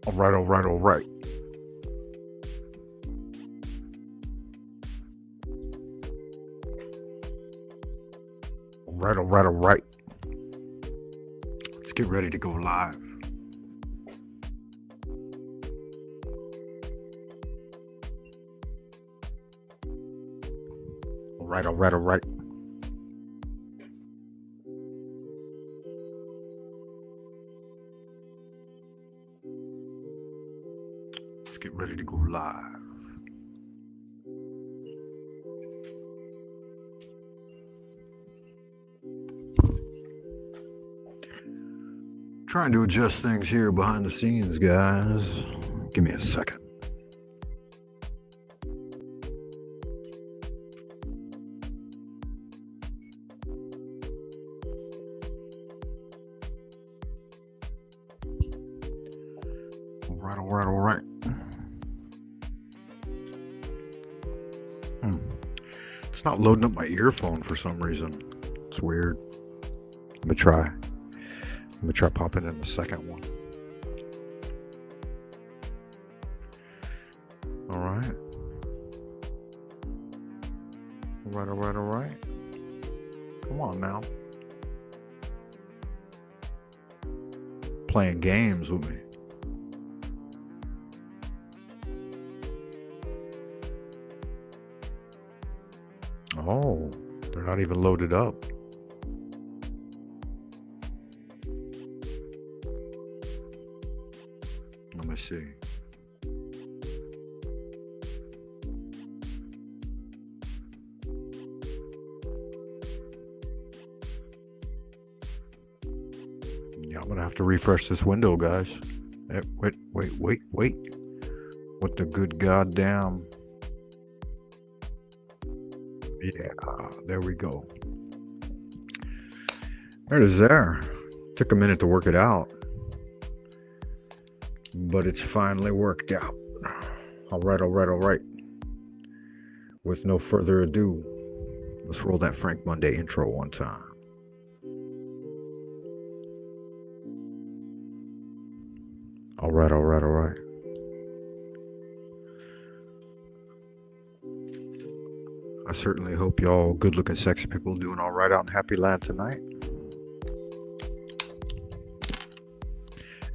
All right, all right, all right. All right, all right, all right. Let's get ready to go live. All right, all right, all right. Let's get ready to go live. Trying to adjust things here behind the scenes, guys. Give me a second. All right. It's not loading up my earphone for some reason. It's weird. Let me try popping in the second one. All right. All right. Come on now. Playing games with me. Oh, they're not even loaded up. Let me see. Yeah, I'm gonna have to refresh this window, guys. Wait. What the good goddamn... Yeah, there we go. There it is there. Took a minute to work it out, but it's finally worked out. All right. With no further ado, let's roll that Frank Monday intro one time. All right. I certainly hope y'all good-looking, sexy people doing all right out in Happy Land tonight.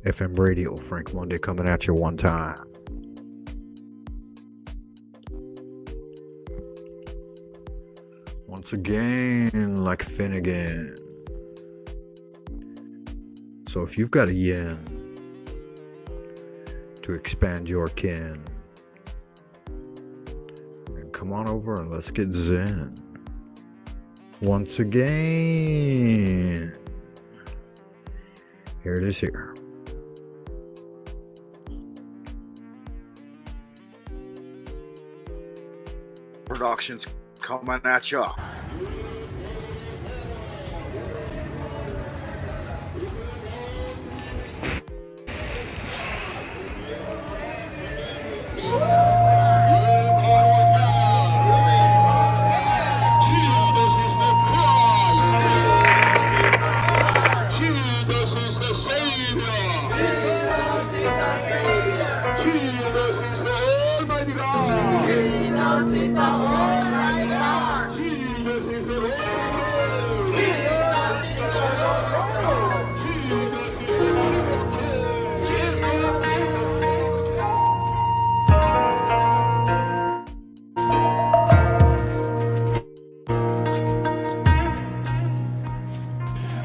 FM radio, Frank Monday coming at you one time. Once again, like Finnegan. So if you've got a yen to expand your kin, come on over and let's get zen. Once again. Here it is here. Productions coming at ya.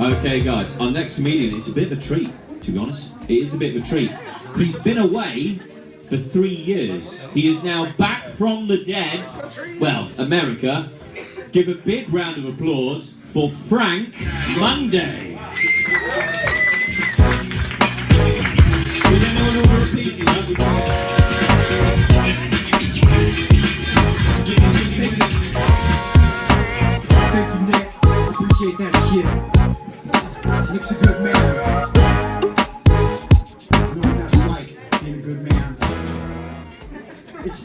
Okay guys, our next comedian is a bit of a treat, to be honest. It is a bit of a treat. He's been away for 3 years. He is now back from the dead. Well, America. Give a big round of applause for Frank Monday. Thank you, Nick. Appreciate that shit. Nick's a good man. You know what that's like, being a good man.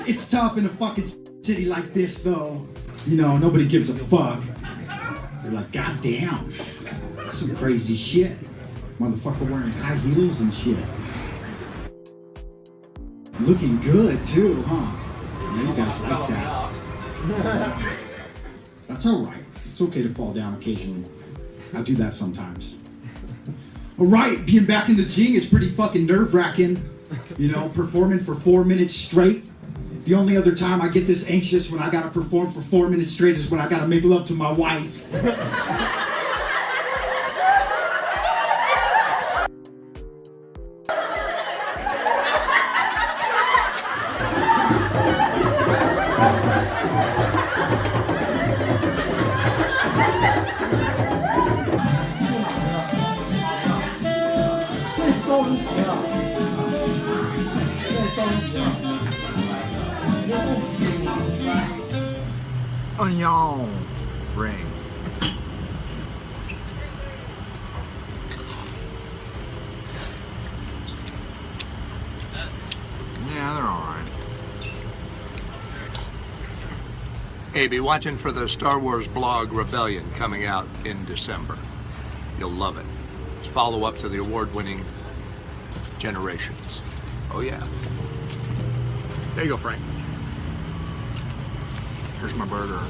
It's tough in a fucking city like this, though. You know, nobody gives a fuck. They're like, God damn, that's some crazy shit. Motherfucker wearing high heels and shit. Looking good too, huh? Yeah, you guys like that. That's alright. It's okay to fall down occasionally. I do that sometimes. Alright, being back in the Jing is pretty fucking nerve-wracking. You know, performing for 4 minutes straight. The only other time I get this anxious when I gotta perform for 4 minutes straight is when I gotta make love to my wife. Onion ring. Yeah, they're alright. Hey, be watching for the Star Wars blog Rebellion coming out in December. You'll love it. It's follow-up to the award-winning Generations. Oh yeah. There you go, Frank. Here's my burger.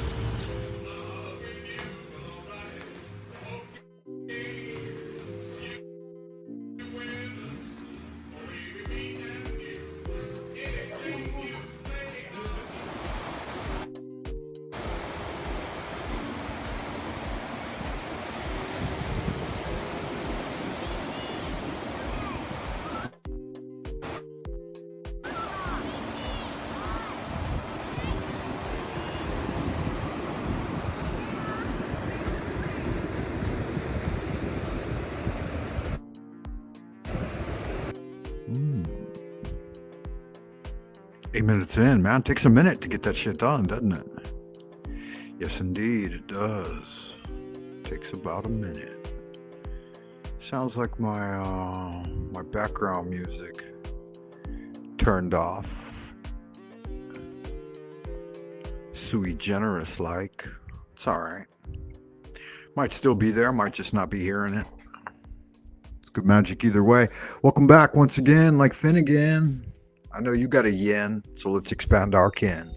Mm. 8 minutes in, man. Takes a minute to get that shit done, doesn't it? Yes, indeed, it does. Takes about a minute. Sounds like my background music turned off. Sui generis like. It's alright. Might still be there, might just not be hearing it. It's good magic either way. Welcome back once again, like Finnegan. I know you got a yen, so let's expand our kin.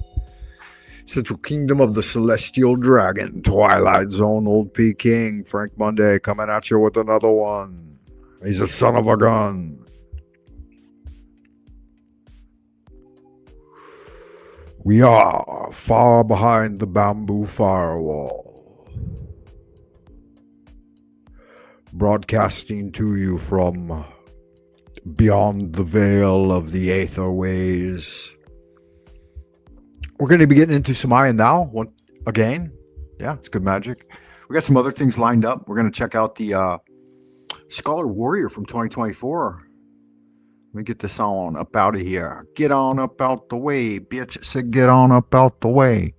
Central Kingdom of the Celestial Dragon, Twilight Zone, Old Peking, Frank Monday coming at you with another one. He's a son of a gun. We are far behind the bamboo firewall, broadcasting to you from beyond the veil of the aether ways. We're going to be getting into some Maya now, again. Yeah, it's good magic. We got some other things lined up. We're going to check out the Scholar Warrior from 2024. Let me get this on up out of here. Get on up out the way, bitch. It said get on up out the way.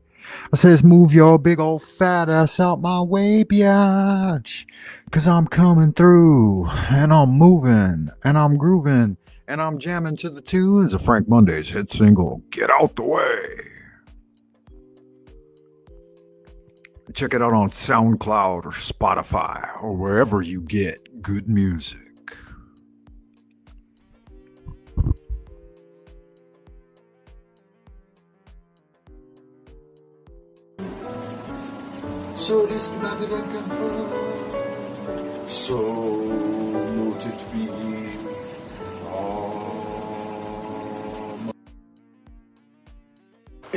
I says move your big old fat ass out my way, biatch. Cause I'm coming through, and I'm moving, and I'm grooving, and I'm jamming to the tunes of Frank Monday's hit single, Get Out the Way. Check it out on SoundCloud or Spotify or wherever you get good music. So discommanded and confirmed, so noted to be.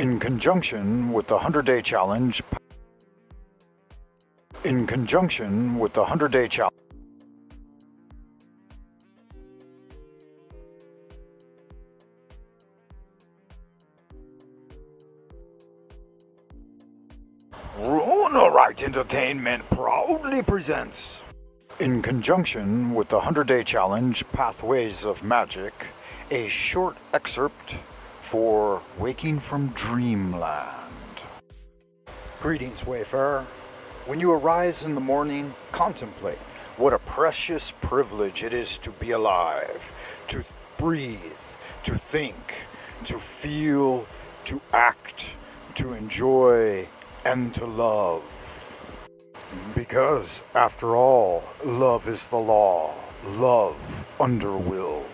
In conjunction with the 100-day challenge. In conjunction with the 100-day challenge. Right Entertainment proudly presents, in conjunction with the 100-day challenge Pathways of Magic, a short excerpt for Waking from Dreamland. Greetings, Wayfarer. When you arise in the morning, contemplate what a precious privilege it is to be alive, to breathe, to think, to feel, to act, to enjoy, and to love. Because, after all, love is the law, love under will.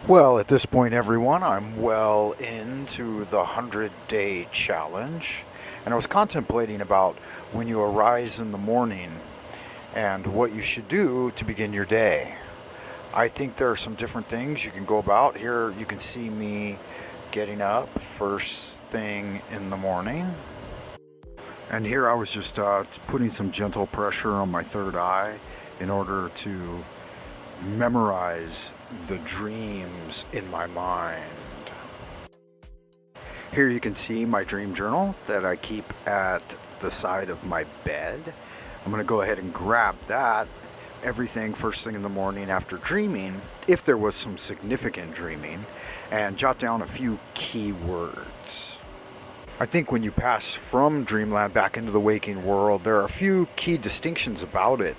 Well, at this point, everyone, I'm well into the 100-day challenge, and I was contemplating about when you arise in the morning and what you should do to begin your day. I think there are some different things you can go about. Here you can see me getting up first thing in the morning. And here I was just putting some gentle pressure on my third eye in order to memorize the dreams in my mind. Here you can see my dream journal that I keep at the side of my bed. I'm going to go ahead and grab that, everything first thing in the morning after dreaming, if there was some significant dreaming, and jot down a few key words. I think when you pass from Dreamland back into the waking world, there are a few key distinctions about it.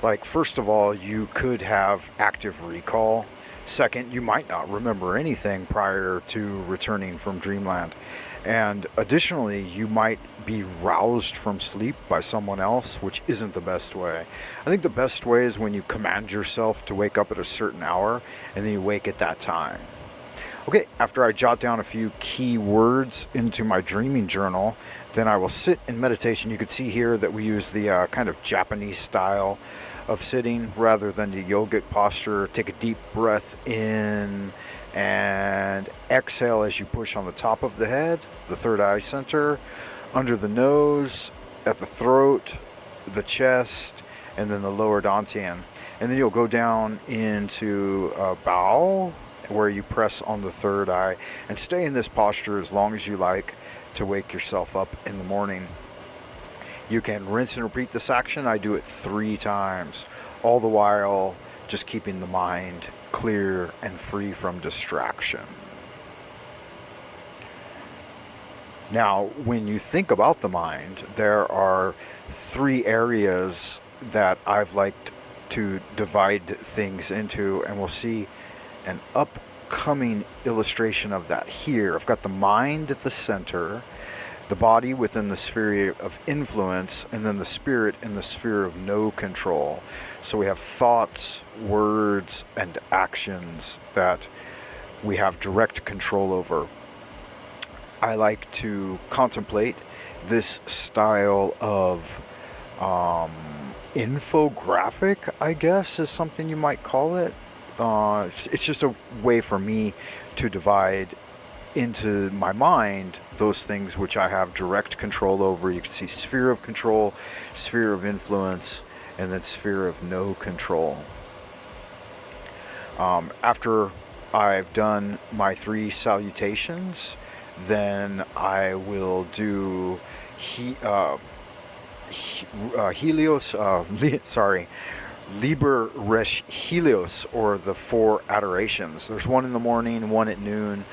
Like, first of all, you could have active recall. Second, you might not remember anything prior to returning from Dreamland. And additionally, you might be roused from sleep by someone else, which isn't the best way. I think the best way is when you command yourself to wake up at a certain hour, and then you wake at that time. Okay, after I jot down a few key words into my dreaming journal, then I will sit in meditation. You can see here that we use the kind of Japanese style of sitting rather than the yogic posture. Take a deep breath in and exhale as you push on the top of the head, the third eye center, under the nose, at the throat, the chest, and then the lower dantian. And then you'll go down into a bow, where you press on the third eye, and stay in this posture as long as you like to wake yourself up in the morning. You can rinse and repeat this action. I do it 3 times, all the while just keeping the mind clear and free from distraction. Now, when you think about the mind, there are 3 areas that I've liked to divide things into, and we'll see an upcoming illustration of that here. I've got the mind at the center, the body within the sphere of influence, and then the spirit in the sphere of no control. So we have thoughts, words, and actions that we have direct control over. I like to contemplate this style of infographic, I guess, is something you might call it. It's just a way for me to divide into my mind those things which I have direct control over. You can see sphere of control, sphere of influence, and then sphere of no control. After I've done my 3 salutations, then I will do Liber Resh Helios, or the 4 adorations. There's one in the morning, one at noon,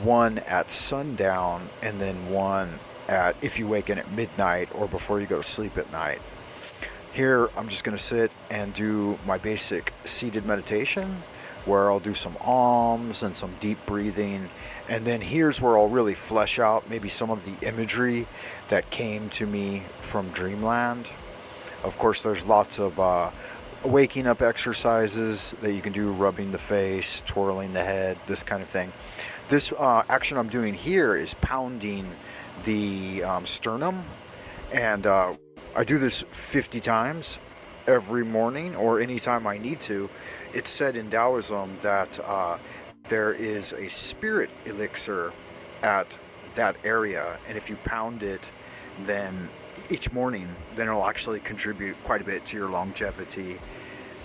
one at sundown, and then one at if you waken at midnight or before you go to sleep at night. Here I'm just going to sit and do my basic seated meditation, where I'll do some alms and some deep breathing, and then here's where I'll really flesh out maybe some of the imagery that came to me from Dreamland. Of course, there's lots of waking up exercises that you can do, rubbing the face, twirling the head, this kind of thing. This action I'm doing here is pounding the sternum, and I do this 50 times every morning or anytime I need to. It's said in Taoism that there is a spirit elixir at that area, and if you pound it then each morning, then it'll actually contribute quite a bit to your longevity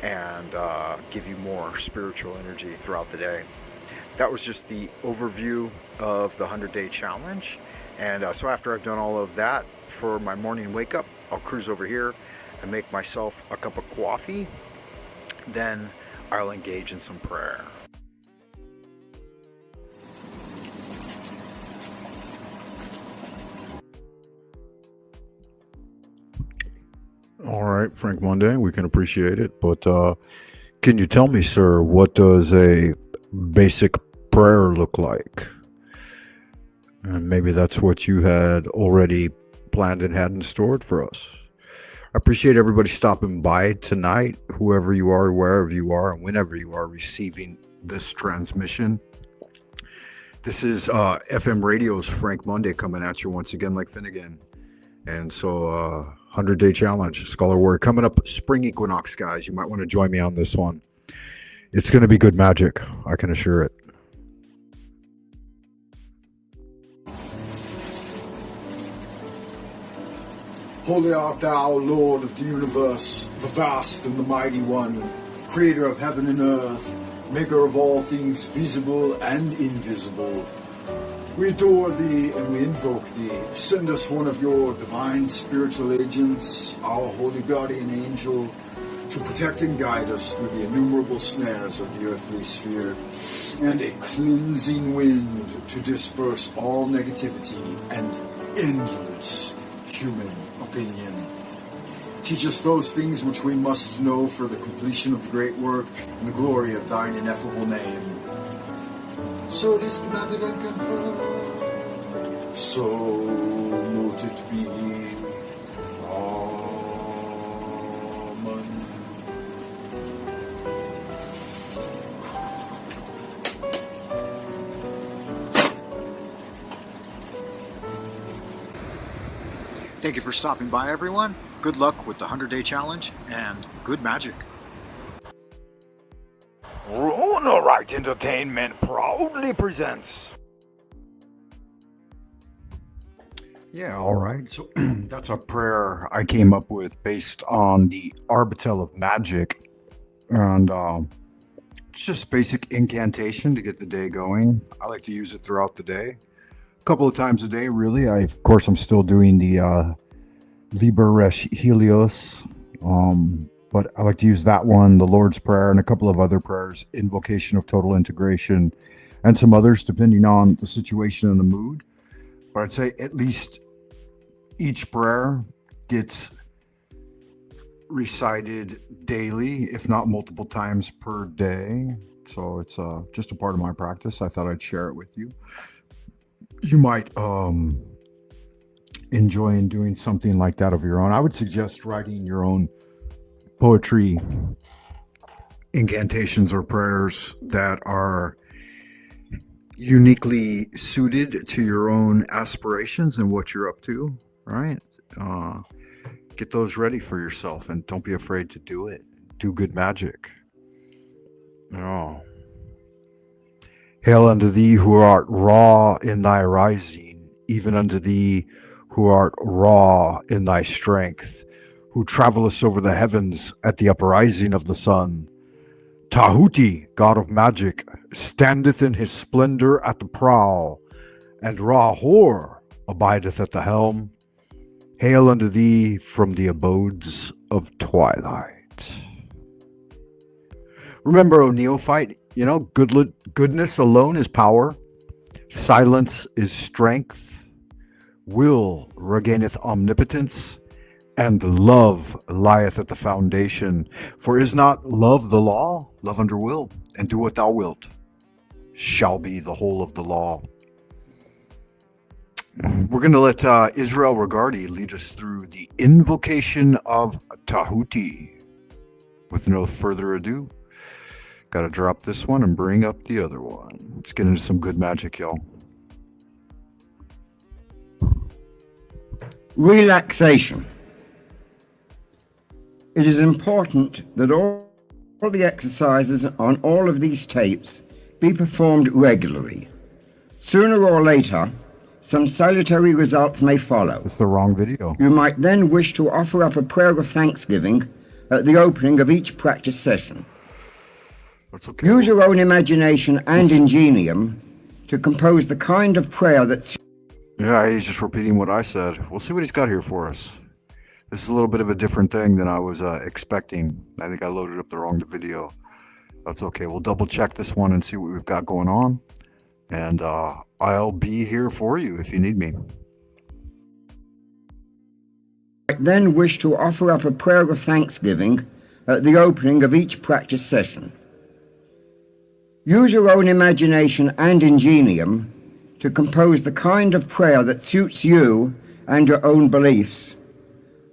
and give you more spiritual energy throughout the day. That was just the overview of the 100-day challenge. And so after I've done all of that for my morning wake up, I'll cruise over here and make myself a cup of coffee. Then I'll engage in some prayer. All right, Frank Monday, we can appreciate it. But can you tell me, sir, what does a basic prayer look like? And maybe that's what you had already planned and had in store for us. I appreciate everybody stopping by tonight, whoever you are, wherever you are, and whenever you are receiving this transmission. This is FM Radio's Frank Monday coming at you once again like Finnegan. And so 100-day challenge, Scholar Warrior, coming up spring equinox, guys. You might want to join me on this one. It's going to be good magic, I can assure it. Holy art thou, Lord of the universe, the vast and the mighty one, creator of heaven and earth, maker of all things visible and invisible. We adore thee and we invoke thee. Send us one of your divine spiritual agents, our holy guardian angel, to protect and guide us through the innumerable snares of the earthly sphere, and a cleansing wind to disperse all negativity and endless human opinion. Teach us those things which we must know for the completion of the great work and the glory of thine ineffable name. So it is commanded and confirmed. So mote it be. Amen. Thank you for stopping by, everyone. Good luck with the 100-day challenge and good magic. All Right Entertainment proudly presents. Yeah, all right. So that's a prayer I came up with based on the Arbitel of Magic. And it's just basic incantation to get the day going. I like to use it throughout the day. A couple of times a day, really. Of course, I'm still doing the Liber Resh Helios. But I like to use that one, the Lord's Prayer, and a couple of other prayers, Invocation of Total Integration, and some others, depending on the situation and the mood. But I'd say at least each prayer gets recited daily, if not multiple times per day. So it's just a part of my practice. I thought I'd share it with you. You might enjoy doing something like that of your own. I would suggest writing your own poetry, incantations, or prayers that are uniquely suited to your own aspirations and what you're up to, right? Get those ready for yourself and don't be afraid to do it. Do good magic. Oh. Hail unto thee who art raw in thy rising, even unto thee who art raw in thy strength, who travellest over the heavens at the uprising of the sun. Tahuti, god of magic, standeth in his splendor at the prow, and Ra-Hor abideth at the helm. Hail unto thee from the abodes of twilight. Remember, O neophyte, goodness alone is power, silence is strength, will regaineth omnipotence, and love lieth at the foundation. For is not love the law? Love under will, and do what thou wilt shall be the whole of the law. We're going to let Israel Regardi lead us through the invocation of Tahuti. With no further ado, got to drop this one and bring up the other one. Let's get into some good magic, y'all. Relaxation. It is important that all the exercises on all of these tapes be performed regularly. Sooner or later, some salutary results may follow. It's the wrong video. You might then wish to offer up a prayer of thanksgiving at the opening of each practice session. That's okay. Use your own imagination and ingenium to compose the kind of prayer that's... Yeah, he's just repeating what I said. We'll see what he's got here for us. This is a little bit of a different thing than I was expecting. I think I loaded up the wrong video. That's okay. We'll double check this one and see what we've got going on. And I'll be here for you if you need me. I then wish to offer up a prayer of thanksgiving at the opening of each practice session. Use your own imagination and ingenium to compose the kind of prayer that suits you and your own beliefs,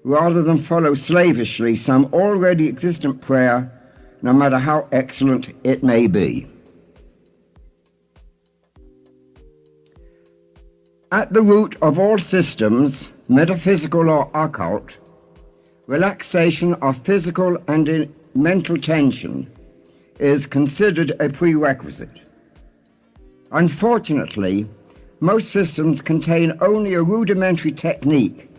rather than follow slavishly some already existent prayer, no matter how excellent it may be. At the root of all systems, metaphysical or occult, relaxation of physical and mental tension is considered a prerequisite. Unfortunately, most systems contain only a rudimentary technique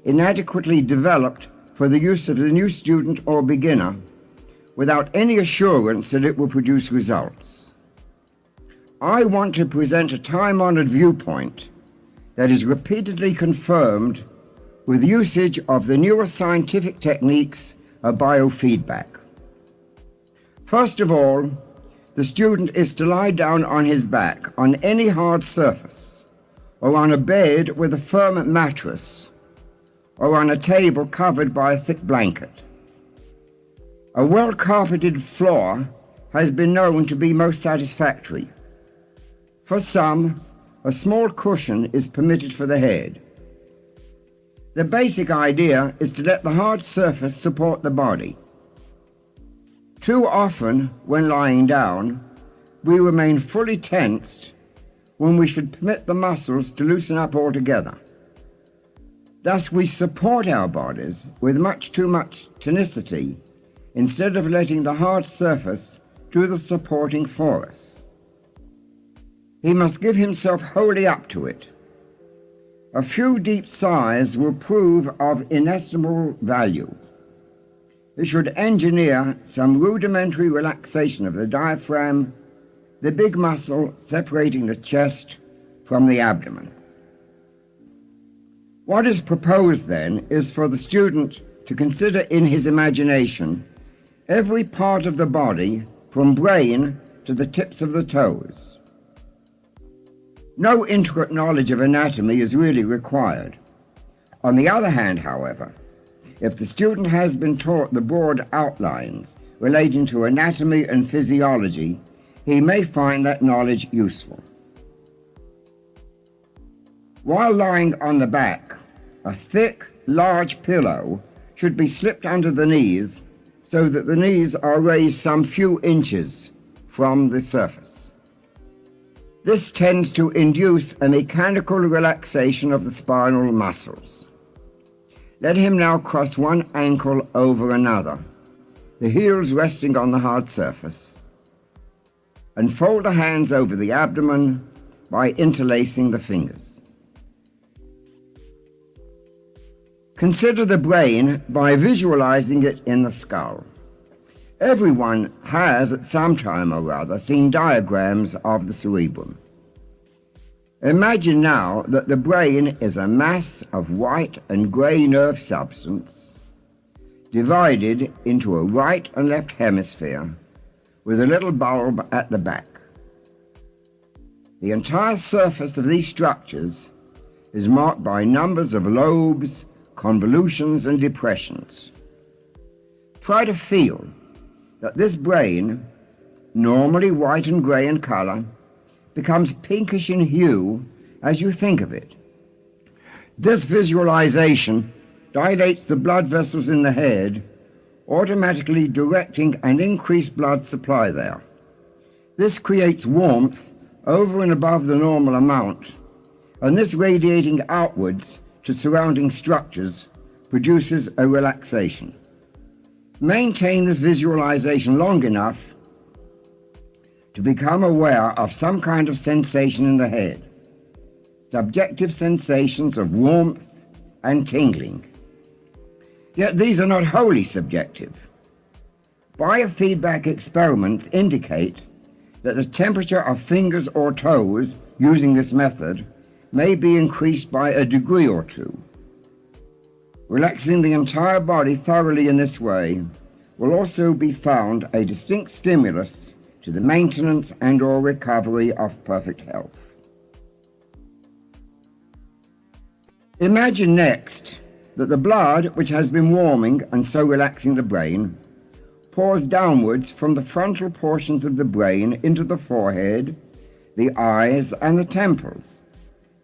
inadequately developed for the use of the new student or beginner without any assurance that it will produce results. I want to present a time-honored viewpoint that is repeatedly confirmed with usage of the newer scientific techniques of biofeedback. First of all, the student is to lie down on his back on any hard surface, or on a bed with a firm mattress, or on a table covered by a thick blanket. A well-carpeted floor has been known to be most satisfactory. For some, a small cushion is permitted for the head. The basic idea is to let the hard surface support the body. Too often, when lying down, we remain fully tensed when we should permit the muscles to loosen up altogether. Thus, we support our bodies with much too much tenacity instead of letting the hard surface do the supporting for us. He must give himself wholly up to it. A few deep sighs will prove of inestimable value. He should engineer some rudimentary relaxation of the diaphragm, the big muscle separating the chest from the abdomen. What is proposed then is for the student to consider in his imagination every part of the body from brain to the tips of the toes. No intricate knowledge of anatomy is really required. On the other hand, however, if the student has been taught the broad outlines relating to anatomy and physiology, he may find that knowledge useful. While lying on the back, a thick, large pillow should be slipped under the knees so that the knees are raised some few inches from the surface. This tends to induce a mechanical relaxation of the spinal muscles. Let him now cross one ankle over another, the heels resting on the hard surface, and fold the hands over the abdomen by interlacing the fingers. Consider the brain by visualizing it in the skull. Everyone has at some time or other seen diagrams of the cerebrum. Imagine now that the brain is a mass of white and grey nerve substance divided into a right and left hemisphere with a little bulb at the back. The entire surface of these structures is marked by numbers of lobes, convolutions, and depressions. Try to feel that this brain, normally white and grey in color, becomes pinkish in hue as you think of it. This visualization dilates the blood vessels in the head, automatically directing an increased blood supply there. This creates warmth over and above the normal amount, and this radiating outwards to surrounding structures produces a relaxation. Maintain this visualization long enough to become aware of some kind of sensation in the head, subjective sensations of warmth and tingling. Yet these are not wholly subjective. Biofeedback experiments indicate that the temperature of fingers or toes using this method may be increased by a degree or two. Relaxing the entire body thoroughly in this way will also be found a distinct stimulus to the maintenance and/or recovery of perfect health. Imagine next that the blood, which has been warming and so relaxing the brain, pours downwards from the frontal portions of the brain into the forehead, the eyes, and the temples,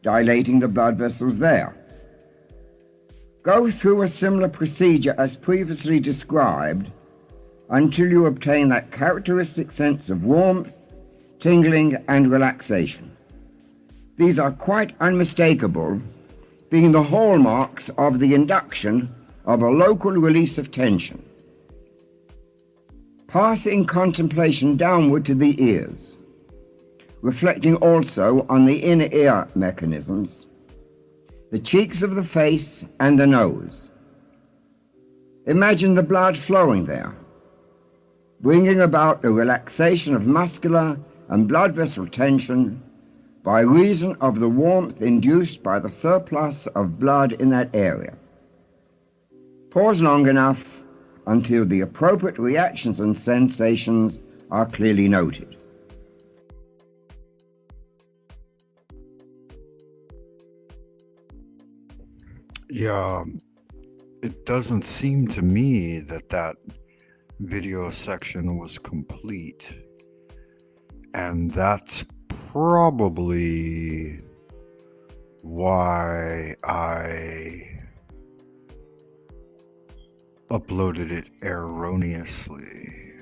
dilating the blood vessels there. Go through a similar procedure as previously described until you obtain that characteristic sense of warmth, tingling, and relaxation. These are quite unmistakable, being the hallmarks of the induction of a local release of tension. Passing contemplation downward to the ears, reflecting also on the inner ear mechanisms, the cheeks of the face and the nose. Imagine the blood flowing there, bringing about a relaxation of muscular and blood vessel tension by reason of the warmth induced by the surplus of blood in that area. Pause long enough until the appropriate reactions and sensations are clearly noted. Yeah, it doesn't seem to me that that video section was complete. And that's probably why I uploaded it erroneously.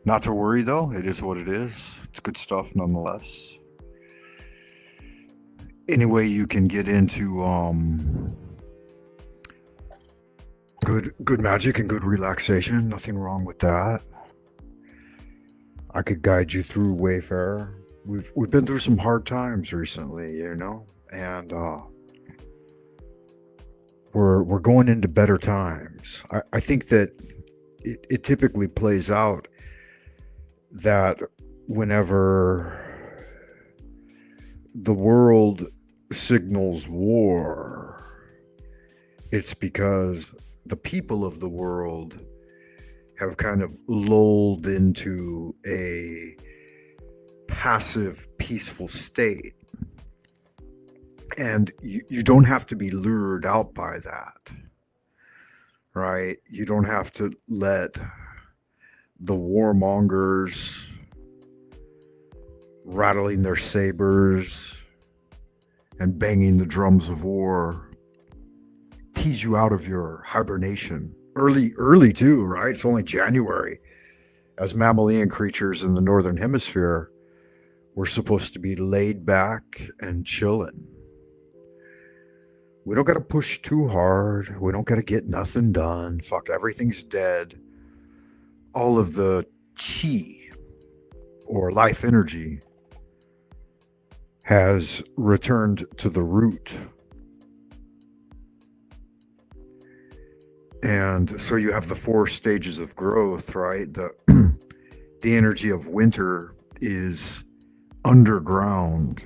Not to worry though, it is what it is. It's good stuff nonetheless. Anyway, you can get into good magic and good relaxation. Nothing wrong with that. I could guide you through Wayfarer. We've been through some hard times recently, you know, and we're going into better times. I think that it typically plays out that whenever the world signals war, it's because the people of the world have kind of lulled into a passive, peaceful state. And you don't have to be lured out by that, right? You don't have to let the warmongers rattling their sabers and banging the drums of war tease you out of your hibernation. Early too, right? It's only January. As mammalian creatures in the northern hemisphere, we're supposed to be laid back and chilling. We don't got to push too hard. We don't got to get nothing done. Fuck, everything's dead. All of the chi, or life energy, has returned to the root. And so you have the 4 stages of growth, right? The energy of winter is underground,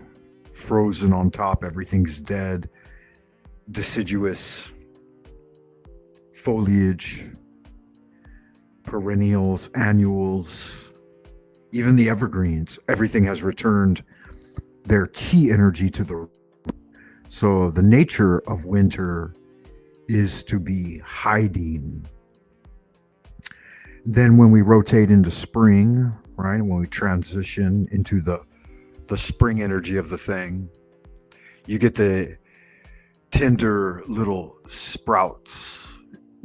frozen on top. Everything's dead. Deciduous foliage, perennials, annuals, even the evergreens. Everything has returned their chi energy to the root. So the nature of winter is to be hiding. Then when we rotate into spring, right, when we transition into the spring energy of the thing, you get the tender little sprouts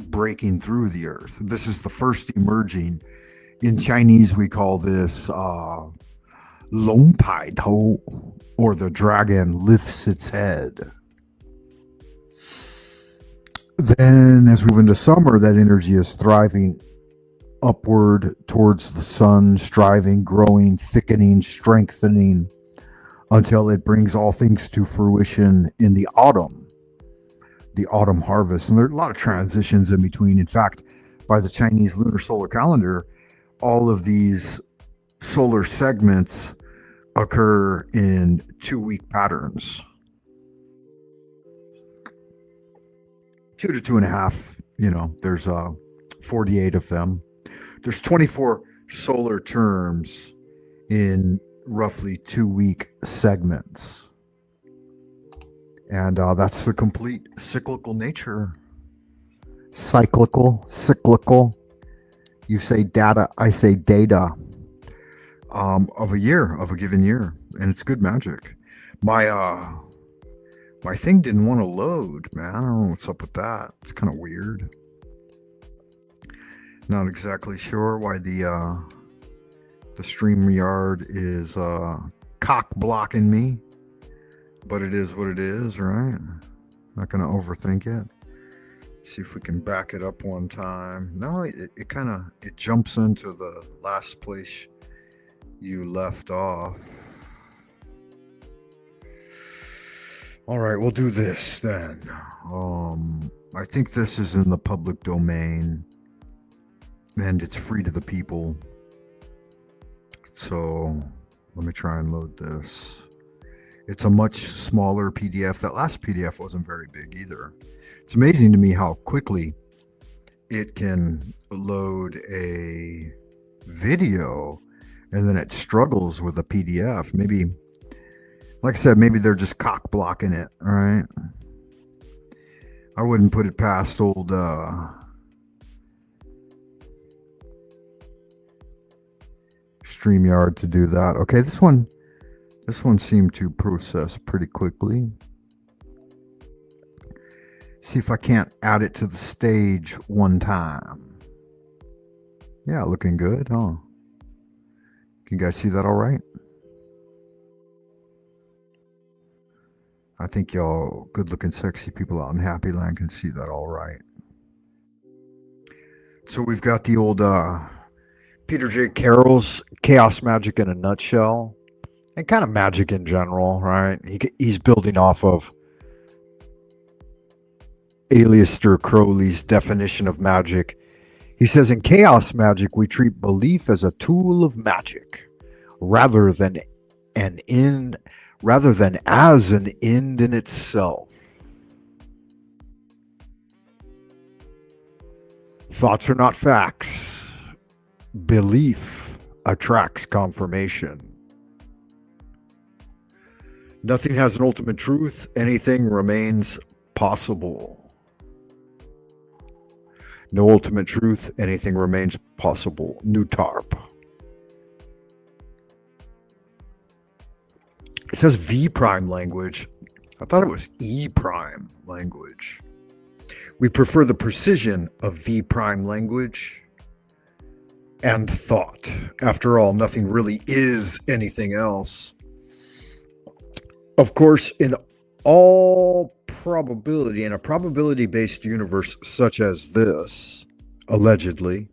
breaking through the earth. This is the first emerging. In Chinese, we call this Long Tai Tou, or the dragon lifts its head. Then as we move into summer, that energy is thriving upward towards the sun, striving, growing, thickening, strengthening, until it brings all things to fruition in the autumn harvest. And there are a lot of transitions in between. In fact, by the Chinese lunar solar calendar, all of these solar segments occur in 2-week patterns. 2 to 2.5, you know, there's 48 of them. There's 24 solar terms in roughly 2-week segments. And that's the complete cyclical nature. Cyclical. You say data, I say data, of a year, of a given year. And it's good magic. My thing didn't want to load, man. I don't know what's up with that. It's kind of weird. Not exactly sure why the StreamYard is cock blocking me, but it is what it is, right? Not going to overthink it. See if we can back it up one time. No, it kind of, it jumps into the last place you left off. All right, we'll do this then. I think this is in the public domain and it's free to the people. So let me try and load this. It's a much smaller PDF. That last PDF wasn't very big either. It's amazing to me how quickly it can load a video and then it struggles with a PDF. Maybe, like I said, maybe they're just cock blocking it, all right? I wouldn't put it past old StreamYard to do that. Okay, this one seemed to process pretty quickly. See if I can't add it to the stage one time. Yeah, looking good, huh? Can you guys see that all right? I think y'all good-looking, sexy people out in Happy Land can see that all right. So we've got the old Peter J. Carroll's Chaos Magic in a Nutshell. And kind of magic in general, right? He's building off of Aleister Crowley's definition of magic. He says, in chaos magic, we treat belief as a tool of magic rather than as an end in itself. Thoughts are not facts. Belief attracts confirmation. Nothing has an ultimate truth. Anything remains possible. No ultimate truth. Anything remains possible. New TARP. It says V prime language. I thought it was E prime language. We prefer the precision of V prime language and thought. After all, nothing really is anything else. Of course, in all probability, in a probability-based universe such as this, allegedly,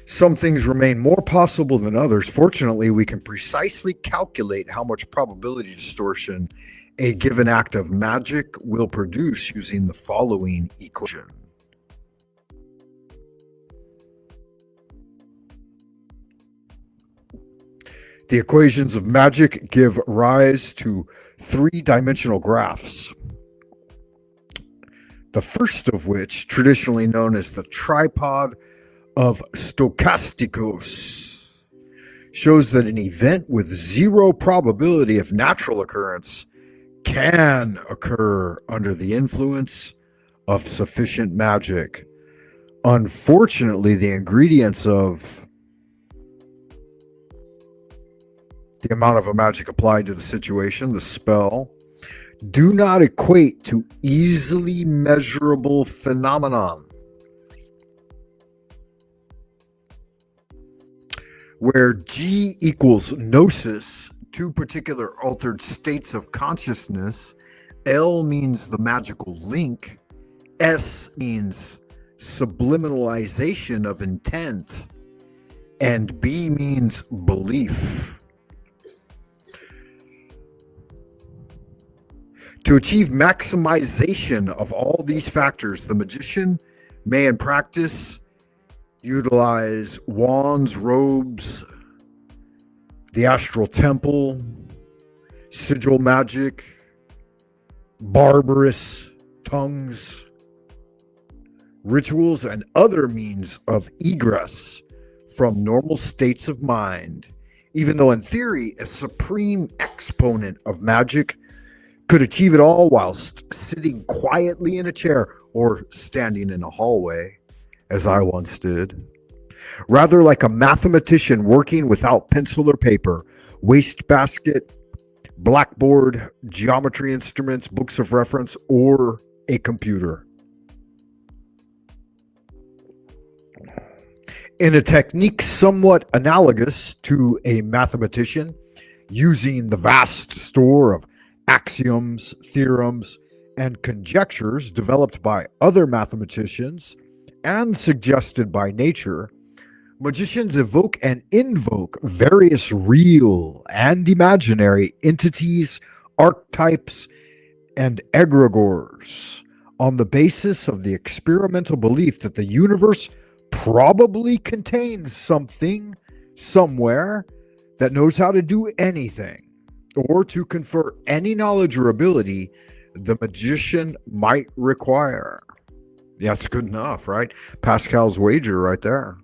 some things remain more possible than others. Fortunately, we can precisely calculate how much probability distortion a given act of magic will produce using the following equation. The equations of magic give rise to three-dimensional graphs. The first of which, traditionally known as the tripod of Stochasticos, shows that an event with zero probability of natural occurrence can occur under the influence of sufficient magic. Unfortunately, the ingredients of the amount of a magic applied to the situation, the spell, do not equate to easily measurable phenomenon. Where G equals gnosis, two particular altered states of consciousness, L means the magical link, S means subliminalization of intent, and B means belief. To achieve maximization of all these factors, the magician may in practice utilize wands, robes, the astral temple, sigil magic, barbarous tongues, rituals, and other means of egress from normal states of mind, even though in theory a supreme exponent of magic could achieve it all whilst sitting quietly in a chair or standing in a hallway, as I once did. Rather like a mathematician working without pencil or paper, wastebasket, blackboard, geometry instruments, books of reference, or a computer. In a technique somewhat analogous to a mathematician, using the vast store of axioms, theorems, and conjectures developed by other mathematicians and suggested by nature, magicians evoke and invoke various real and imaginary entities, archetypes, and egregores on the basis of the experimental belief that the universe probably contains something somewhere that knows how to do anything, or to confer any knowledge or ability the magician might require. Yeah, it's good enough, right? Pascal's wager right there.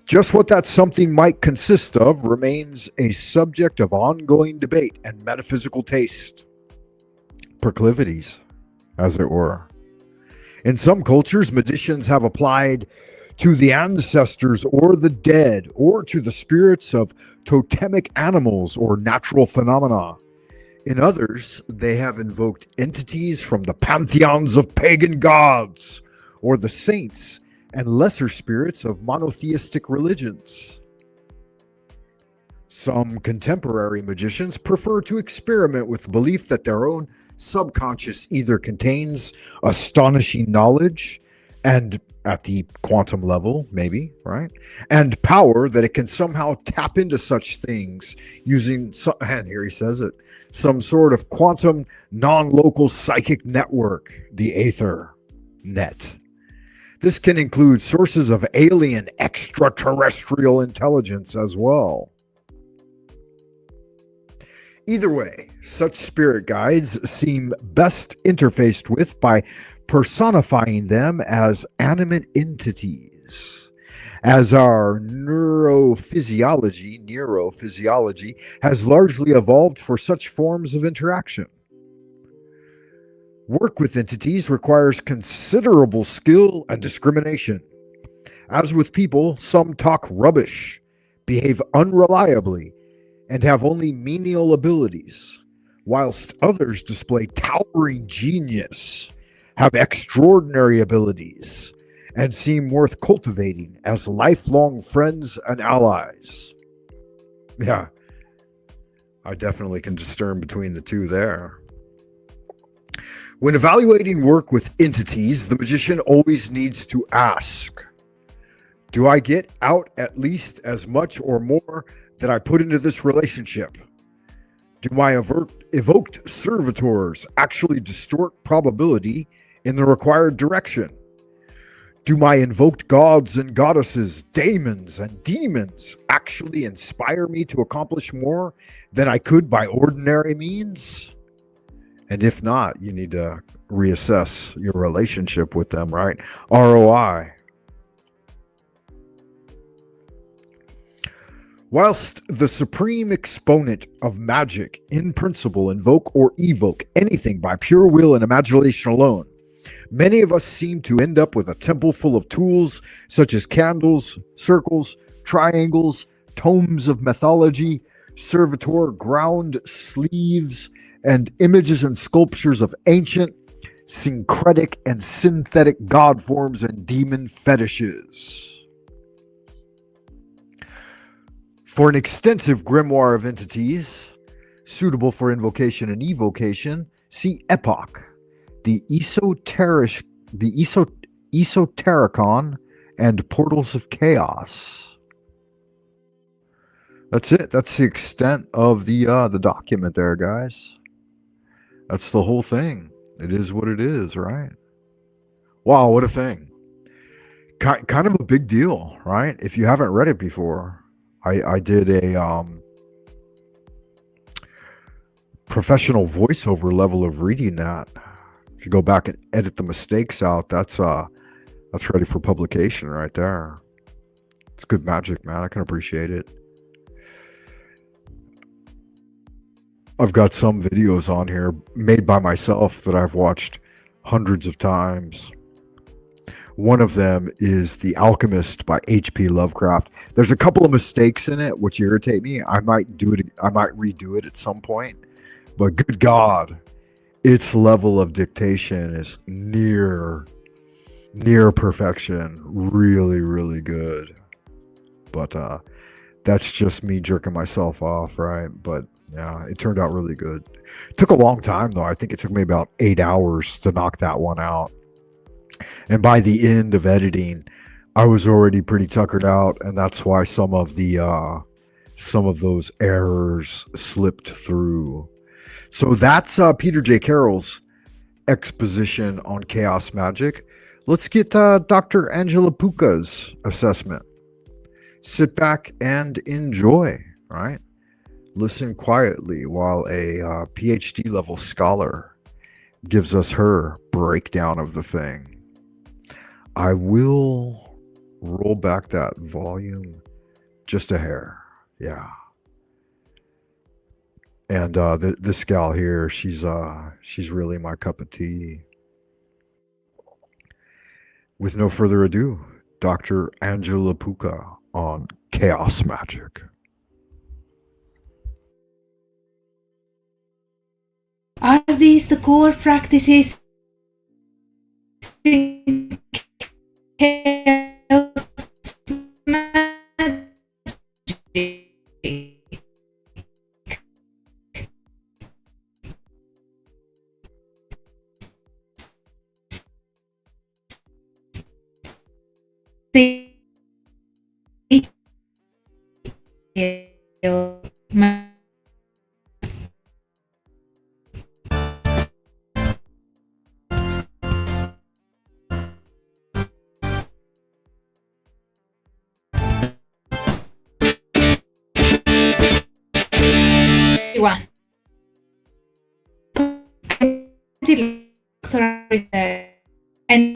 Just what that something might consist of remains a subject of ongoing debate and metaphysical taste. Proclivities, as it were. In some cultures, magicians have applied to the ancestors or the dead, or to the spirits of totemic animals or natural phenomena. In others, they have invoked entities from the pantheons of pagan gods, or the saints and lesser spirits of monotheistic religions. Some contemporary magicians prefer to experiment with the belief that their own subconscious either contains astonishing knowledge, and at the quantum level, maybe, right? And power that it can somehow tap into such things using, and here he says it, some sort of quantum non-local psychic network, the Aether Net. This can include sources of alien extraterrestrial intelligence as well. Either way, such spirit guides seem best interfaced with by personifying them as animate entities, as our neurophysiology has largely evolved for such forms of interaction. Work with entities requires considerable skill and discrimination. As with people, some talk rubbish, behave unreliably, and have only menial abilities, whilst others display towering genius, have extraordinary abilities, and seem worth cultivating as lifelong friends and allies. Yeah, I definitely can discern between the two there. When evaluating work with entities, the magician always needs to ask, do I get out at least as much or more that I put into this relationship? Do my evoked servitors actually distort probability in the required direction? Do my invoked gods and goddesses, daemons and demons actually inspire me to accomplish more than I could by ordinary means? And if not, you need to reassess your relationship with them, right? ROI. Whilst the supreme exponent of magic in principle invoke or evoke anything by pure will and imagination alone, many of us seem to end up with a temple full of tools such as candles, circles, triangles, tomes of mythology, servitor ground sleeves, and images and sculptures of ancient, syncretic, and synthetic god forms and demon fetishes. For an extensive grimoire of entities, suitable for invocation and evocation, see Epoch, the Esotericon, and Portals of Chaos. That's it. That's the extent of the document there, guys. That's the whole thing. It is what it is, right? Wow, what a thing. Kind of a big deal, right? If you haven't read it before. I did a professional voiceover level of reading that. If you go back and edit the mistakes out, that's ready for publication right there. It's good magic, man. I can appreciate it. I've got some videos on here made by myself that I've watched hundreds of times. One of them is The Alchemist by H.P. Lovecraft. There's a couple of mistakes in it which irritate me. I might redo it at some point. But good God, its level of dictation is near near perfection. Really, really good. But that's just me jerking myself off, right? But yeah, it turned out really good. Took a long time though. I think it took me about 8 hours to knock that one out. And by the end of editing, I was already pretty tuckered out, and that's why some of those errors slipped through. So that's Peter J. Carroll's exposition on chaos magic. Let's get Dr. Angela Puca's assessment. Sit back and enjoy, right? Listen quietly while a PhD level scholar gives us her breakdown of the thing. I will roll back that volume just a hair. Yeah. And this gal here, she's really my cup of tea. With no further ado, Dr. Angela Puca on chaos magic. Are these the core practices in chaos magic? Everyone. And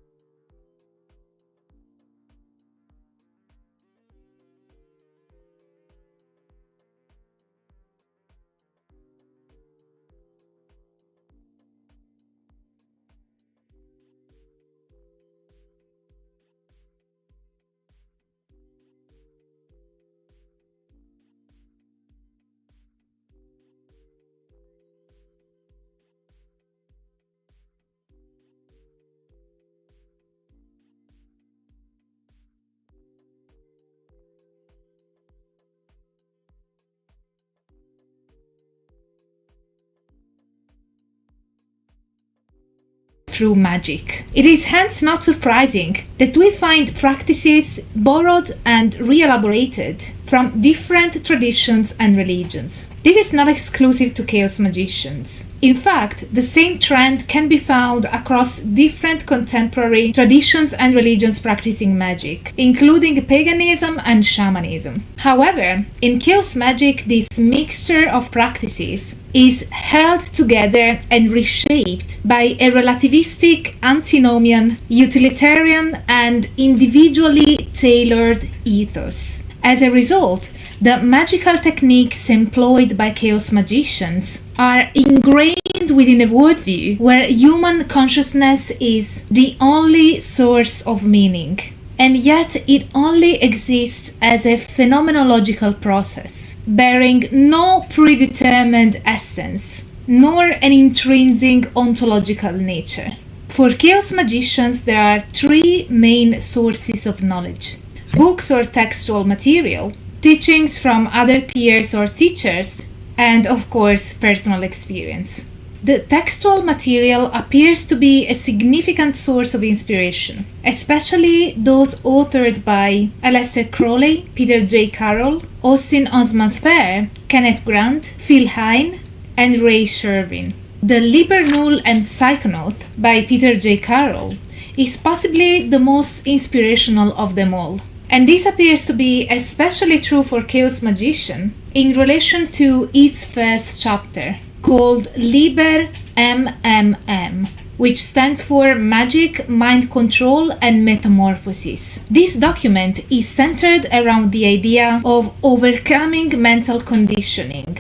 through magic. It is hence not surprising that we find practices borrowed and re-elaborated from different traditions and religions. This is not exclusive to chaos magicians. In fact, the same trend can be found across different contemporary traditions and religions practicing magic, including paganism and shamanism. However, in chaos magic, this mixture of practices is held together and reshaped by a relativistic, antinomian, utilitarian, and individually tailored ethos. As a result, the magical techniques employed by chaos magicians are ingrained within a worldview where human consciousness is the only source of meaning, and yet it only exists as a phenomenological process, bearing no predetermined essence, nor an intrinsic ontological nature. For chaos magicians, there are three main sources of knowledge: books or textual material, teachings from other peers or teachers, and of course, personal experience. The textual material appears to be a significant source of inspiration, especially those authored by Aleister Crowley, Peter J. Carroll, Austin Osman Spare, Kenneth Grant, Phil Hine, and Ray Sherwin. The Liber Null and Psychonaut by Peter J. Carroll is possibly the most inspirational of them all. And this appears to be especially true for Chaos Magician in relation to its first chapter, called Liber MMM, which stands for Magic, Mind Control and Metamorphosis. This document is centered around the idea of overcoming mental conditioning,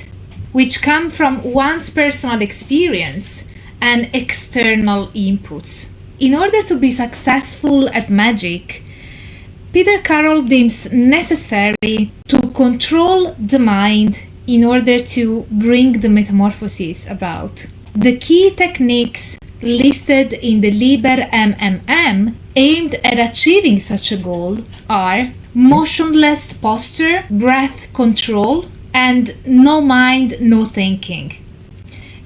which come from one's personal experience and external inputs. In order to be successful at magic, Peter Carroll deems necessary to control the mind in order to bring the metamorphosis about. The key techniques listed in the Liber MMM aimed at achieving such a goal are motionless posture, breath control, and no mind, no thinking.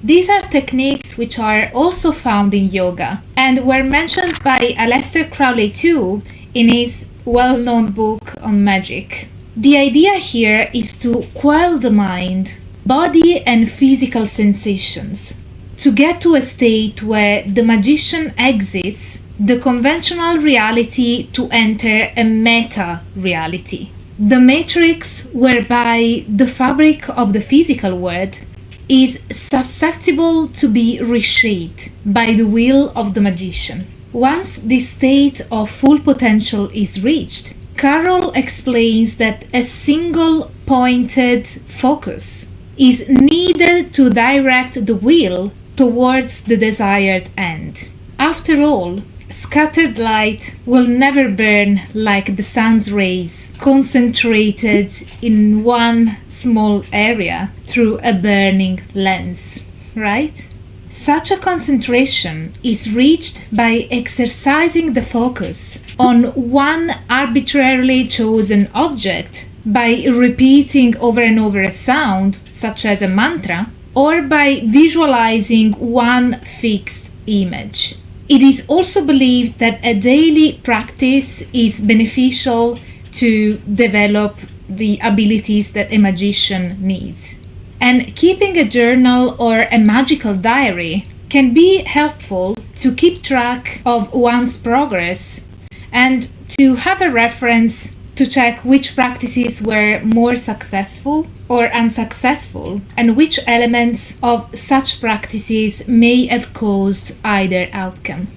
These are techniques which are also found in yoga and were mentioned by Aleister Crowley too in his well-known book on magic. The idea here is to quell the mind, body and physical sensations, to get to a state where the magician exits the conventional reality to enter a meta-reality, the matrix whereby the fabric of the physical world is susceptible to be reshaped by the will of the magician. Once this state of full potential is reached, Carroll explains that a single pointed focus is needed to direct the will towards the desired end. After all, scattered light will never burn like the sun's rays concentrated in one small area through a burning lens, right? Such a concentration is reached by exercising the focus on one arbitrarily chosen object by repeating over and over a sound, such as a mantra, or by visualizing one fixed image. It is also believed that a daily practice is beneficial to develop the abilities that a magician needs. And keeping a journal or a magical diary can be helpful to keep track of one's progress and to have a reference to check which practices were more successful or unsuccessful and which elements of such practices may have caused either outcome.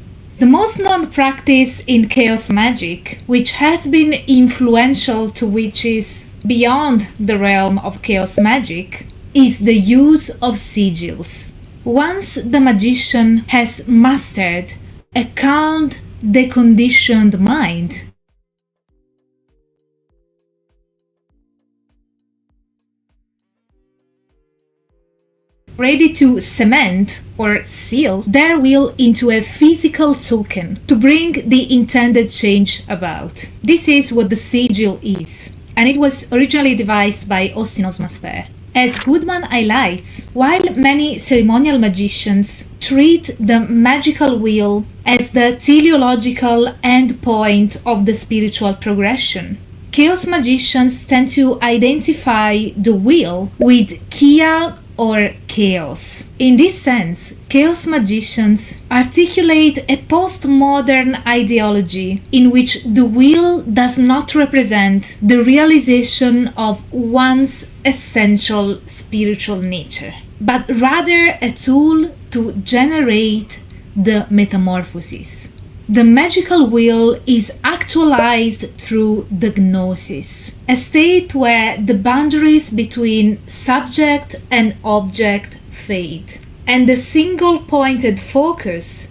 The most known practice in chaos magic, which has been influential to witches beyond the realm of chaos magic, is the use of sigils. Once the magician has mastered a calmed, deconditioned mind, ready to cement or seal their will into a physical token to bring the intended change about. This is what the sigil is, and it was originally devised by Austin Osman Spare. As Goodman highlights, while many ceremonial magicians treat the magical wheel as the teleological endpoint of the spiritual progression, chaos magicians tend to identify the wheel with Kia or chaos. In this sense, chaos magicians articulate a postmodern ideology in which the wheel does not represent the realization of one's essential spiritual nature, but rather a tool to generate the metamorphosis. The magical wheel is actualized through the gnosis, a state where the boundaries between subject and object fade, and the single-pointed focus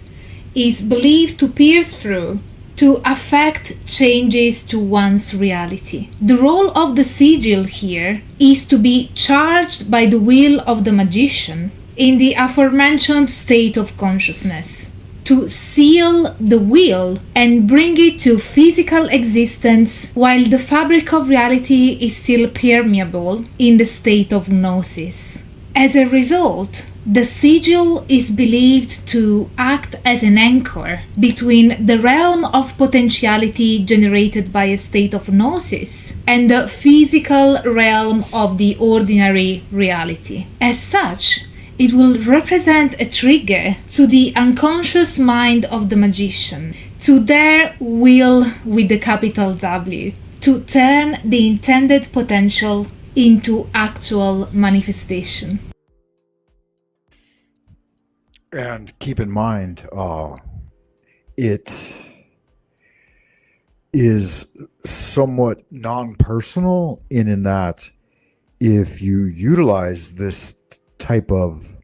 is believed to pierce through to affect changes to one's reality. The role of the sigil here is to be charged by the will of the magician in the aforementioned state of consciousness, to seal the will and bring it to physical existence while the fabric of reality is still permeable in the state of gnosis. As a result, the sigil is believed to act as an anchor between the realm of potentiality generated by a state of gnosis and the physical realm of the ordinary reality. As such, it will represent a trigger to the unconscious mind of the magician, to their will with the capital W, to turn the intended potential into actual manifestation. And keep in mind, it is somewhat non-personal in that if you utilize this type of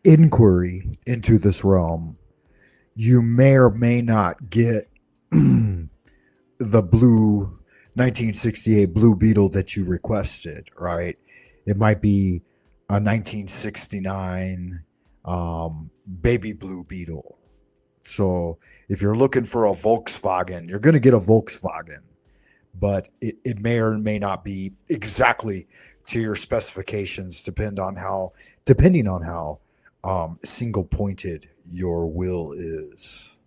inquiry into this realm, you may or may not get the blue 1968 Blue Beetle that you requested, right? It might be a 1969 baby blue beetle. So if you're looking for a Volkswagen, you're going to get a Volkswagen, but it may or may not be exactly to your specifications, depending on how single pointed your will is.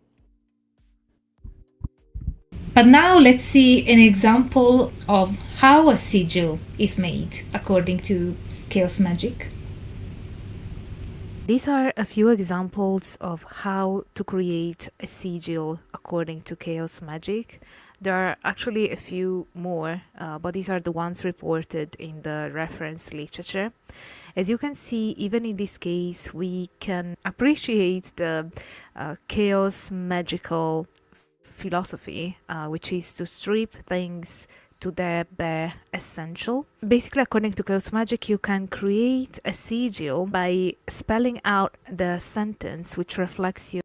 But now let's see an example of how a sigil is made according to chaos magic. These are a few examples of how to create a sigil according to chaos magic. There are actually a few more, but these are the ones reported in the reference literature. As you can see, even in this case, we can appreciate the chaos magical philosophy, which is to strip things to their bare essential. Basically, according to chaos magic, you can create a sigil by spelling out the sentence which reflects you.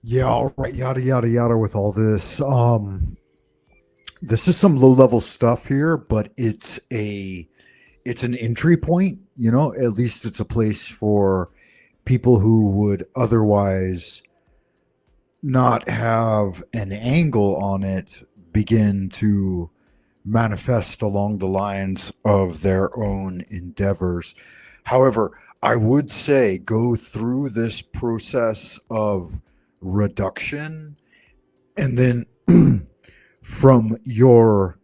Yeah, all right, yada yada yada with all this. This is some low level stuff here, but it's an entry point, you know, at least it's a place for people who would otherwise not have an angle on it begin to manifest along the lines of their own endeavors. However, I would say go through this process of reduction, and then from your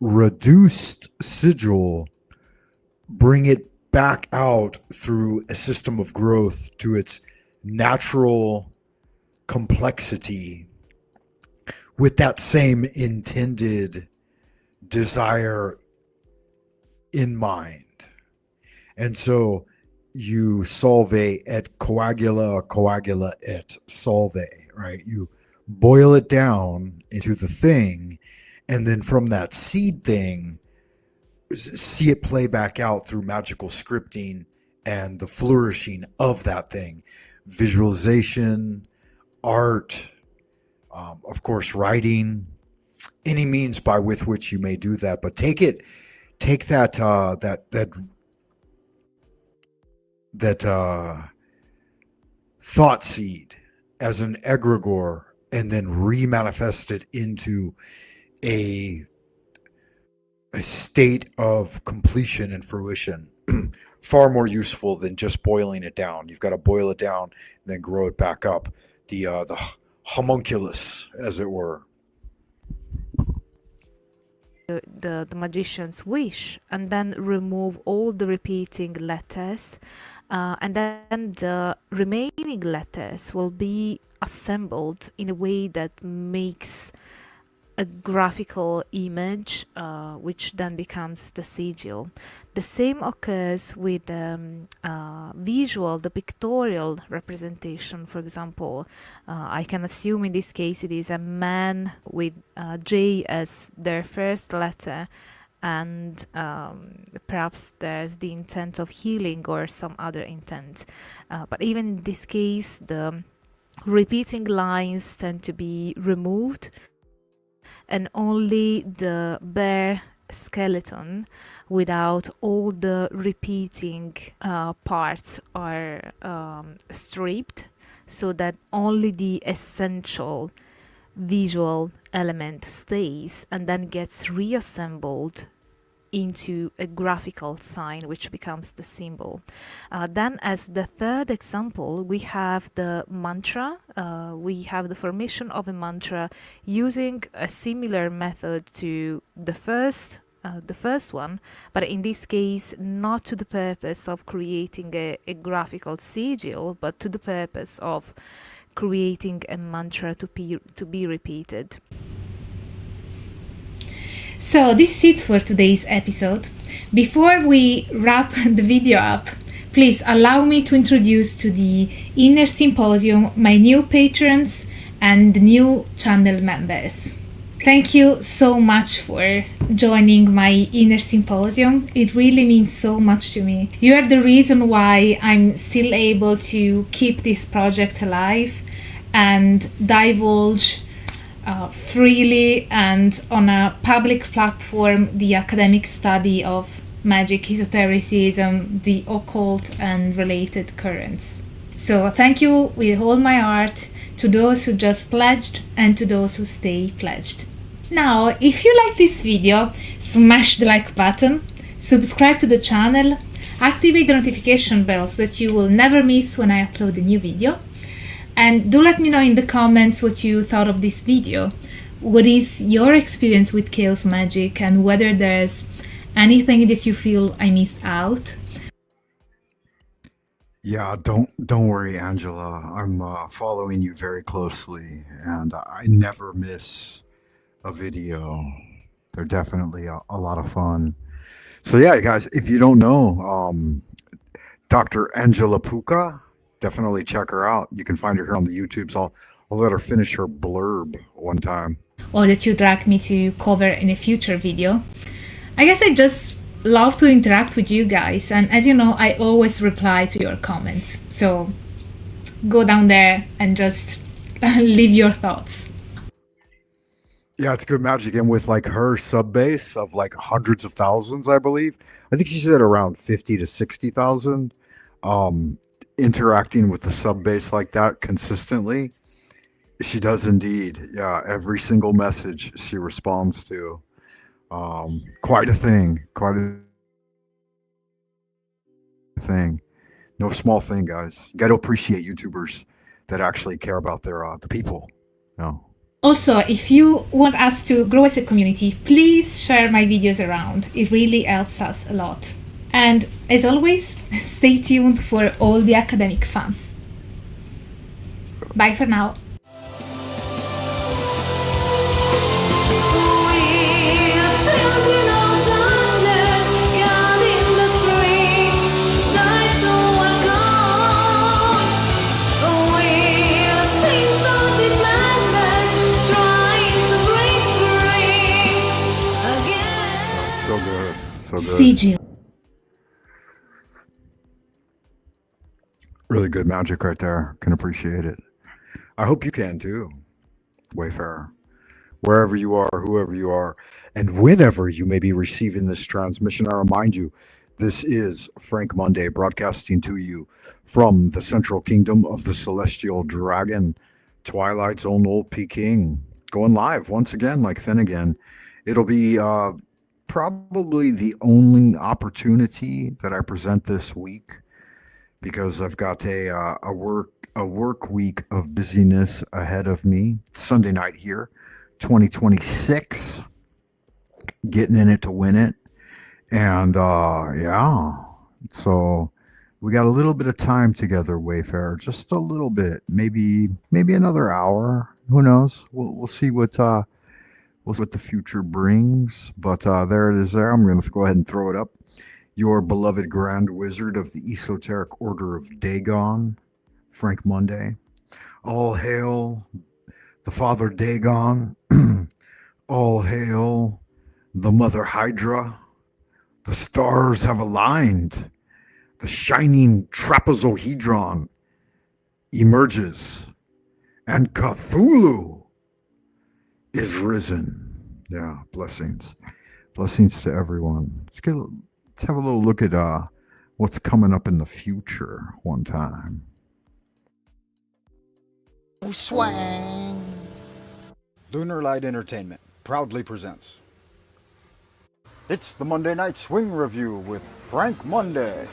reduced sigil, bring it back out through a system of growth to its natural complexity with that same intended desire in mind. And so you solve et coagula, coagula et solve, right? You boil it down into the thing, and then from that seed thing, see it play back out through magical scripting and the flourishing of that thing. Visualization, art, of course, writing, any means by with which you may do that. But take that thought seed as an egregore, and then remanifest it into a state of completion and fruition. Far more useful than just boiling it down. You've got to boil it down and then grow it back up. The homunculus, as it were. The magician's wish, and then remove all the repeating letters, and then the remaining letters will be assembled in a way that makes a graphical image, which then becomes the sigil. The same occurs with the pictorial representation. For example, I can assume in this case it is a man with J as their first letter, and perhaps there's the intent of healing or some other intent. But even in this case, the repeating lines tend to be removed, and only the bare skeleton without all the repeating parts are stripped, so that only the essential visual element stays and then gets reassembled into a graphical sign, which becomes the symbol. Then, as the third example, we have the mantra. We have the formation of a mantra using a similar method to the first one, but in this case not to the purpose of creating a graphical sigil, but to the purpose of creating a mantra to be repeated. So this is it for today's episode. Before we wrap the video up, please allow me to introduce to the Inner Symposium my new patrons and new channel members. Thank you so much for joining my Inner Symposium. It really means so much to me. You are the reason why I'm still able to keep this project alive and divulge freely and on a public platform the academic study of magic, esotericism, the occult, and related currents. So thank you with all my heart to those who just pledged and to those who stay pledged. Now, if you like this video, smash the like button, subscribe to the channel, activate the notification bell so that you will never miss when I upload a new video, and do let me know in the comments what you thought of this video. What is your experience with chaos magic, and whether there's anything that you feel I missed out? Yeah, don't worry, Angela. I'm following you very closely, and I never miss a video. They're definitely a lot of fun. So yeah, guys, if you don't know, Dr. Angela Puka, definitely check her out. You can find her here on the YouTubes. I'll let her finish her blurb one time. Or that you'd like me to cover in a future video. I guess I just love to interact with you guys, and as you know, I always reply to your comments. So go down there and just leave your thoughts. Yeah, it's good magic. And with like her sub base of like hundreds of thousands, I believe. I think she said around 50 to 60,000. Interacting with the sub base like that consistently, she does indeed. Yeah, every single message she responds to. Quite a thing. Quite a thing. No small thing, guys. You got to appreciate YouTubers that actually care about their the people. No. Also, if you want us to grow as a community, please share my videos around. It really helps us a lot. And as always, stay tuned for all the academic fun. Bye for now. So good. So good. CG. Really good magic right there. Can appreciate it. I hope you can too, Wayfarer. Wherever you are, whoever you are, and whenever you may be receiving this transmission, I remind you, this is Frank Monday broadcasting to you from the Central Kingdom of the Celestial Dragon, Twilight's own old Peking, going live once again like Finnegan. It'll be probably the only opportunity that I present this week, because I've got a work week of busyness ahead of me. Sunday night here, 2026, getting in it to win it, and yeah. So we got a little bit of time together, Wayfarer, just a little bit, maybe another hour. Who knows? We'll see what the future brings. But there it is. There, I'm going to go ahead and throw it up. Your beloved Grand Wizard of the Esoteric Order of Dagon, Frank Monday. All hail the Father Dagon. All hail the Mother Hydra. The stars have aligned. The shining trapezohedron emerges. And Cthulhu is risen. Yeah, blessings. Blessings to everyone. Let's have a little look at what's coming up in the future one time. Swang. Lunar Light Entertainment proudly presents. It's the Monday Night Swing Review with Frank Monday.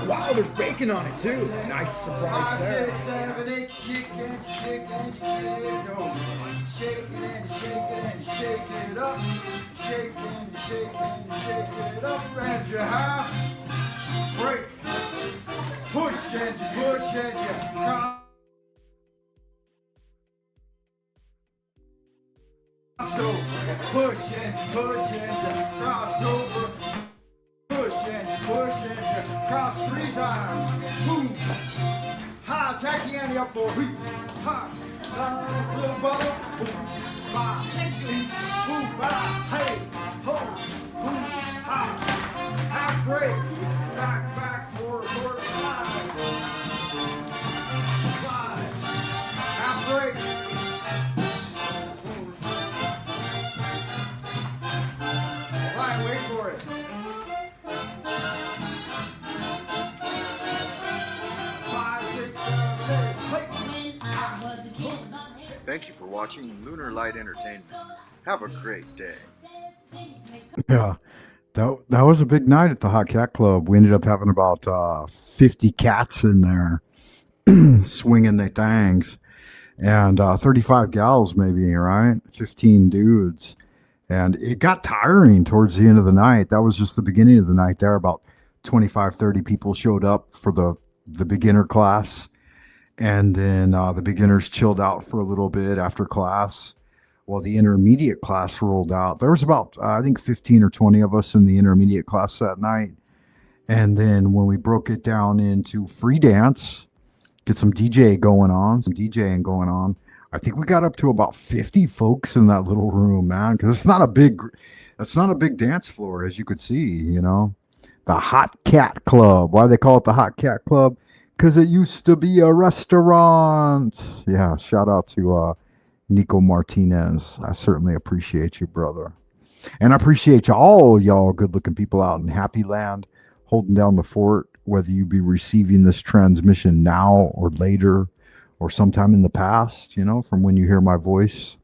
Wow, there's bacon on it too. Nice surprise there. 5, 6, 7, 8, kick and shake and shake. Oh, shake it and shake it and shake it up. Shake and shake and shake it up. And you have break. Push and you push and you cross over. Push and you push and you cross over. Push and you push and you cross 3 times. Boom. High, tacky ante up for a hoop. High, size of bottle. Boom. 5, Thank you for watching Lunar Light Entertainment. Have a great day. Yeah, that was a big night at the Hot Cat Club. We ended up having about 50 cats in there swinging their things, and 35 gals maybe, right? 15 dudes. And it got tiring towards the end of the night. That was just the beginning of the night there. About 25, 30 people showed up for the beginner class. And then the beginners chilled out for a little bit after class while the intermediate class rolled out. There was about, I think, 15 or 20 of us in the intermediate class that night. And then when we broke it down into free dance, get some DJing going on, I think we got up to about 50 folks in that little room, man, because it's not a big dance floor, as you could see, you know. The Hot Cat Club. Why they call it the Hot Cat Club? Because it used to be a restaurant. Yeah, shout out to Nico Martinez. I certainly appreciate you, brother. And I appreciate all y'all good-looking people out in Happy Land holding down the fort, whether you be receiving this transmission now or later or sometime in the past, you know, from when you hear my voice.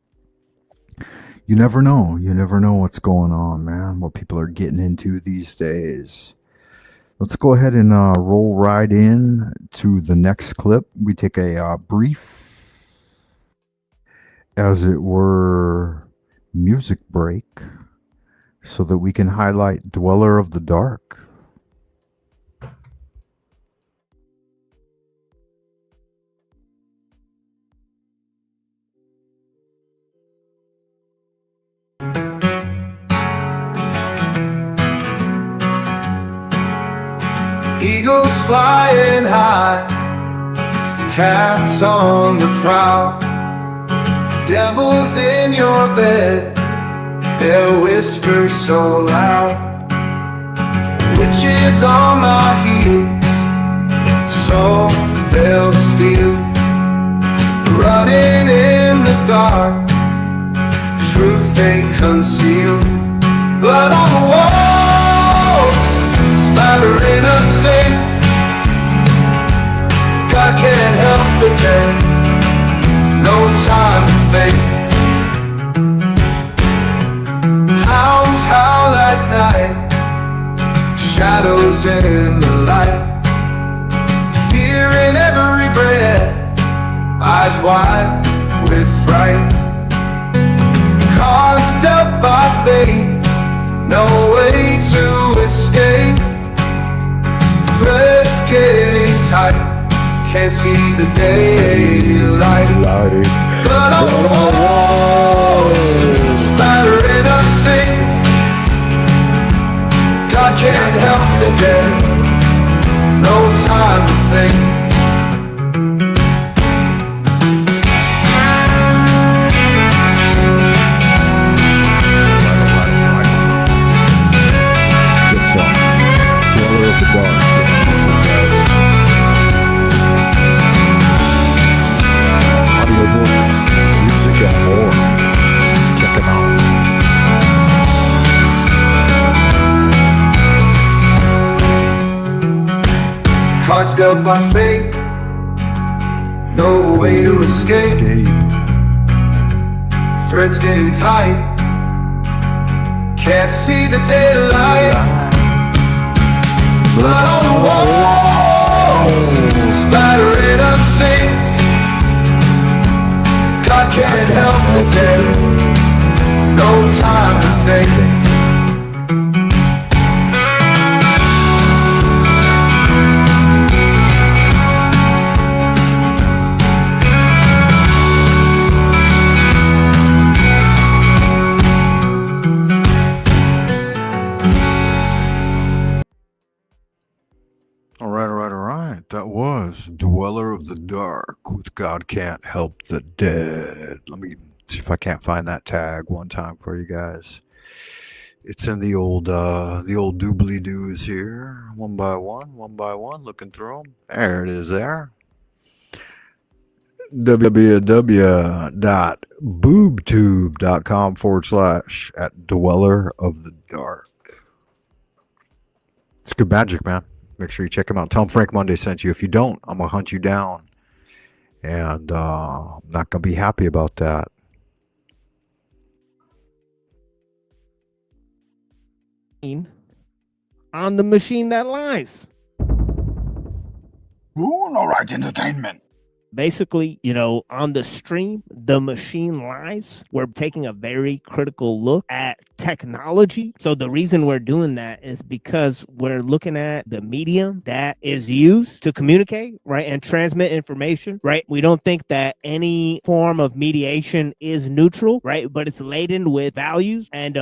You never know. You never know what's going on, man, what people are getting into these days. Let's go ahead and roll right in to the next clip. We take a brief, as it were, music break so that we can highlight Dweller of the Dark. Eagles flying high, cats on the prowl, devils in your bed, their whispers so loud, witches on my heels, so they'll steal, running in the dark, truth they conceal, blood on the walls, splattering us safe. God can't help the dead, no time to think. Hounds howl at night, shadows in the light, fear in every breath, eyes wide with fright. Cards dealt by fate, no way to escape. Threads getting tight, can't see the daylight. Blood on the walls, splattering us safe. God can't help the dead, no time to think. Good song. Dweller of the Dark. Audiobooks, music, and more. Check them out. Cards dealt by fate, no way to escape. Threads getting tight, can't see the daylight. Blood on the walls, splattering us safe. God can't help the dead, no time to think. All right. That was Dweller of the Dark with God Can't Help the Dead. Let me see if I can't find that tag one time for you guys. It's in the old doobly-doos here. One by one, looking through them. There it is there. www.boobtube.com/ at Dweller of the Dark. It's good magic, man. Make sure you check him out. Tell him Frank Monday sent you. If you don't, I'm going to hunt you down And I'm not going to be happy about that. On the machine that lies. Ooh, all right, entertainment. Basically, on the stream, The Machine Lies, we're taking a very critical look at technology. So the reason we're doing that is because we're looking at the medium that is used to communicate, right, and transmit information, right? We don't think that any form of mediation is neutral, right, but it's laden with values. And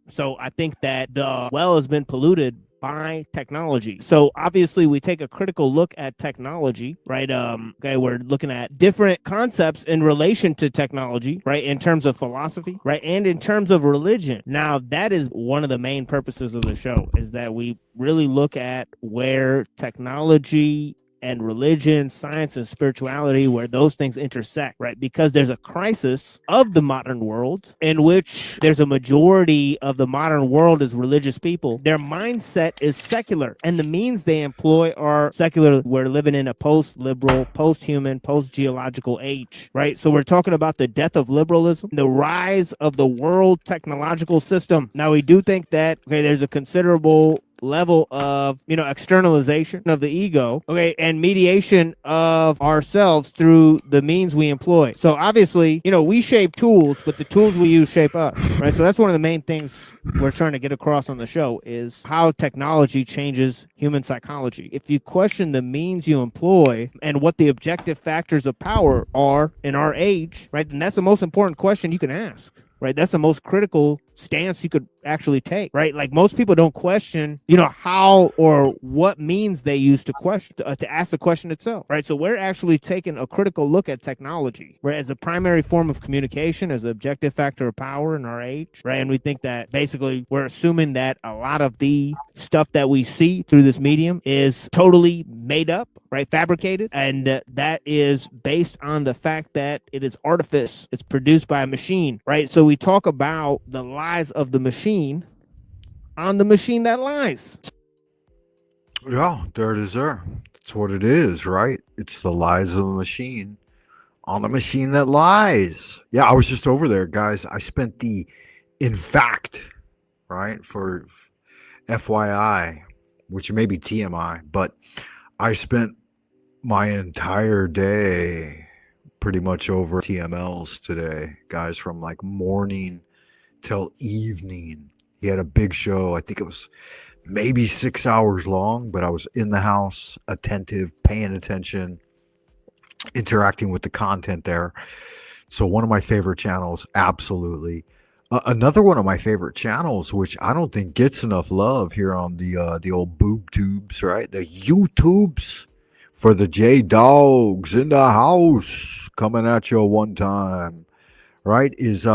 so I think that the well has been polluted by technology. So obviously we take a critical look at technology, right? Okay, we're looking at different concepts in relation to technology, right? In terms of philosophy, right? And in terms of religion. Now, that is one of the main purposes of the show, is that we really look at where technology and religion, science, and spirituality, where those things intersect, right? Because there's a crisis of the modern world in which there's a majority of the modern world is religious people. Their mindset is secular, and the means they employ are secular. We're living in a post-liberal, post-human, post-geological age, right? So we're talking about the death of liberalism, the rise of the world technological system. Now, we do think that, okay, there's a considerable level of externalization of the ego, okay, and mediation of ourselves through the means we employ. So obviously, we shape tools, but the tools we use shape us, right? So that's one of the main things we're trying to get across on the show, is how technology changes human psychology. If you question the means you employ and what the objective factors of power are in our age, right, then that's the most important question you can ask. Right, that's the most critical stance you could actually take, right? Like, most people don't question, how or what means they use to question, to ask the question itself, right? So we're actually taking a critical look at technology, right, as a primary form of communication, as an objective factor of power in our age, right? And we think that basically we're assuming that a lot of the stuff that we see through this medium is totally made up, right, fabricated, and that is based on the fact that it is artifice. It's produced by a machine, right? So we talk about the lies of the machine on the machine that lies. Yeah, there it is there. That's what it is, right? It's the lies of the machine on the machine that lies. Yeah, I was just over there, guys. I spent in fact, right, for FYI, which may be TMI, but I spent my entire day pretty much over TMLs today, guys, from like morning till evening. He had a big show. I think it was maybe 6 hours long, but I was in the house, attentive, paying attention, interacting with the content there. So one of my favorite channels, absolutely. Another one of my favorite channels, which I don't think gets enough love here on the old boob tubes, right? The YouTubes, for the J Dogs in the house, coming at you one time, right? Is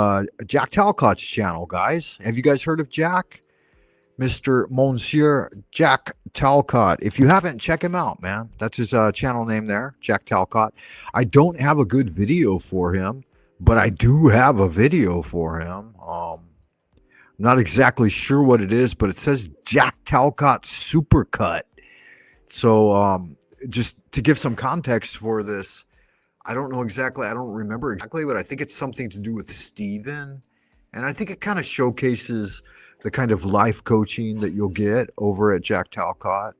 Jack Talcott's channel, guys. Have you guys heard of Jack? Mr. Monsieur Jack Talcott. If you haven't, check him out, man. That's his channel name there, Jack Talcott. I don't have a good video for him, but I do have a video for him. I'm not exactly sure what it is, but it says Jack Talcott Supercut. So just to give some context for this, I don't know exactly, I don't remember exactly, but I think it's something to do with Steven. And I think it kind of showcases the kind of life coaching that you'll get over at Jack Talcott.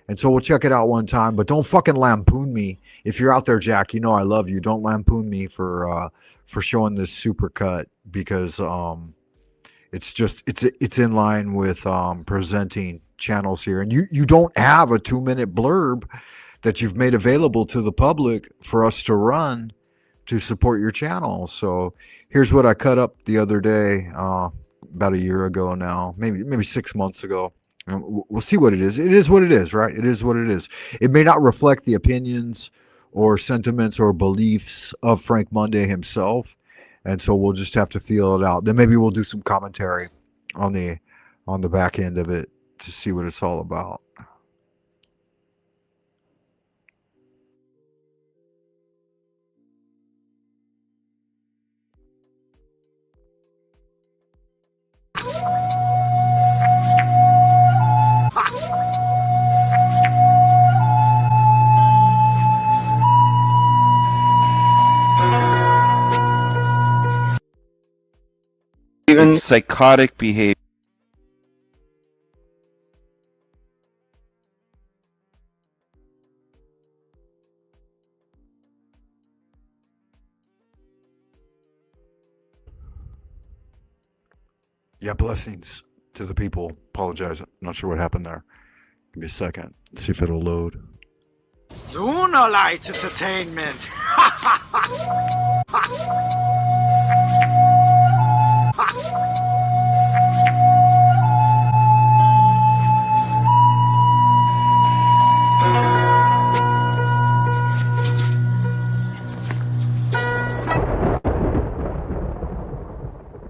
And so we'll check it out one time, but don't fucking lampoon me. If you're out there, Jack, you know I love you. Don't lampoon me for showing this supercut, because it's in line with presenting channels here. And you don't have a 2-minute blurb that you've made available to the public for us to run to support your channel. So here's what I cut up the other day, about a year ago now, maybe 6 months ago. And we'll see what it is. It is what it is, right? It is what it is. It may not reflect the opinions or sentiments or beliefs of Frank Monday himself, and so we'll just have to feel it out. Then maybe we'll do some commentary on the back end of it to see what it's all about. It's psychotic behavior. Yeah, blessings to the people. Apologize. Not sure what happened there. Give me a second. See if it'll load. Luna Light Entertainment.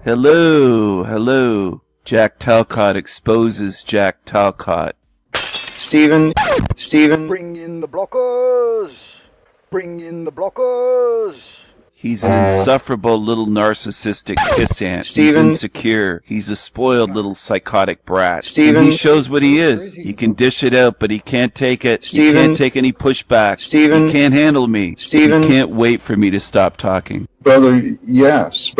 Hello. Jack Talcott exposes Jack Talcott. Stephen. Bring in the blockers. He's an insufferable little narcissistic pissant. He's Steven. insecure. He's a spoiled little psychotic brat. Steven. He shows what he is. He can dish it out, but he can't take it. Steven. He can't take any pushback. Steven. He can't handle me. Steven. He can't wait for me to stop talking. Brother, yes.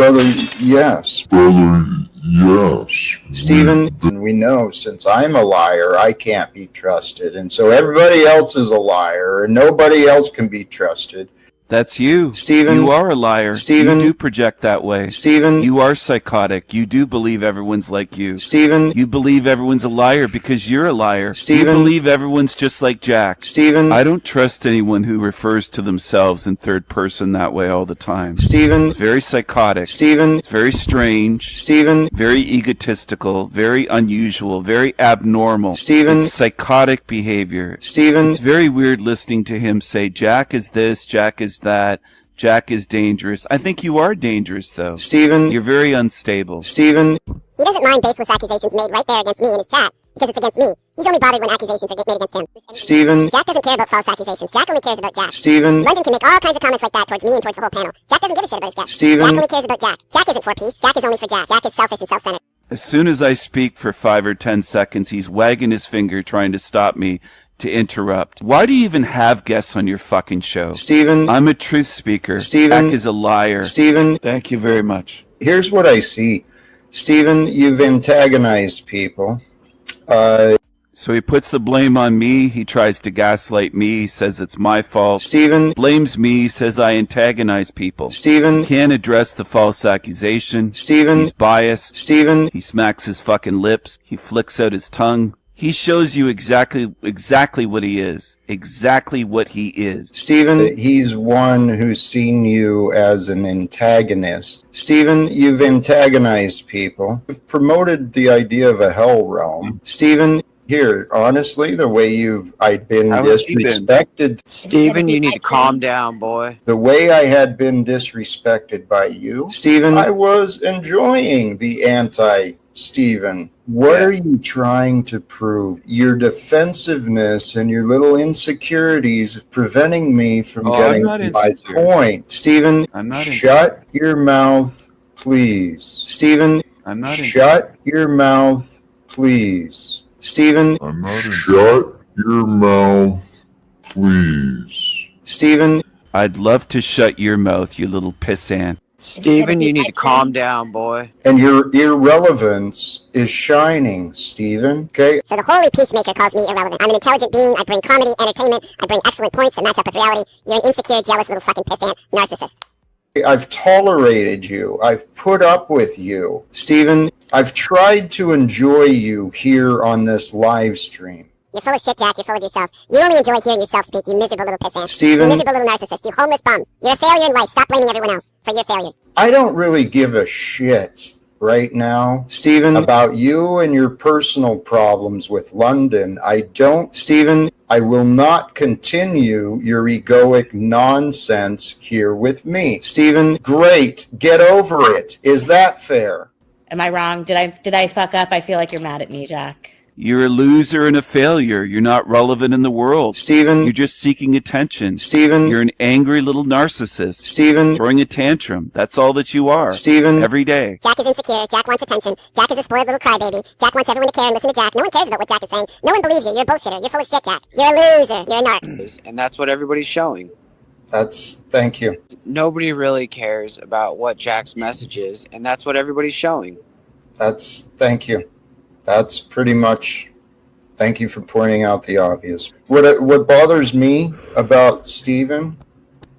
Stephen, we know since I'm a liar, I can't be trusted. And so everybody else is a liar, and nobody else can be trusted. That's you. Stephen. You are a liar. Stephen. You do project that way. Stephen. You are psychotic. You do believe everyone's like you. Stephen. You believe everyone's a liar because you're a liar. Stephen. You believe everyone's just like Jack. Stephen. I don't trust anyone who refers to themselves in third person that way all the time. Stephen. It's very psychotic. Stephen. It's very strange. Stephen. Very egotistical. Very unusual. Very abnormal. Stephen. It's psychotic behavior. Stephen. It's very weird listening to him say, Jack is this, Jack is that. Jack is dangerous. I think you are dangerous, though. Stephen. You're very unstable. Stephen. He doesn't mind baseless accusations made right there against me in his chat, because it's against me. He's only bothered when accusations are made against him. Stephen. Jack doesn't care about false accusations. Jack only cares about Jack. Stephen. London can make all kinds of comments like that towards me and towards the whole panel. Jack doesn't give a shit about his guests. Stephen. Jack only cares about Jack. Jack isn't for peace. Jack is only for Jack. Jack is selfish and self-centered. As soon as I speak for 5 or 10 seconds, he's wagging his finger trying to stop me, to interrupt. Why do you even have guests on your fucking show? Stephen. I'm a truth speaker. Stephen. Jack is a liar. Stephen. Thank you very much. Here's what I see. Stephen, you've antagonized people. So he puts the blame on me. He tries to gaslight me. He says it's my fault. Stephen. Blames me. Says I antagonize people. Stephen. Can't address the false accusation. Stephen. He's biased. Stephen. He smacks his fucking lips. He flicks out his tongue. He shows you exactly what he is. Exactly what he is. Stephen, he's one who's seen you as an antagonist. Stephen, you've antagonized people. You've promoted the idea of a hell realm. Stephen, here, honestly, the way I'd been disrespected. Stephen, you need to calm down, boy. The way I had been disrespected by you, Stephen, I was enjoying the Stephen, what are you trying to prove? Your defensiveness and your little insecurities preventing me from getting to my point. Stephen, shut your mouth, please. Stephen, shut your mouth, please. Stephen, shut your mouth, please. Stephen, I'd love to shut your mouth, you little pissant. Stephen, you need to calm down, boy. And your irrelevance is shining, Stephen. Okay? So the holy peacemaker calls me irrelevant. I'm an intelligent being. I bring comedy, entertainment. I bring excellent points that match up with reality. You're an insecure, jealous little fucking pissant narcissist. I've tolerated you. I've put up with you. Stephen, I've tried to enjoy you here on this live stream. You're full of shit, Jack. You're full of yourself. You only enjoy hearing yourself speak, you miserable little pissant. Stephen. You miserable little narcissist. You homeless bum. You're a failure in life. Stop blaming everyone else for your failures. I don't really give a shit right now, Stephen, about you and your personal problems with London. I don't, Stephen, I will not continue your egoic nonsense here with me. Stephen, great. Get over it. Is that fair? Am I wrong? Did I fuck up? I feel like you're mad at me, Jack. You're a loser and a failure. You're not relevant in the world. Stephen. You're just seeking attention. Stephen. You're an angry little narcissist. Stephen. Throwing a tantrum. That's all that you are. Stephen. Every day. Jack is insecure. Jack wants attention. Jack is a spoiled little crybaby. Jack wants everyone to care and listen to Jack. No one cares about what Jack is saying. No one believes you. You're a bullshitter. You're full of shit, Jack. You're a loser. You're a narc. And that's what everybody's showing. Thank you. Nobody really cares about what Jack's message is, and that's what everybody's showing. Thank you. That's pretty much, thank you for pointing out the obvious. What bothers me about Stephen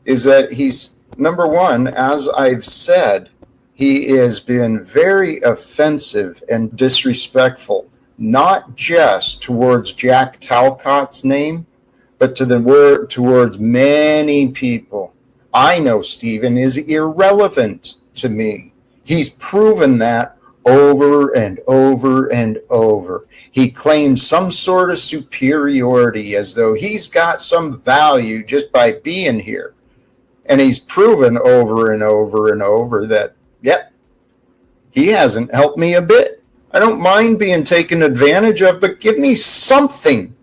is that he's, number one, as I've said, he has been very offensive and disrespectful, not just towards Jack Talcott's name, but towards many people. I know Stephen is irrelevant to me. He's proven that over and over and over. He claims some sort of superiority as though he's got some value just by being here. And he's proven over and over and over that, yep, he hasn't helped me a bit. I don't mind being taken advantage of, but give me something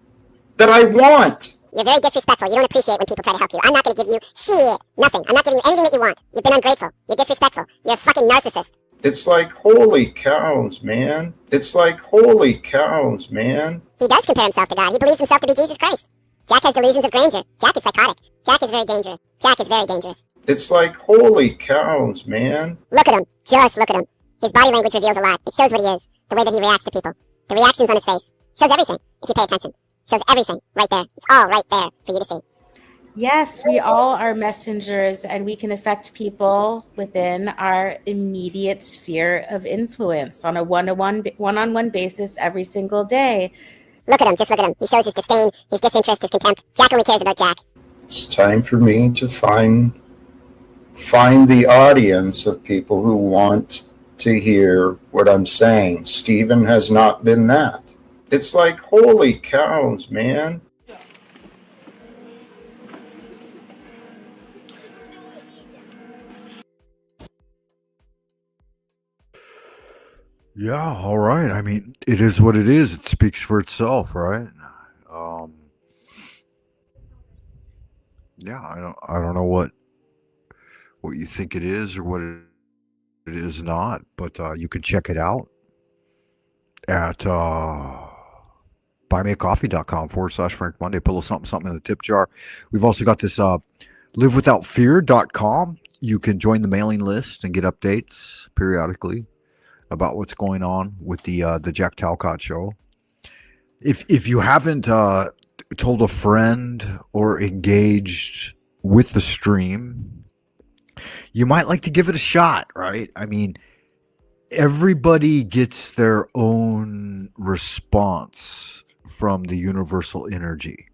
that I want. You're very disrespectful. You don't appreciate when people try to help you. I'm not going to give you shit. Nothing. I'm not giving you anything that you want. You've been ungrateful. You're disrespectful. You're a fucking narcissist. It's like, holy cows, man. It's like, holy cows, man. He does compare himself to God. He believes himself to be Jesus Christ. Jack has delusions of grandeur. Jack is psychotic. Jack is very dangerous. Jack is very dangerous. It's like, holy cows, man. Look at him. Just look at him. His body language reveals a lot. It shows what he is. The way that he reacts to people. The reactions on his face. Shows everything, if you pay attention. Shows everything right there. It's all right there for you to see. Yes, we all are messengers, and we can affect people within our immediate sphere of influence on a one-on-one basis every single day. Look at him. Just look at him. He shows his disdain, his disinterest, his contempt. Jack only cares about Jack. It's time for me to find the audience of people who want to hear what I'm saying. Stephen has not been that. It's like, holy cows, man. Yeah, all right. I mean, it is what it is. It speaks for itself, right? Yeah, I don't know what you think it is or what it is not, but you can check it out at buymeacoffee.com/Frank Monday. Put a little something in the tip jar. We've also got this livewithoutfear.com. You can join the mailing list and get updates periodically about what's going on with the Jack Talcott show. If you haven't told a friend or engaged with the stream, you might like to give it a shot, right? I mean, everybody gets their own response from the universal energy.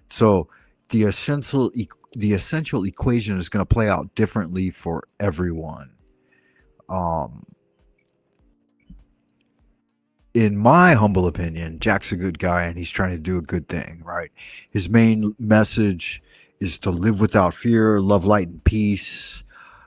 So the essential equation is going to play out differently for everyone. In my humble opinion, Jack's a good guy and he's trying to do a good thing, right? His main message is to live without fear, love, light, and peace.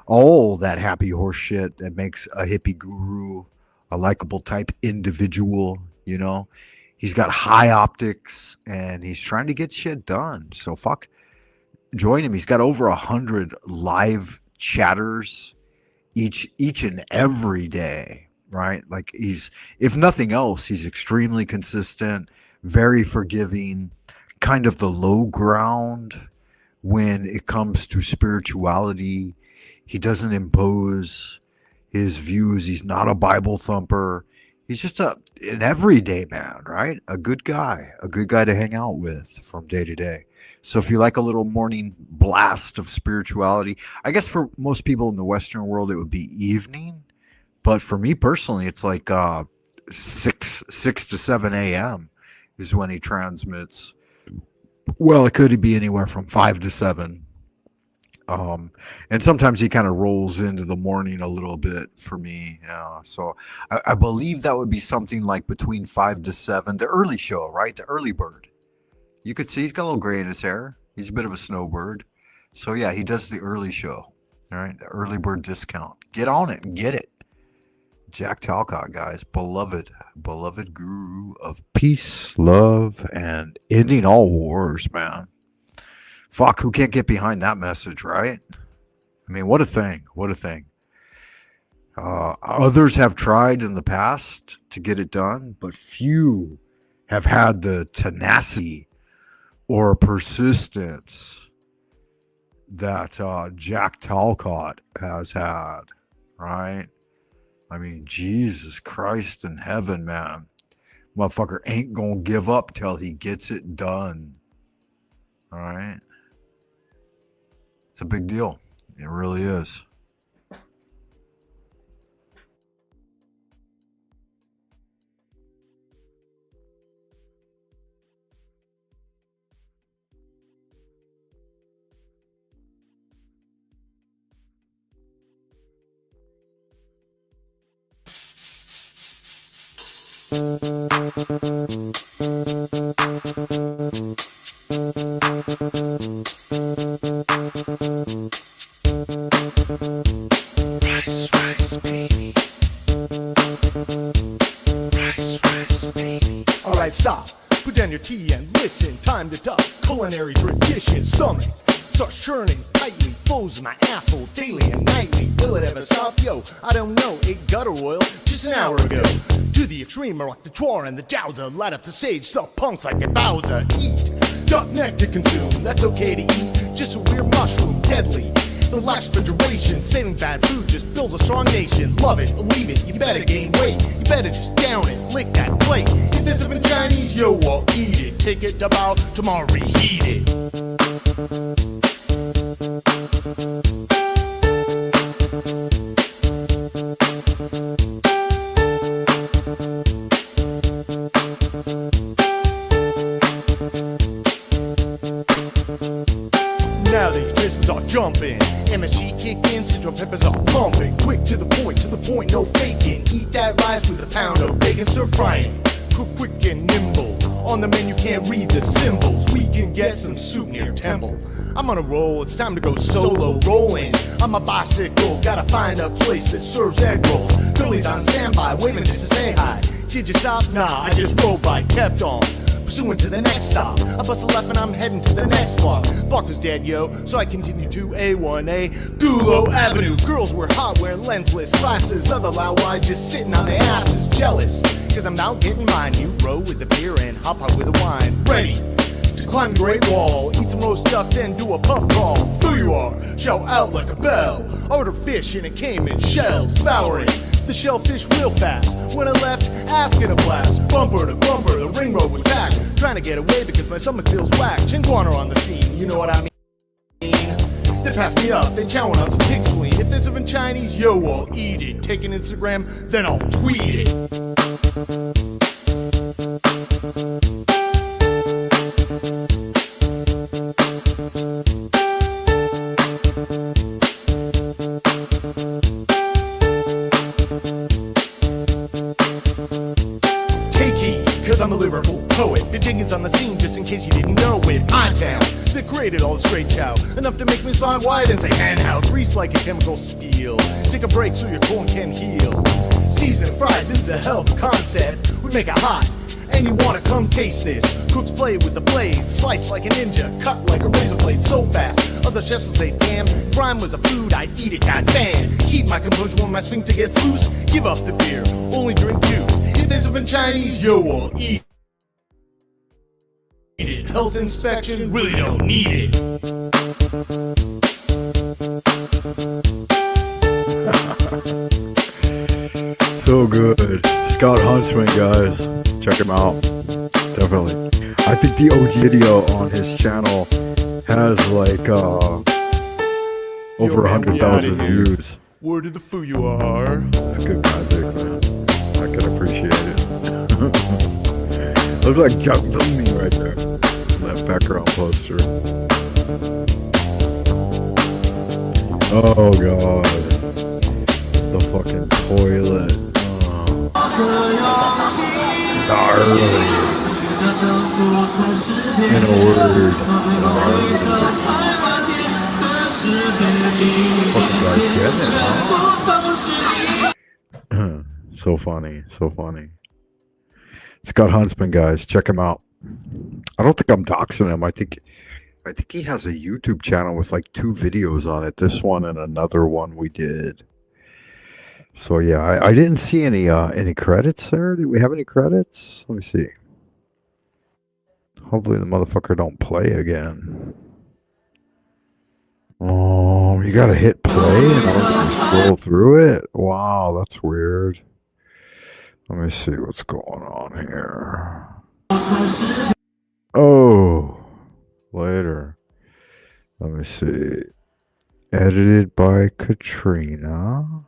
All that happy horse shit that makes a hippie guru a likable type individual, you know? He's got high optics and he's trying to get shit done. So join him. He's got over 100 live chatters each and every day. Right? Like if nothing else, he's extremely consistent, very forgiving, kind of the low ground when it comes to spirituality. He doesn't impose his views. He's not a Bible thumper. He's just an everyday man, right? A good guy to hang out with from day to day. So if you like a little morning blast of spirituality, I guess for most people in the Western world, it would be evening. But for me personally, it's like 6 to 7 a.m. is when he transmits. Well, it could be anywhere from 5 to 7. And sometimes he kind of rolls into the morning a little bit for me. So I believe that would be something like between 5 to 7. The early show, right? The early bird. You could see he's got a little gray in his hair. He's a bit of a snowbird. So yeah, he does the early show. All right, the early bird discount. Get on it and get it. Jack Talcott, guys, beloved guru of peace, love, and ending all wars, man. Fuck, who can't get behind that message, right? I mean, what a thing. Others have tried in the past to get it done, but few have had the tenacity or persistence that Jack Talcott has had, right? I mean, Jesus Christ in heaven, man. Motherfucker ain't gonna give up till he gets it done. All right? It's a big deal. It really is. Alright, stop. Put down your tea and listen. Time to duck. Culinary tradition. Stomach starts churning tightly. Flows in my asshole daily and nightly. Will it ever stop? Yo, I don't know. It gutter oil just an hour ago. To the extreme, I rock the twar and the dowda. Light up the sage, stop punks like they bow to eat. Duck neck to consume. That's okay to eat. Just a weird mushroom. Deadly. The lax refrigeration, saving bad food just builds a strong nation. Love it, leave it, you better gain weight. You better just down it, lick that plate. If there's something Chinese, yo, I'll eat it. Take it to bow, tomorrow reheat it. Now the crisps are jumping, MSG kick in, citrus peppers are pumping. Quick to the point, no faking. Eat that rice with a pound of bacon, stir frying. Cook quick and nimble. On the menu can't read the symbols. We can get some soup near Temple. I'm on a roll, it's time to go solo rolling. On my bicycle, gotta find a place that serves egg rolls. Girlies on standby, waving just to say hi. Did you stop? Nah, I just rode by, kept on. Pursuing to the next stop. I bust a left and I'm heading to the next block. Block was dead, yo, so I continue to A1A Gulo Avenue. Girls were hot wearing lensless glasses. Other loud wide just sitting on their asses. Jealous, cause I'm now getting mine. You roll with the beer and hop out with the wine. Ready to climb the Great Wall. Eat some roast duck, then do a pub crawl. So you are, shout out like a bell. Order fish and it came in shells. Devouring the shellfish real fast. When I left, asking a blast. Bumper to bumper, the ring road was packed. Trying to get away because my stomach feels whack. Chinguana on the scene, you know what I mean? They pass me up, they chowing on some pig spleen. If they're serving Chinese, yo, I'll eat it. Take an Instagram, then I'll tweet it. Cause I'm a lyrical poet. The Jenkins on the scene, just in case you didn't know it. I'm town, that created all this great chow. Enough to make me smile wide and say, hand out. Grease like a chemical spill. Take a break so your corn can heal. Seasoned and fried, this is a health concept. We make it hot, and you wanna come taste this. Cooks play with the blade, slice like a ninja, cut like a razor blade so fast. Other chefs will say, damn, if rhyme was a food, I'd eat it, goddamn. Keep my composure when my sphincter gets loose. Give up the beer, only drink juice. If there's something Chinese, yo, I'll eat it. Health inspection, really don't need it. So good. Scott Huntsman, guys. Check him out. Definitely. I think the OG video on his channel has like over 100,000 views. Word of the foo you are. That's a good guy, big man. I can appreciate it. Looks like Jung Me right there. That background poster. Oh god. The fucking toilet. Gnarly. In a word. Fucking guys getting it, huh? So funny, so funny. Scott Huntsman, guys, check him out. I don't think I'm doxing him. I think he has a YouTube channel with like 2 videos on it. This one and another one we did. So yeah, I didn't see any credits there. Did we have any credits? Let me see. Hopefully the motherfucker don't play again. Oh, you gotta hit play in order to scroll through it? Wow, that's weird. Let me see what's going on here. Oh, later. Let me see. Edited by Katrina.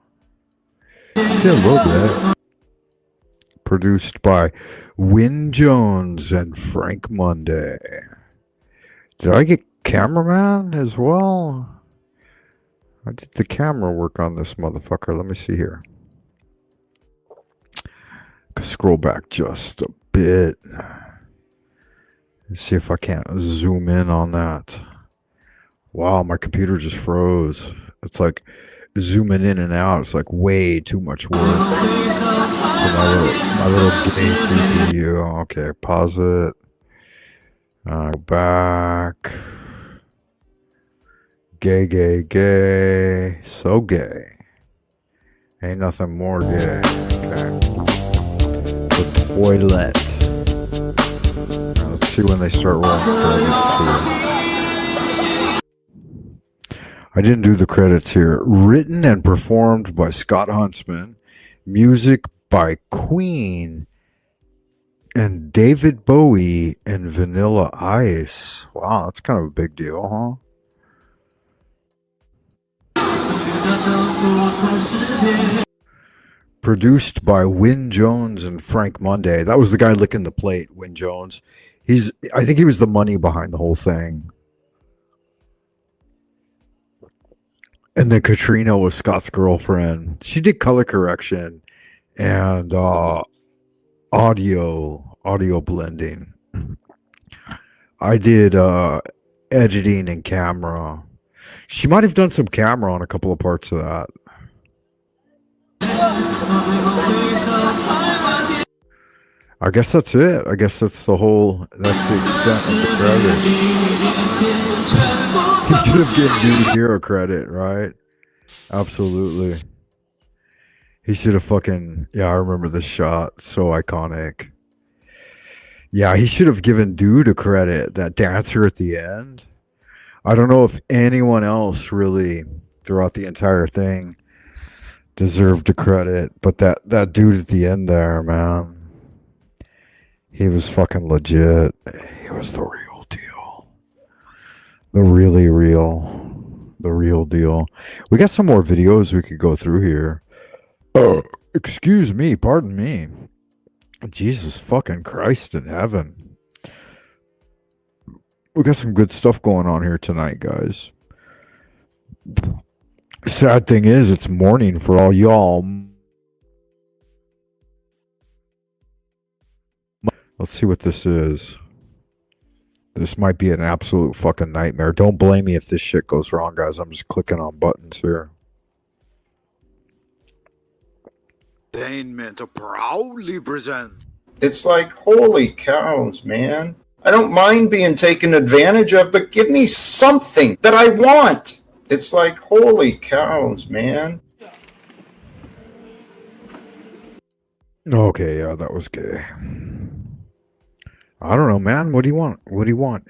Yeah, a little bit. Produced by Win Jones and Frank Monday. Did I get cameraman as well? I did the camera work on this motherfucker. Let me see here. Scroll back just a bit. Let's see if I can't zoom in on that. Wow, my computer just froze. It's like zooming in and out. It's like way too much work. My little gay CPU. Okay, pause it. Go back. Gay, gay, gay. So gay. Ain't nothing more gay. Okay. The toilet. Let's see when they start rolling credits here. I didn't do the credits here. Written and performed by Scott Huntsman. Music by Queen and David Bowie and Vanilla Ice. Wow, that's kind of a big deal, huh? Produced by Win Jones and Frank Monday. That was the guy licking the plate, Win Jones. I think he was the money behind the whole thing. And then Katrina was Scott's girlfriend. She did color correction and audio blending. I did editing and camera. She might have done some camera on a couple of parts of that. I guess that's it. I guess that's the extent of the credit. He should have given Dude Hero credit, right? Absolutely. He should have I remember this shot. So iconic. Yeah, he should have given Dude a credit. That dancer at the end. I don't know if anyone else really, throughout the entire thing, deserved a credit. But that dude at the end there, man. He was fucking legit. He was the real deal. The real deal. We got some more videos we could go through here. Excuse me, pardon me. Jesus fucking Christ in heaven. We got some good stuff going on here tonight, guys. Sad thing is, it's morning for all y'all. Let's see what this is. This might be an absolute fucking nightmare. Don't blame me if this shit goes wrong, guys. I'm just clicking on buttons here. Entertainment proudly present. It's like, holy cows, man. I don't mind being taken advantage of, but give me something that I want. It's like, holy cows, man. Okay, yeah, that was gay. I don't know, man. What do you want? What do you want?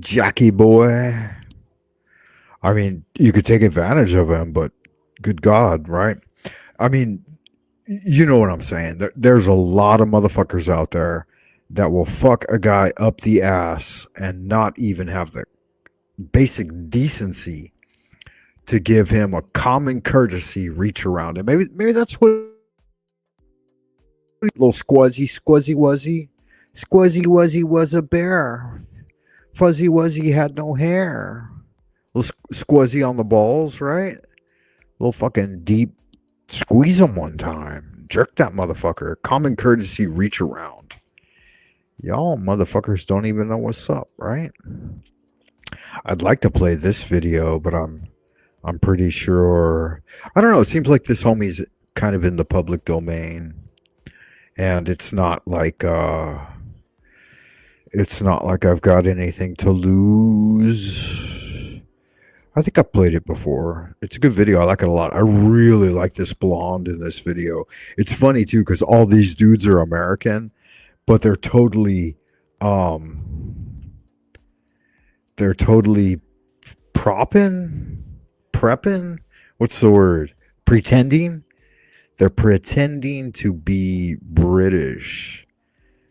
Jackie boy. I mean, you could take advantage of him, but good God, right? I mean, you know what I'm saying. There's a lot of motherfuckers out there that will fuck a guy up the ass and not even have the basic decency to give him a common courtesy reach around him. Maybe that's what little Squuzzy Wuzzy was a bear. Fuzzy Wuzzy had no hair. Little Squuzzy on the balls, right? Little fucking deep squeeze him one time. Jerk that motherfucker. Common courtesy reach around. Y'all motherfuckers don't even know what's up, right? I'd like to play this video, but I'm pretty sure. I don't know. It seems like this homie's kind of in the public domain. And it's not like I've got anything to lose. I think I've played it before. It's a good video. I like it a lot. I really like this blonde in this video. It's funny too, because all these dudes are American, but they're totally prepping, what's the word? Pretending? They're pretending to be British,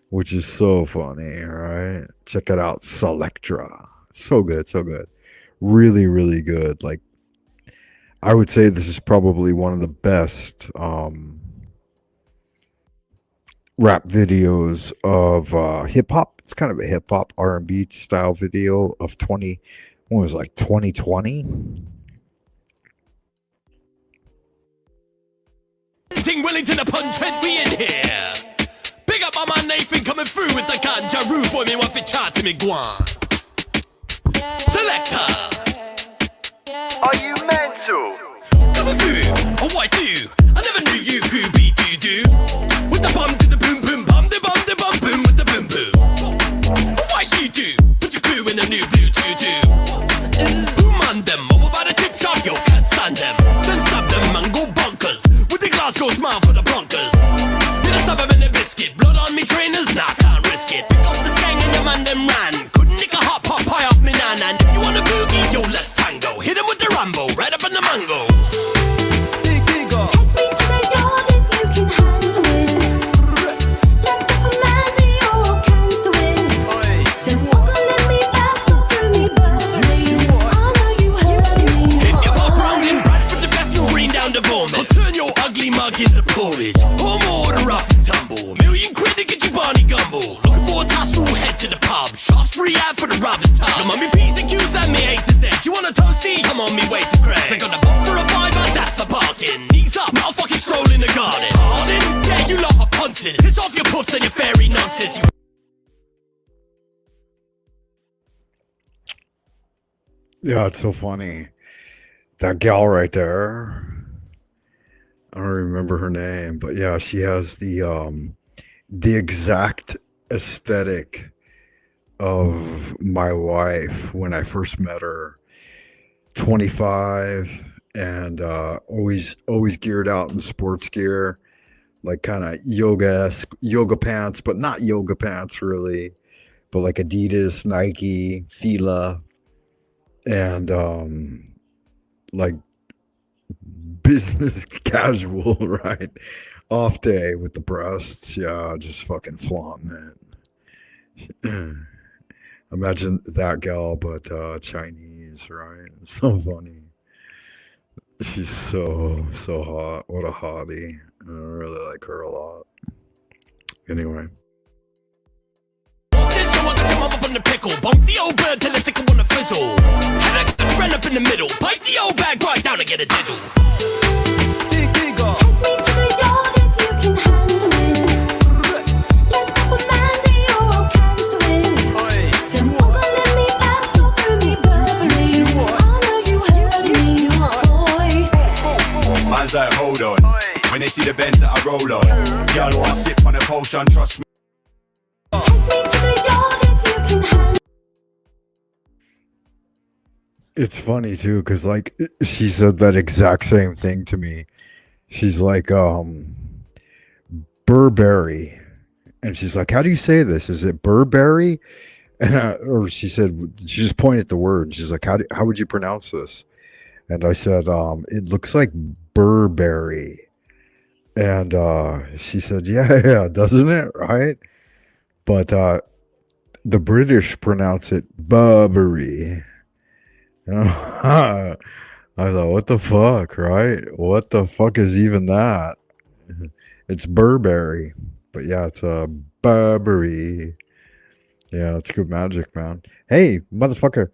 which is so funny, right? Check it out, Selectra. So good, so good. Really, really good. Like, I would say this is probably one of the best rap videos of hip hop. It's kind of a hip hop R&B style video of 2020. Wellington upon Trent, we in here. Big up on my Nathan coming through with the ganja roof. Boy, me want to chat to me, guan. Selector. Are you mental? Coming through, oh what I do? I never knew you could be do. With the bum to the boom boom bum, the bum boom with the boom boom. What you do? Put your crew in a new blue to-do. Boom on them, over by the chip shop, yo can't stand them. Then stab them and go bonkers. With the Glasgow smile for the Broncos. Did I stab him in the biscuit? Blood on me trainers? Nah, can't risk it. Pick up the skang and your man them ran. Couldn't nick a hot pot pie off me nan. And if you want a boogie, yo let's tango. Hit him with the Rambo, right up in the mango. Take me to the yard if you can handle it. Let's pop a Mandy or cancel it. Then walk and let me back so through me Burberry. I know you heard me. If you pop round in Bradford to Beth, you'll rain down the bomb. I'll turn your ugly mug into porridge. Or more to rough and tumble. £1,000,000 to get you Barney Gumble. Looking for a tassel, head to the pub. Shots free ad for the Robin tub. Come on me P's and Q's and me A to Z. You want a toasty? Come on me way to Greg's. I got a bump for a £5, that's a parking. Knees up, I'll fucking stroll in the garden. Pardon? Yeah, you lot are punces. Piss off your puffs and your fairy nonsense. Yeah, it's so funny. That gal right there. I don't remember her name, but yeah, she has the exact aesthetic of my wife when I first met her. 25 and always geared out in sports gear, like kind of yoga pants, but not yoga pants really, but like Adidas, Nike, Fila, and like business casual, right? Off day with the breasts, yeah, just fucking flaunting it. Imagine that gal, but Chinese, right? So funny. She's so hot. What a hottie. I really like her a lot. Anyway. Up on the pickle, bump the old bird till the tickle wanna fizzle. Had I got the run up in the middle, pipe the old bag right down and get a diddle. Take me to the yard if you can handle it. Let's pop a Mandy or I'll cancel it. Then walk and let me back so through me Burberry. I know you heard me, boy. Man's like, hold on. When they see the Benz that I roll on, y'all want to sip on a potion, trust me. Take me to the yard if you can handle it. It's funny too, because like she said that exact same thing to me. She's like, Burberry. And she's like, how do you say this? Is it Burberry? And or she said, she just pointed at the word. And she's like, how would you pronounce this? And I said, it looks like Burberry. And she said, yeah, doesn't it? Right? But the British pronounce it Burberry. I thought, what the fuck, right? What the fuck is even that? It's Burberry. But yeah, it's Burberry. Yeah, it's good magic, man. Hey, motherfucker,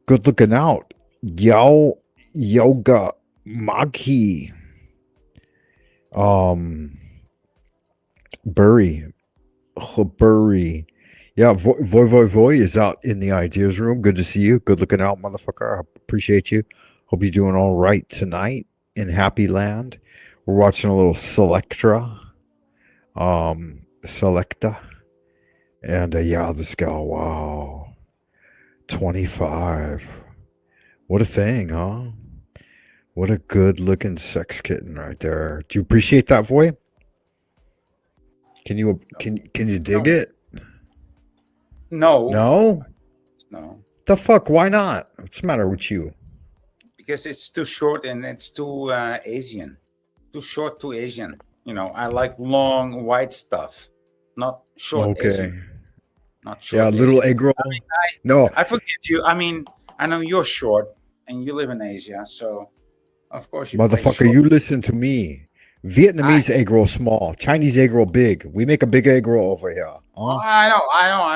good looking out. Yoga Maki. Burry. Yeah, Voy is out in the ideas room. Good to see you. Good looking out, motherfucker. I appreciate you. Hope you're doing all right tonight in Happy Land. We're watching a little Selecta. And yeah, this gal, wow. 25. What a thing, huh? What a good looking sex kitten right there. Do you appreciate that, Voy? Can you dig it? No. No? No. The fuck? Why not? What's the matter with you? Because it's too short and it's too Asian. Too short, too Asian. You know, I like long white stuff, not short Okay. Asian. Not short Yeah, little egg roll. No, I forgive you. I mean, I know you're short and you live in Asia, so of course you play motherfucker, short. you listen to me. Vietnamese egg roll small, Chinese egg roll big. We make a big egg roll over here. Oh, I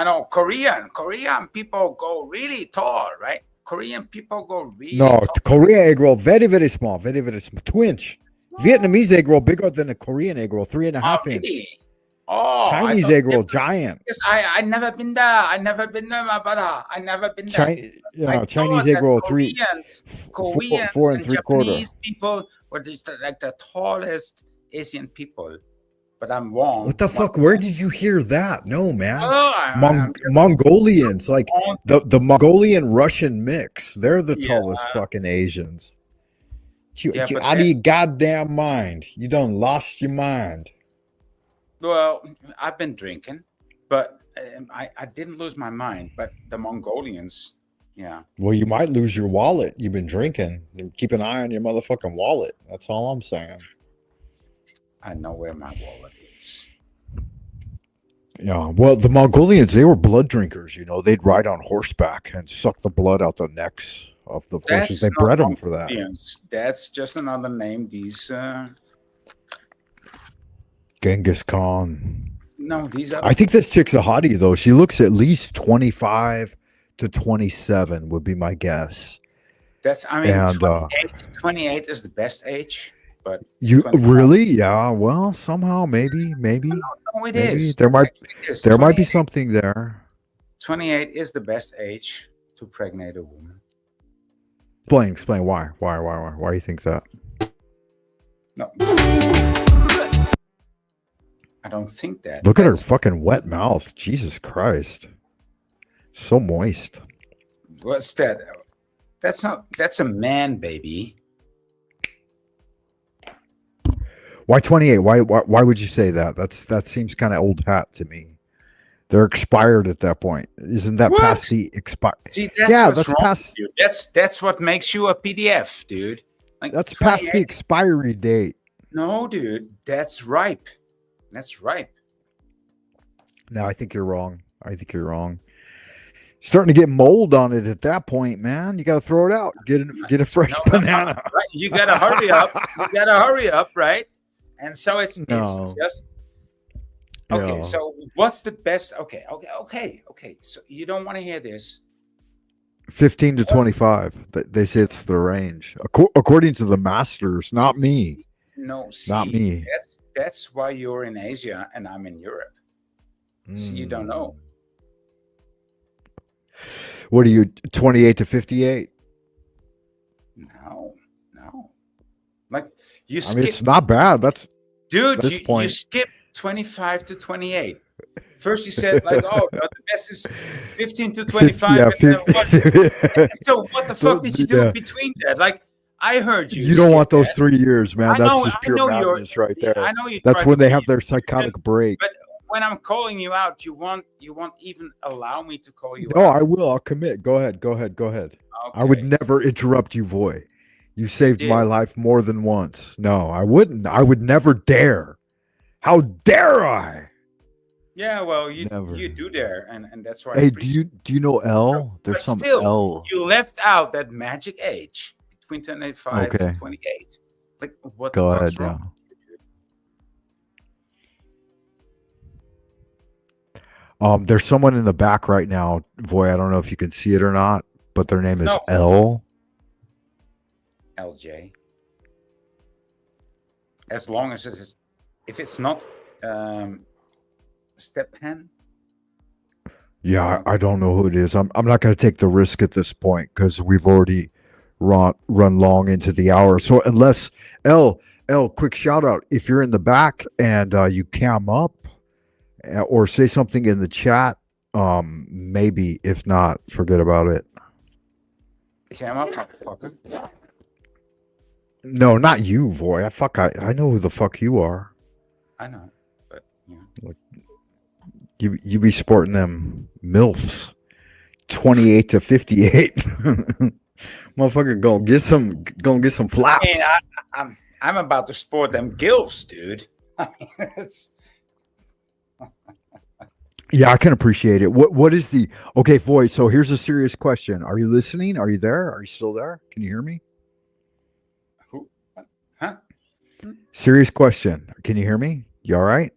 know. Korean people go really tall, right? Korean people go really No, tall. Korean egg roll very, very small, very, very small. 2 inch. Vietnamese egg roll bigger than a Korean egg roll, 3.5 inch. Really? Oh, Chinese egg roll giant. Because I never been there. I never been there, my brother. I never been there. Chinese egg roll three, Koreans four and and 3/4. Japanese people were just like the tallest Asian people. But I'm wrong. What the fuck? Where did you hear that? No, man. I'm Mongolians, like the Mongolian Russian mix. They're the tallest fucking Asians. You but out of your goddamn mind. You done lost your mind. Well, I've been drinking, but I didn't lose my mind. But the Mongolians, yeah. Well, you might lose your wallet. You've been drinking. Keep an eye on your motherfucking wallet. That's all I'm saying. I know where my wallet is. Yeah, well, the Mongolians, they were blood drinkers, you know. They'd ride on horseback and suck the blood out the necks of the horses. They bred them for that. Mongolians. That's just another name. These Genghis Khan. no, these are. I think this chick's a hottie, though. She looks at least 25 to 27 would be my guess. That's, I mean, And, 28 is the best age. But You 25 really? Yeah, well, somehow, maybe. No, it Maybe. is. There might It is. there might be 28 something there. 28 is the best age to pregnate a woman. Explain why. Why you think that? No. I don't think that. Look at her That's- fucking wet mouth. Jesus Christ. So moist. What's that? That's a man, baby. Why 28? Why would you say that? That seems kind of old hat to me. They're expired at that point. Isn't that What? past the expire? See, that's Yeah, what's that's wrong past with you. That's what makes you a PDF, dude. Like that's past the 28 expiry date. No, dude, that's ripe. That's ripe. No, I think you're wrong. Starting to get mold on it at that point, man. You got to throw it out. Get a fresh banana. Right? You gotta hurry up. Right? And so it's No. just okay. Yeah. So what's the best? Okay. So you don't want to hear this. 15 to 25. They say it's the range. According to the masters, not me. No, see, Not me. That's why you're in Asia and I'm in Europe. See, you don't know. What are you, 28 to 58? No. Like you I skip. mean, it's not bad. That's Dude, at this you point. skip 25 to 28. First you said like, oh, the best is 15 to 25. Yeah, and then what? 50. So what the fuck did you do Yeah. between that? Like, I heard you. You don't skip want those that. 3 years, man. I That's know- just I pure know you're- madness right there. I know you That's tried when to they be- have their psychotic break. But when I'm calling you out, you won't even allow me to call you No, out. I will. I'll commit. Go ahead. I would never interrupt you, Voy. You saved did. my life more than once. No, I wouldn't. I would never dare. How dare I? Yeah, well, you Never. do there, and that's why. I Hey, appreciate do you know L? There's But some still, L. you left out that magic age between 25 Okay. and 28. Like, what Go the fuck's ahead, wrong? There's someone in the back right now, Voy. I don't know if you can see it or not, but their name is No. L. LJ. As long as if it's not step hen. Yeah, I don't know who it is. I'm not going to take the risk at this point because we've already run long into the hour. So unless L, quick shout out if you're in the back and you cam up or say something in the chat. Maybe if not, forget about it. Cam up, motherfucker. No, not you, Voy. I know who the fuck you are. I know, but You be sporting them MILFs. 28 to 58. Motherfucker, gonna get some flaps. I mean, I'm about to sport them gilfs, dude. I mean, it's... Yeah, I can appreciate it. What is the okay, Void? So here's a serious question. Are you listening? Are you there? Are you still there? Can you hear me? Who? Huh? Serious question. Can you hear me? You all right?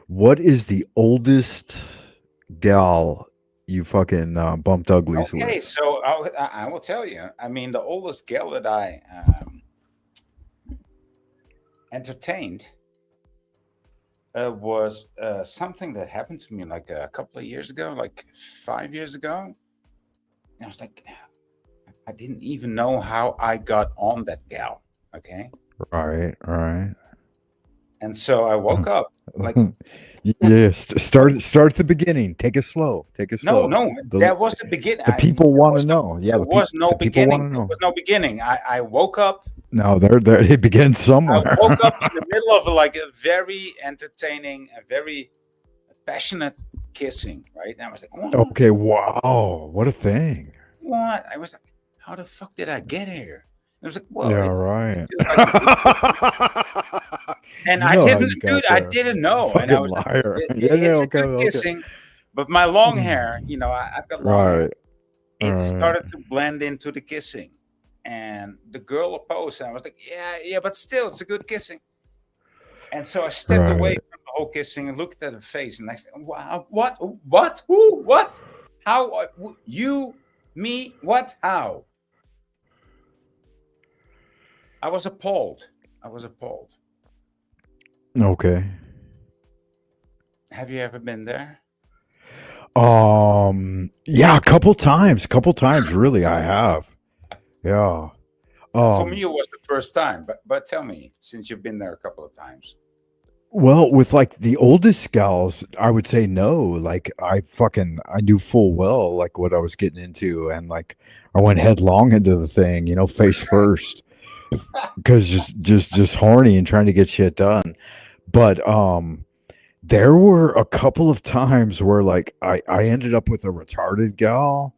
What is the oldest gal you fucking bumped uglies with? Okay, so I will tell you. I mean, the oldest gal that I entertained was something that happened to me like a couple of years ago, like 5 years ago. And I was like, I didn't even know how I got on that gal. Okay. Right. And so I woke up like, yes. Start at the beginning. Take it slow. No, that was the beginning. The people want to know. Yeah, there was no beginning. There was no beginning. I woke up. No, there. It begins somewhere. I woke up in the middle of like a very entertaining, a very passionate kissing. Right, and I was like, oh, okay, wow, what a thing. What? I was like, how the fuck did I get here? I was like, well, yeah, right. And I didn't, dude. I didn't know. And I was liar. Like, it's a good kissing, but my long hair, you know, I've got long hair. It started to blend into the kissing, and the girl opposed, and I was like, yeah, but still, it's a good kissing. And so I stepped away from the whole kissing and looked at her face, and I said, wow, what, who, what, how, you, me, what, how? I was appalled. Okay. Have you ever been there? Yeah, a couple times, really, I have. Yeah. For me, it was the first time, but tell me, since you've been there a couple of times. Well, with like the oldest gals, I would say no. Like I knew full well like what I was getting into, and like I went headlong into the thing, you know, face first. Because just horny and trying to get shit done. But there were a couple of times where like I ended up with a retarded gal,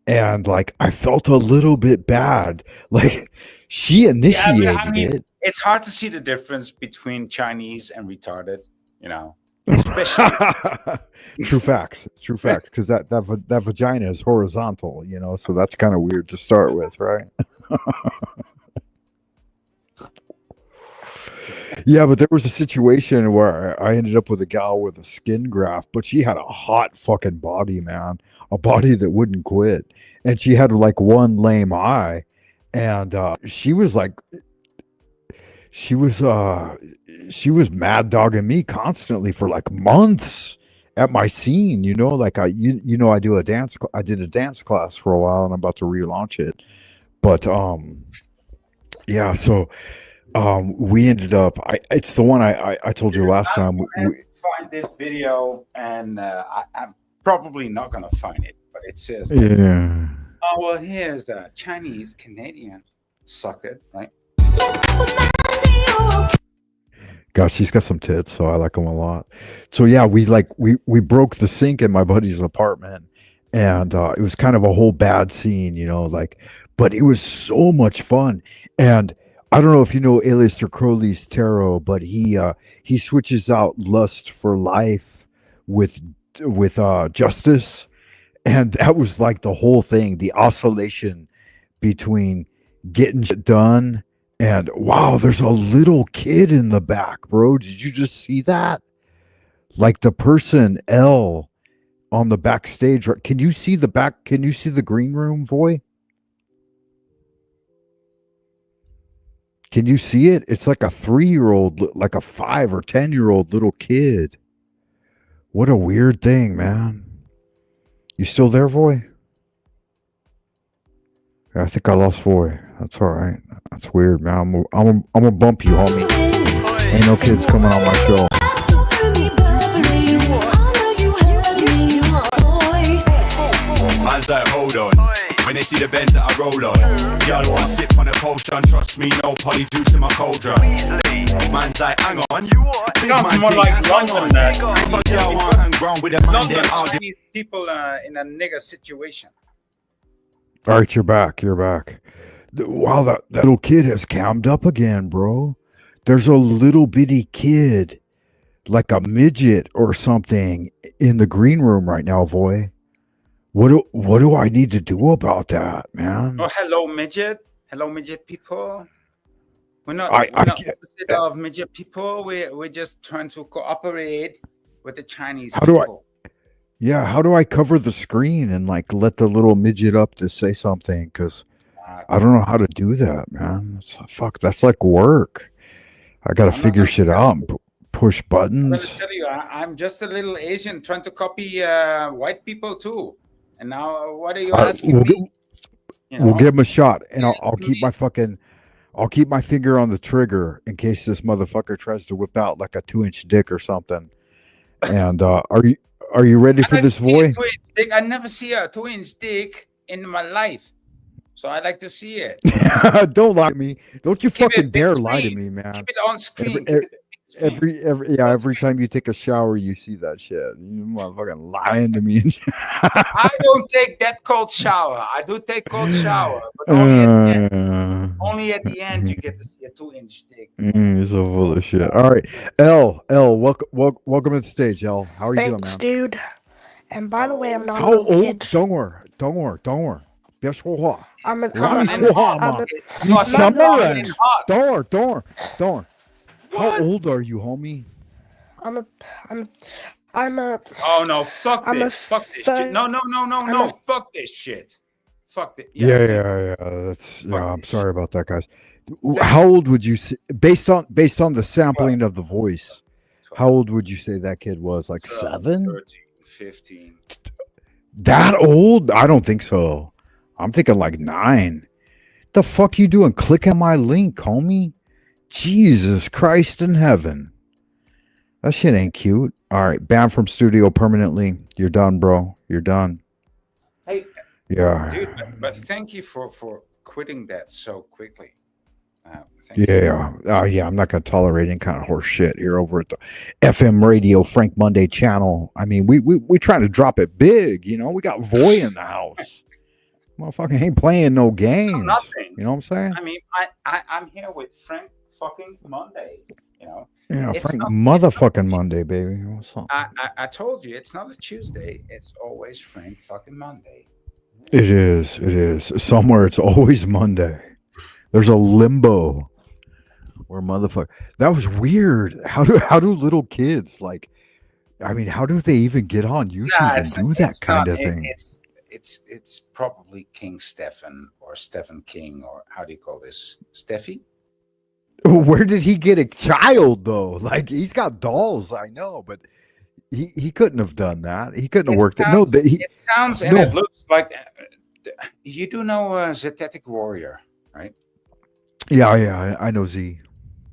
and like I felt a little bit bad. Like she initiated it. It's hard to see the difference between Chinese and retarded, you know. Especially True facts, because that vagina is horizontal, you know, so that's kind of weird to start with, right? Yeah, but there was a situation where I ended up with a gal with a skin graft, but she had a hot fucking body, man. A body that wouldn't quit. And she had like one lame eye. And she was mad dogging me constantly for like months at my scene, you know, like I did a dance class for a while, and I'm about to relaunch it. But yeah, so we ended up. It's the one I told you last time. We find this video, and I'm probably not gonna find it, but it says, yeah. Oh well, here's the Chinese Canadian socket, right? Gosh, she's got some tits, so I like them a lot. So yeah, we broke the sink in my buddy's apartment, and it was kind of a whole bad scene, you know, like, but it was so much fun. And I don't know if you know Aleister Crowley's tarot, but he switches out lust for life with justice, and that was like the whole thing, the oscillation between getting shit done and wow, there's a little kid in the back, bro. Did you just see that? Like the person L on the backstage. Can you see the back? Can you see the green room, Voy? Can you see it? It's like a 3-year-old, like a 5 or 10-year-old little kid. What a weird thing, man. You still there, Voy? I think I lost Voy. That's all right. That's weird, man. I'm gonna bump you, homie. Ain't no kids coming on my show. Man's like, hold on. When they see the Benz that I roll on. Y'all want to sip on a potion, trust me, no poly juice in my cauldron. Man's like, hang on, big Sounds man more thing, like hang on. London. Fuck y'all want to hang round with a man, London, them all Chinese people in a nigger situation. All right, you're back. You're back. Wow, that little kid has cammed up again, bro. There's a little bitty kid, like a midget or something, in the green room right now, boy. What do I need to do about that, man? Oh, hello, midget. Hello, midget people. We're not I opposite of midget people. We're just trying to cooperate with the Chinese How do I? people. Yeah, how do I cover the screen and like let the little midget up to say something? Because I don't know how to do that, man. Fuck, that's like work. I gotta figure shit out and push I'm going to buttons. tell you, I'm just a little Asian trying to copy white people too. And now, what are you All right, asking me? we'll give him a shot, and I'll keep my finger on the trigger in case this motherfucker tries to whip out like a 2-inch dick or something. And are you ready for this, boy? Dick. I never see a 2-inch dick in my life, so I like to see it. Don't lie to me. Don't you Keep it fucking dare big lie to screen. me, man. Keep it on screen. Every time you take a shower, you see that shit. You motherfucking lying to me. I don't take that cold shower. I do take cold shower, but only at the end you get to see a 2-inch dick. You're so full of shit. All right, L, welcome to the stage, L. How are you doing, Thanks, man? dude. And by the way, I'm not a How little old? kid. Don't worry. Guess what? I'm a Don't worry. How old are you, homie? Oh no! Fuck this! Fuck this shit! No! Fuck this shit! Fuck it! Yeah. I'm sorry about that, guys. How old would you say, based on the sampling of the voice? How old would you say that kid was? Like 7? 13, 15. That old? I don't think so. I'm thinking like 9. The fuck you doing? Click on my link, homie. Jesus Christ in heaven. That shit ain't cute. All right, banned from studio permanently. You're done, bro. You're done. Hey, Yeah. dude, but thank you for quitting that so quickly. Yeah. I'm not going to tolerate any kind of horse shit here over at the FM radio Frank Monday channel. I mean, we trying to drop it big, you know. We got Voy in the house. Motherfucker ain't playing no games. Nothing. You know what I'm saying? I mean, I'm here with Frank fucking Monday. You know. Yeah, It's Frank not- motherfucking Monday, baby. What's up? I told you it's not a Tuesday. It's always Frank fucking Monday. It is. Somewhere it's always Monday. There's a limbo where motherfucker. That was weird. How do little kids like? I mean, how do they even get on YouTube and do that kind of thing? It's probably King Stefan or Stephen King or how do you call this? Steffi? Where did he get a child though? Like he's got dolls, I know, but he couldn't have done that. He couldn't have worked it. No, It sounds and it looks like you do know Zetetic Warrior, right? Yeah, I know Z.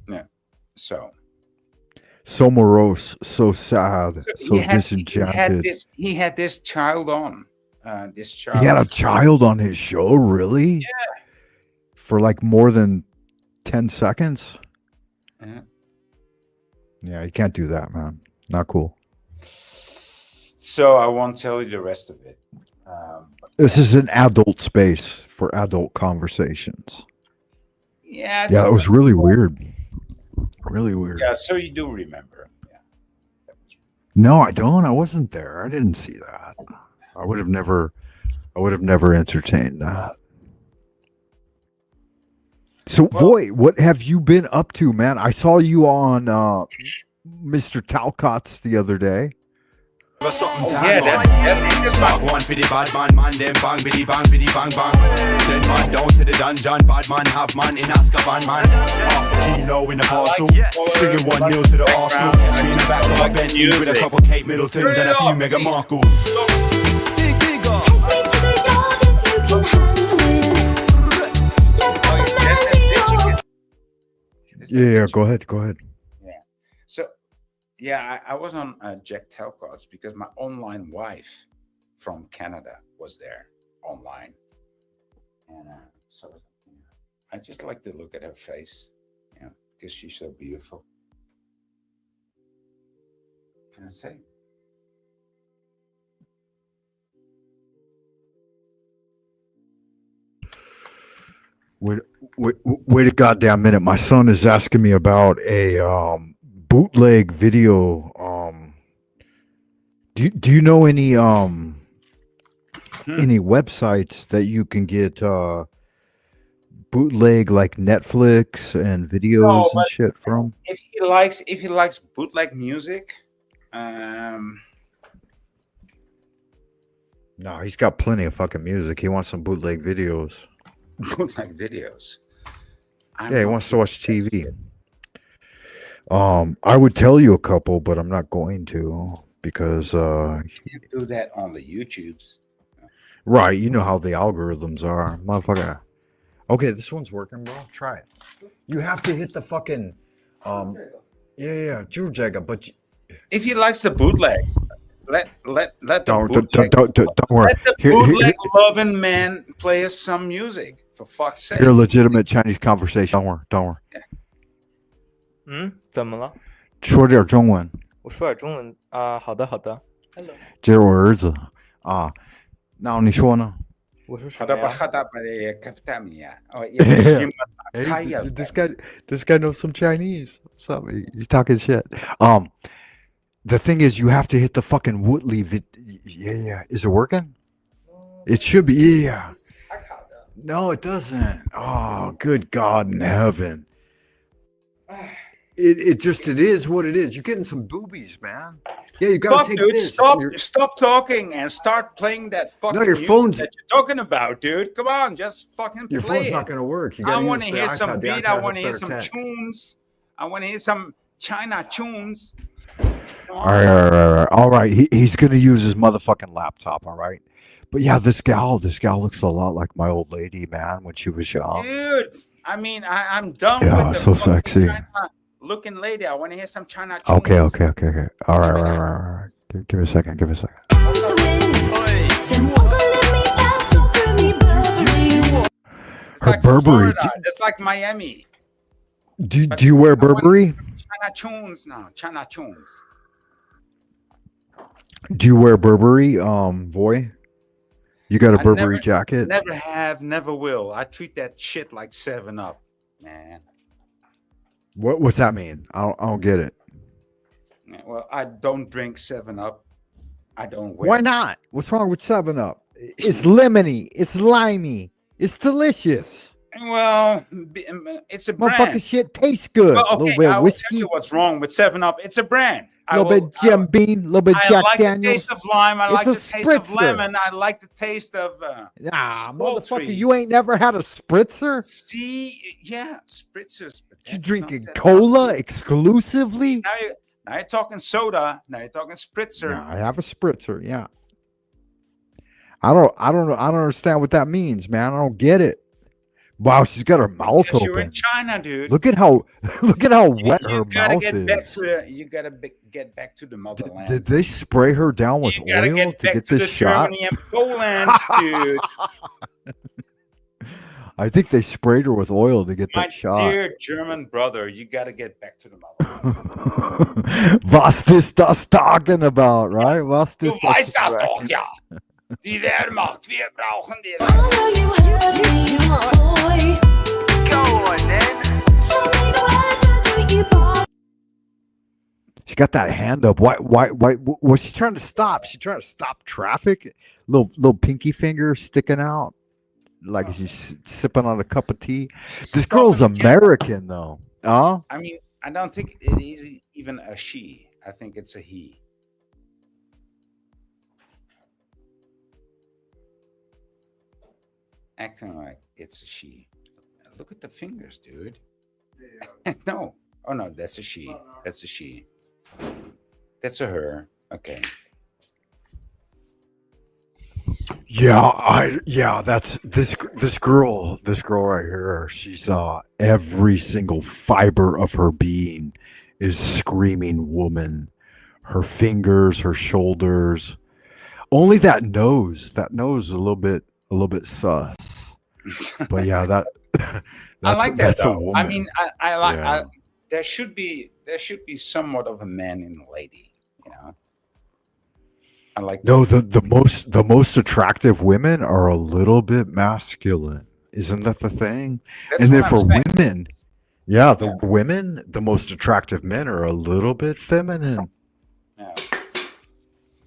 Yeah. So morose, so sad, so disenchanted. He had this child on. This child. He had a child on his show, really? Yeah. For like more than 10 seconds? Yeah. Yeah, you can't do that, man. Not cool. So I won't tell you the rest of it. This is an adult space for adult conversations. Yeah. Yeah, it was really weird. Really weird. Yeah, so you do remember. No, I don't. I wasn't there. I didn't see that. I would have never entertained that. So, Voy, what have you been up to, man? I saw you on Mr. Talcott's the other day. Yeah, that's one for the bad man, them bang, biddy bang, bang. Send man down to the dungeon, bad man, have man in Azkaban, man. Half a kilo in the parcel, singing 1-0 to the Arsenal. Catch me in the back of my Bentley with a couple Kate Middletons and a few Meghan Markles. Yeah, go ahead. Yeah. So, yeah, I was on Jack Talcott's because my online wife from Canada was there online. And so I just like to look at her face, because she's so beautiful. What can I say? Wait a goddamn minute. My son is asking me about a bootleg video. Do you know any websites that you can get bootleg like Netflix and videos No, and but shit from? if he likes bootleg music, No, he's got plenty of fucking music. He wants some bootleg videos. bootleg videos. Yeah, he wants to watch TV. I would tell you a couple, but I'm not going to because You can't do that on the YouTubes. right, you know how the algorithms are, motherfucker. Okay, this one's working, bro. Try it. You have to hit the fucking yeah, Jurjega, but If he likes the bootleg, let the don't worry. let the bootleg loving man play us some music, for fuck's sake. You're a legitimate Chinese conversation. Don't worry. 怎么了？说点中文。我说点中文啊，好的好的。这是我儿子啊，那你说呢？我说什么呀？ Hey, this guy knows some Chinese. What's up? He's talking shit. The thing is, you have to hit the fucking Woodley yeah. Is it working? It should be. Yeah. No, it doesn't. Oh, good God in heaven. It is what it is. You're getting some boobies, man. Yeah, you gotta take this. Stop talking and start playing that fucking your music phone's- that you're talking about, dude. Come on, just fucking Your play phone's it. not gonna work. You I gotta want use to the hear iPad. some The beat. iPad I has want to hear better some tech. tunes. I want to hear some China tunes. All right. He's gonna use his motherfucking laptop. All right. But yeah, this gal looks a lot like my old lady, man, when she was young. Dude, I mean, I'm done Yeah, with the so fucking sexy. China-looking lady. I want to hear some China tunes. Okay. All right. Give me a second. Her Burberry. Florida. It's like Miami. Do you wear Burberry? China tunes now. China tunes. Do you wear Burberry, boy? You got a Burberry jacket? Never have, never will. I treat that shit like 7-Up, man. What's that mean? I don't get it. Well, I don't drink 7-Up. I don't wear. Why not? What's wrong with 7-Up? It's lemony. It's limey. It's delicious. Well, it's a brand. Motherfucking shit tastes good. Well, A okay, little bit I of will tell whiskey. you what's wrong with 7-Up. It's a brand. A little bit Jim Beam. A little bit I Jack like Daniels. the taste of lime. I It's like a the taste of spritzer. lemon. I like the taste of. Motherfucker, poultry. you ain't never had a spritzer? See, yeah, spritzers. But You that's drinking not 7-Up. cola exclusively? Now you're talking soda. Now you're talking spritzer. No, I have a spritzer. Yeah. I don't know. I don't understand what that means, man. I don't get it. Wow, she's got her mouth Because you're open. in China, dude. Look at how wet her You gotta mouth get back is. to the. You gotta get back to the motherland. Did they spray her down with You gotta oil get to back get to this the shot? Germany and Poland, dude. I think they sprayed her with oil to get My that shot. dear German brother, you gotta get back to the motherland. Was ist das talking about, right? Was Du ist das? weißt das doch, ja. Die Wehrmacht, wir brauchen die. She got that hand up. Why? Was she trying to stop? She trying to stop traffic? Little pinky finger sticking out, like she's sipping on a cup of tea. This girl's American, though. Huh? I mean, I don't think it is even a she. I think it's a he. Acting like it's a she. Look at the fingers, dude. No. Oh no, that's a she. That's a she. That's a her. Okay. Yeah, that's this girl right here. She's every single fiber of her being is screaming woman. Her fingers, her shoulders. Only that nose is a little bit sus. But yeah, I like that that's a though. woman. I mean, I like. Yeah. There should be somewhat of a man in a lady. You know. I like. No, the most attractive women are a little bit masculine. Isn't that the thing? That's And then what for I'm saying. women, yeah, the women, the most attractive men are a little bit feminine. Yeah.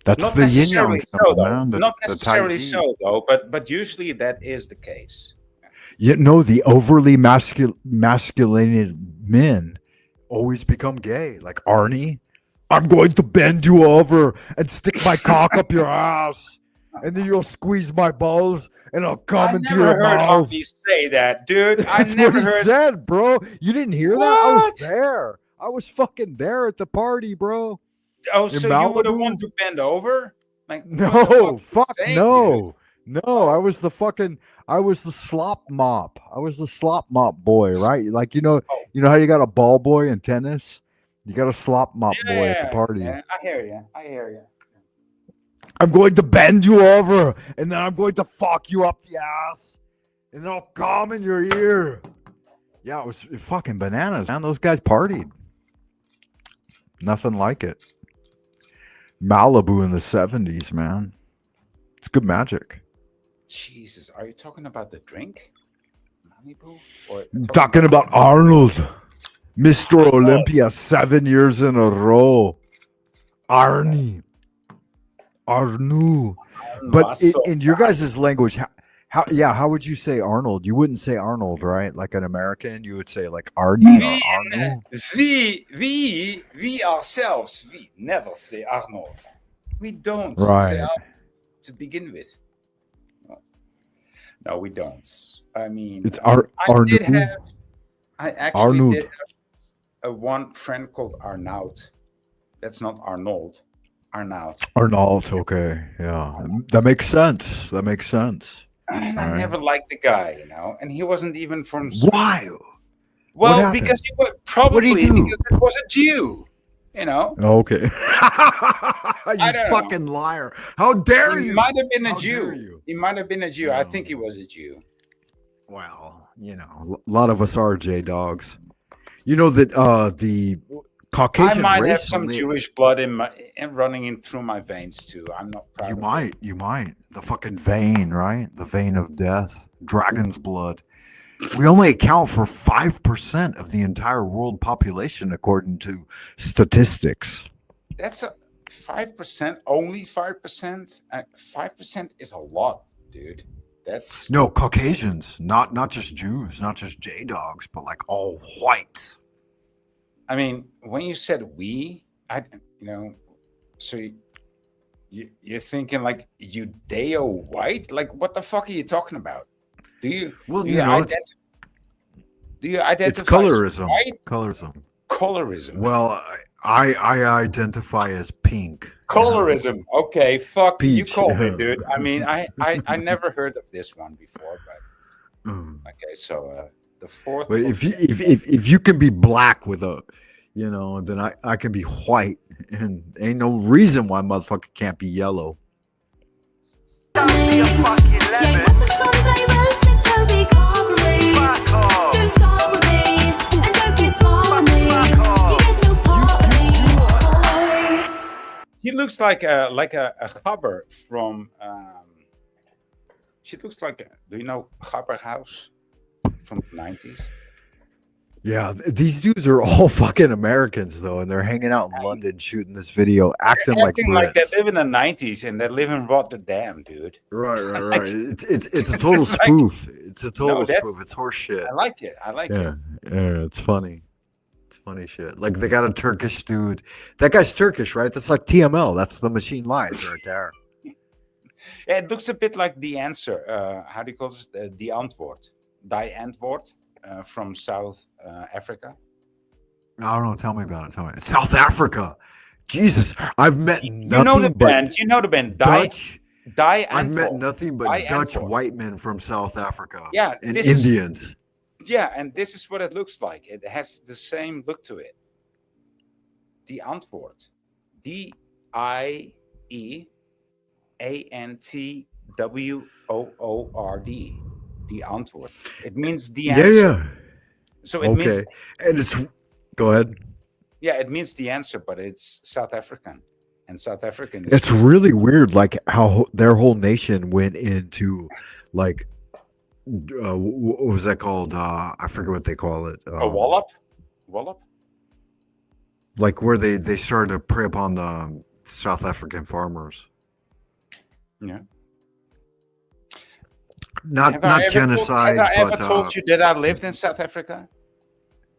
That's Not the yin necessarily yang so, symbol, though. man. Not The Tai necessarily Chi. so, though. But usually that is the case. You know, the overly masculinated men always become gay. Like Arnie, I'm going to bend you over and stick my cock up your ass, and then you'll squeeze my balls, and I'll come I into never your heard mouth. Arnie say that, dude. I That's never what he heard. said, bro. You didn't hear that? I was What? there. I was fucking there at the party, bro. Oh, In so you were the Malibu? one to bend over? Like what the No, fuck fuck are you saying, no. No, I was the slop mop. I was the slop mop boy, right? Like you know how you got a ball boy in tennis? You got a slop mop dude? boy at the party. Yeah, I hear you. I hear you. I'm going to bend you over, and then I'm going to fuck you up the ass, and then I'll come in your ear. Yeah, it was fucking bananas, man. Those guys partied. Nothing like it. Malibu in the 70s, man. It's good magic. Jesus, are you talking about the drink? Malibu? Or I'm talking about Arnold, Mr. Olympia, 7 years in a row. Arnie. Arnu. But in your guys' language, how would you say Arnold? You wouldn't say Arnold, right? Like an American, you would say like Arnie or Arnu. We ourselves, we never say Arnold. We don't say Right. Arnold to begin with. No, we don't. I mean, It's I did Arnu. have. I actually Arnold. did have one friend called Arnoud. That's not Arnold. Arnoud. Arnold, okay. Yeah. That makes sense. That makes sense. And All I right. never liked the guy, you know, and he wasn't even from. Why? Well, happened? because he was probably What'd he do? because it was a Jew, you know. Okay. You I don't know. fucking liar. How dare He you? might have been a How dare Jew. you? He might have been a Jew. I think he was a Jew. Well, you know, a lot of us are J dogs. You know that the Caucasian I might have race some only- Jewish blood in running in through my veins too. I'm not proud. You might. The fucking vein, right? The vein of death. Dragon's blood. We only account for 5% of the entire world population, according to statistics. That's a 5%. Only 5%. 5% is a lot, dude. That's No, Caucasians, not just Jews, not just J dogs, but like all whites. I mean, when you said we, so you're thinking like Judeo white? Like, what the fuck are you talking about? Do you? Well, do you know, it's do you identify? it's as colorism. white? Colorism. Colorism. Well, I identify as pink. Colorism. Okay, fuck. You Peach. called it, dude. I mean, I never heard of this one before, but okay. So the fourth. But if you can be black with a, you know, then I can be white, and ain't no reason why motherfucker can't be yellow. He looks like a Gabber from. She looks like. Do you know Gabber House from the 90s? Yeah, these dudes are all fucking Americans though, and they're hanging out in London shooting this video, acting like Acting like they Brits. live in the 90s and they live in Rotterdam, dude. Right. It's a total spoof. It's a total that's- spoof. It's horse shit. I like it. I like Yeah, it. yeah, it's funny. It's funny shit. Like they got a Turkish dude. That guy's Turkish, right? That's like TML. That's the Machine Lies right there. Yeah, it looks a bit like the answer. How do you call this? The antwoord. Die antwoord from South Africa. I don't know. Tell me about it. Tell me. South Africa. Jesus, I've met nothing You know the but band. You know the band. Die. Dutch. Die I've met antwoord. nothing but Die Dutch antwoord. white men from South Africa. Yeah, and this is- Indians. Yeah, and this is what it looks like. It has the same look to it. The antwoord. DIEANTWOORD. the antwoord. It means the Yeah, answer. yeah. So it means, Okay. And it's go ahead. yeah, it means the answer, but it's South African, and South African is It's really weird, like how their whole nation went into, like, what was that called? I forget what they call it. a wallop. Wallop. Like where they started to prey upon the South African farmers. Yeah. Not Have I ever genocide, told, have I ever but told you that I lived in South Africa?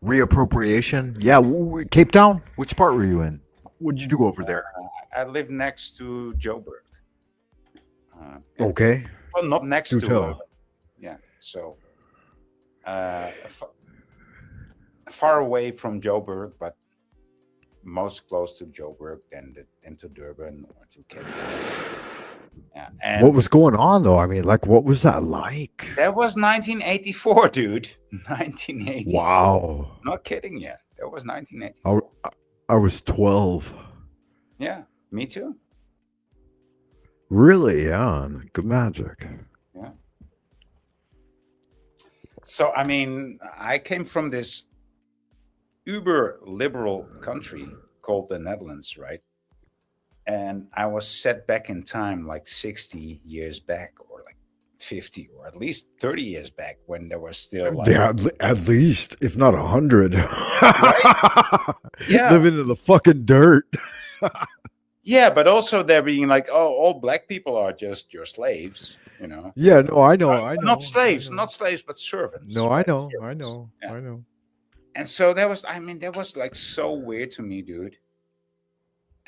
reappropriation. Yeah, Cape Town. Which part were you in? What did you do over there? I lived next to Joburg. Okay. Well, not next Do to. tell. Yeah. So far away from Joburg, but most close to Joburg than to Durban or to Cape Town. Yeah. And What was going on though? I mean, like, what was that like? that was 1984, dude. 1984. Wow. Not kidding you. That was 1984. I was 12. Yeah, me too. Really? Yeah. Good magic. Yeah. So, I mean, I came from this uber liberal country called the Netherlands, right? And I was set back in time like 60 years back, or like 50, or at least 30 years back, when there was still like, Yeah, at least, if not 100. Yeah. Living in the fucking dirt. yeah, but also they're being like, oh, all black people are just your slaves, you know? Yeah, no, I know. Not slaves, but servants. No, right? I know. Yeah. I know. And so that was like so weird to me, dude.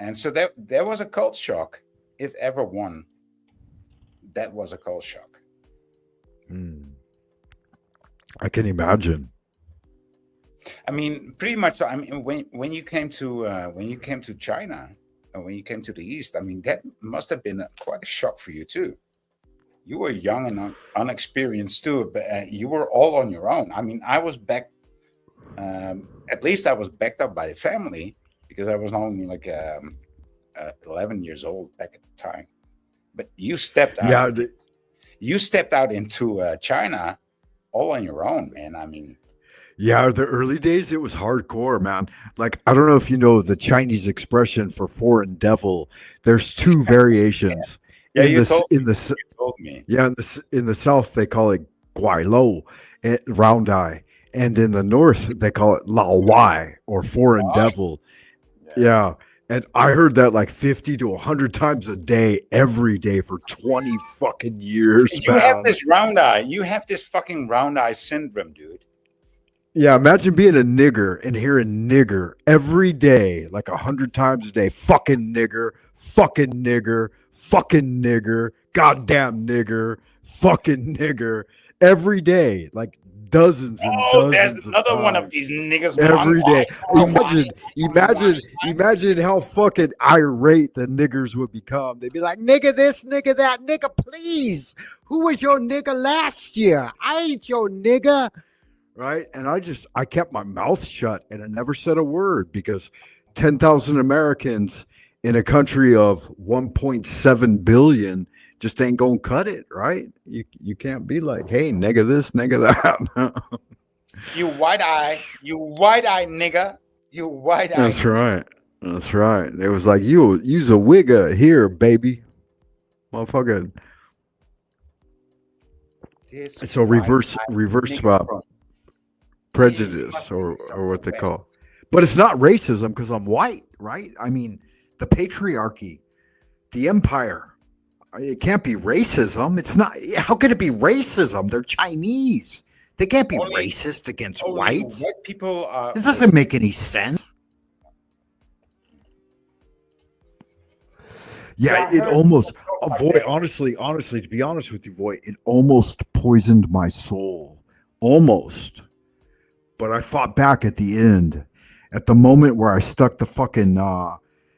And so there was a cult shock, if ever one. That was a cult shock. I can imagine. I mean, pretty much. I mean, when you came to China, or when you came to the East, I mean, that must have been quite a shock for you too. You were young and unexperienced too, but you were all on your own. I mean, I was back. At least I was backed up by the family, because I was only like 11 years old back at the time. But you stepped out. Yeah. You stepped out into China all on your own, man. I mean, Yeah, the early days, it was hardcore, man. Like, I don't know if you know the Chinese expression for foreign devil. There's two variations. Yeah, in you the told me. Yeah, in the south they call it guai lo, round eye, and in the north they call it lao wai, or foreign devil. Yeah. And I heard that like 50 to 100 times a day, every day for 20 fucking years. You man. have this round eye. You have this fucking round eye syndrome, dude. Yeah, imagine being a nigger and hearing nigger every day, like 100 times a day. Fucking nigger, fucking nigger, fucking nigger, goddamn nigger, fucking nigger, every day, like dozens and dozens There's of another times. one of these niggas. Every day. Imagine how fucking irate the niggers would become. They'd be like, nigga this, nigga that, nigga please. Who was your nigga last year? I ain't your nigga. Right? And I kept my mouth shut and I never said a word, because 10,000 Americans in a country of 1.7 billion just ain't gonna cut it, right? You can't be like, hey, nigga this, nigga that. You white eye nigga. You white eye. That's right. That's right. It was like, use a wigger here, baby. Motherfucker. So reverse prejudice, or what they call. But it's not racism, because I'm white, right? I mean, the patriarchy, the empire. It can't be racism. It's not. How could it be racism? They're Chinese. They can't be racist against whites. White people are. This doesn't make any sense. Yeah, it almost, Void, honestly, to be honest with you, Void, it almost poisoned my soul. Almost. But I fought back at the end. At the moment where I stuck the fucking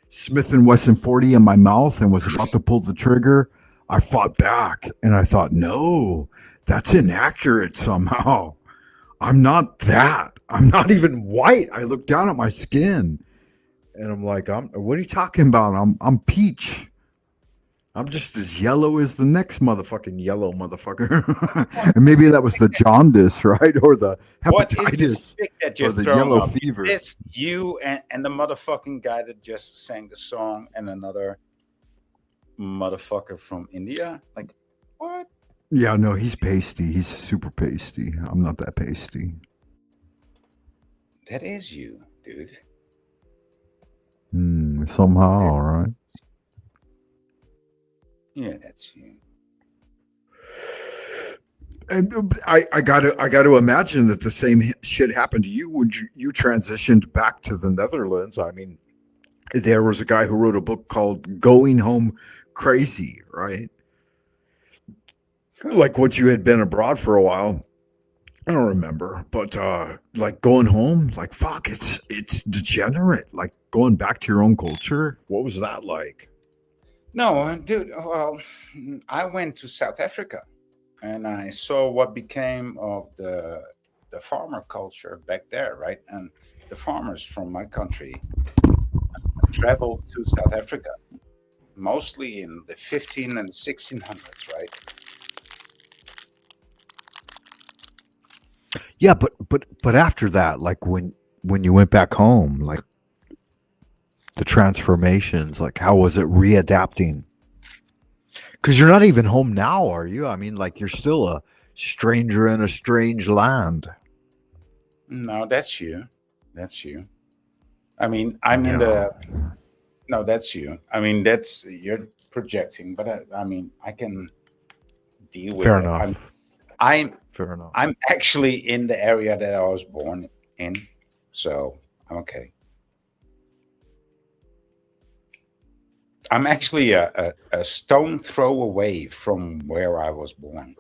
Smith & Wesson 40 in my mouth and was about to pull the trigger, I fought back. And I thought, no, that's inaccurate somehow. I'm not that. I'm not even white. I looked down at my skin. And I'm like, what are you talking about? I'm peach. I'm just as yellow as the next motherfucking yellow motherfucker. And maybe that was the jaundice, right? Or the What is this hepatitis. pic that Or you're the throwing yellow up? fever. Is this you and the motherfucking guy that just sang the song and another motherfucker from India? Like, what? Yeah, no, he's pasty. He's super pasty. I'm not that pasty. That is you, dude. Somehow, right? Yeah, that's you. And I gotta imagine that the same shit happened to you when you transitioned back to the Netherlands. I mean, there was a guy who wrote a book called Going Home Crazy, right? Like once you had been abroad for a while. I don't remember, but like going home, like fuck, it's degenerate. Like going back to your own culture. What was that like? No, dude. Well, I went to South Africa, and I saw what became of the farmer culture back there, right? And the farmers from my country traveled to South Africa, mostly in the 15 and 1600s, right? Yeah, but after that, like when you went back home, like the transformations, like how was it readapting? Because you're not even home now, are you? I mean, like you're still a stranger in a strange land. No, that's you. That's you. I mean, I'm in the. No, that's you. I mean, that's you're projecting, but I mean, I can deal with Fair it. enough. Fair enough. I'm actually in the area that I was born in, so I'm okay. I'm actually a stone throw away from where I was born.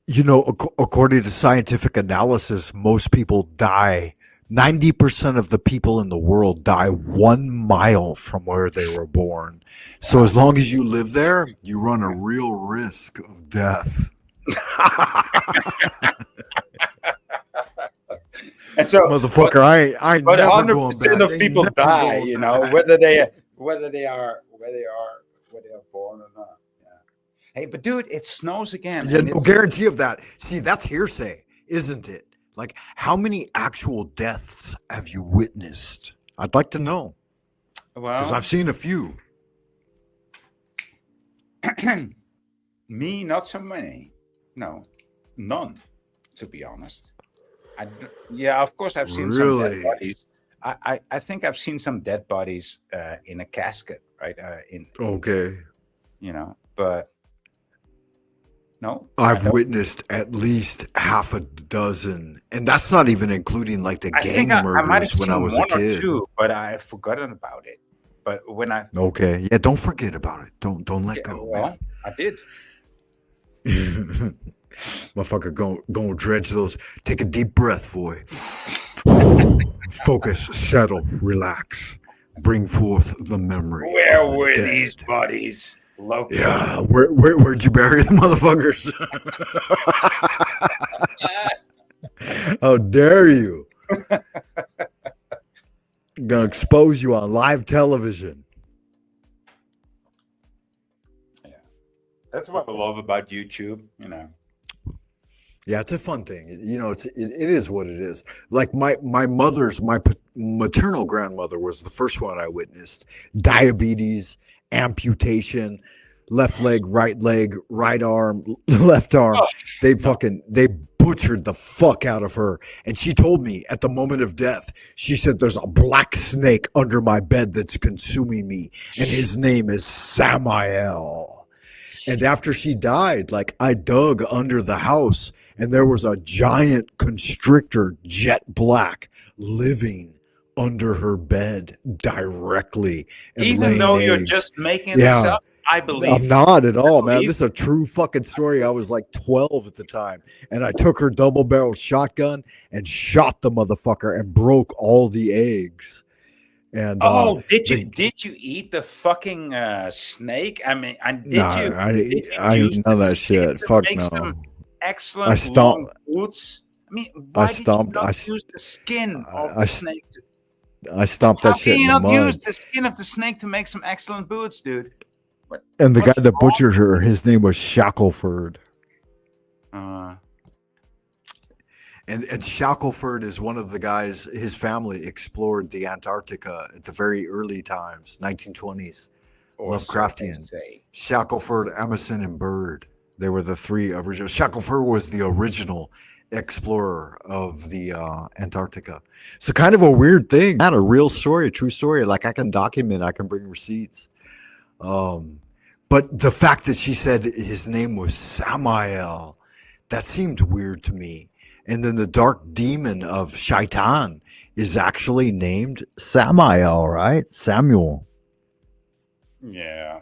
You know, according to scientific analysis, most people die. 90% of the people in the world die 1 mile from where they were born. So as long as you live there, you run a real risk of death. And so, motherfucker, I but never 100% going back. of people die. You know, whether they are born or not. Yeah. Hey, but dude, it snows again. Yeah, and no it's- guarantee of that. See, that's hearsay, isn't it? Like, how many actual deaths have you witnessed? I'd like to know. Because Well, I've seen a few. me, not so many. No, none. To be honest, yeah, of course I've seen some Really? dead bodies. I think I've seen some dead bodies in a casket, right? Okay. You know, but no, I I've don't. witnessed at least half a dozen. And that's not even including like the I gang think I might have murders when I seen was a one or kid. two, but I've forgotten about it. But when I Okay. Yeah, don't forget about it. Don't let go. well, I did. Motherfucker, go dredge those. Take a deep breath, boy. Focus, settle, relax. Bring forth the memory. Where of the were dead. these bodies located? Yeah, where'd you bury the motherfuckers? How dare you? Gonna expose you on live television. That's what I love about YouTube. You know. Yeah, it's a fun thing. You know, it is what it is. Like my maternal grandmother was the first one I witnessed. Diabetes, amputation, left leg, right arm, left arm. They butchered the fuck out of her. And she told me at the moment of death, she said, there's a black snake under my bed that's consuming me. And his name is Samael. And after she died, like I dug under the house and there was a giant constrictor, jet black, living under her bed directly. And Even laying though you're eggs. just making this up, I believe. I'm not at all, man. believe This is a true fucking story. I was like 12 at the time. And I took her double-barreled shotgun and shot the motherfucker and broke all the eggs. And did you eat the fucking snake? I mean, did you? I use didn't know the that snake shit. to Fuck make no. some excellent I stomped- long boots. I mean, why did you not use the skin of the snake? I stomped How that shit can in you the not mud. use the skin of the snake to make some excellent boots, dude? And the guy that butchered her, his name was Shackelford. And Shackelford is one of the guys, his family explored the Antarctica at the very early times, 1920s. Lovecraftian. Shackelford, Emerson, and Bird. They were the three original. Shackelford was the original explorer of the Antarctica. So kind of a weird thing. Not a real story, a true story. Like I can document, I can bring receipts. But the fact that she said his name was Samael, that seemed weird to me. And then the dark demon of Shaitan is actually named Samael, right? Samuel. Yeah.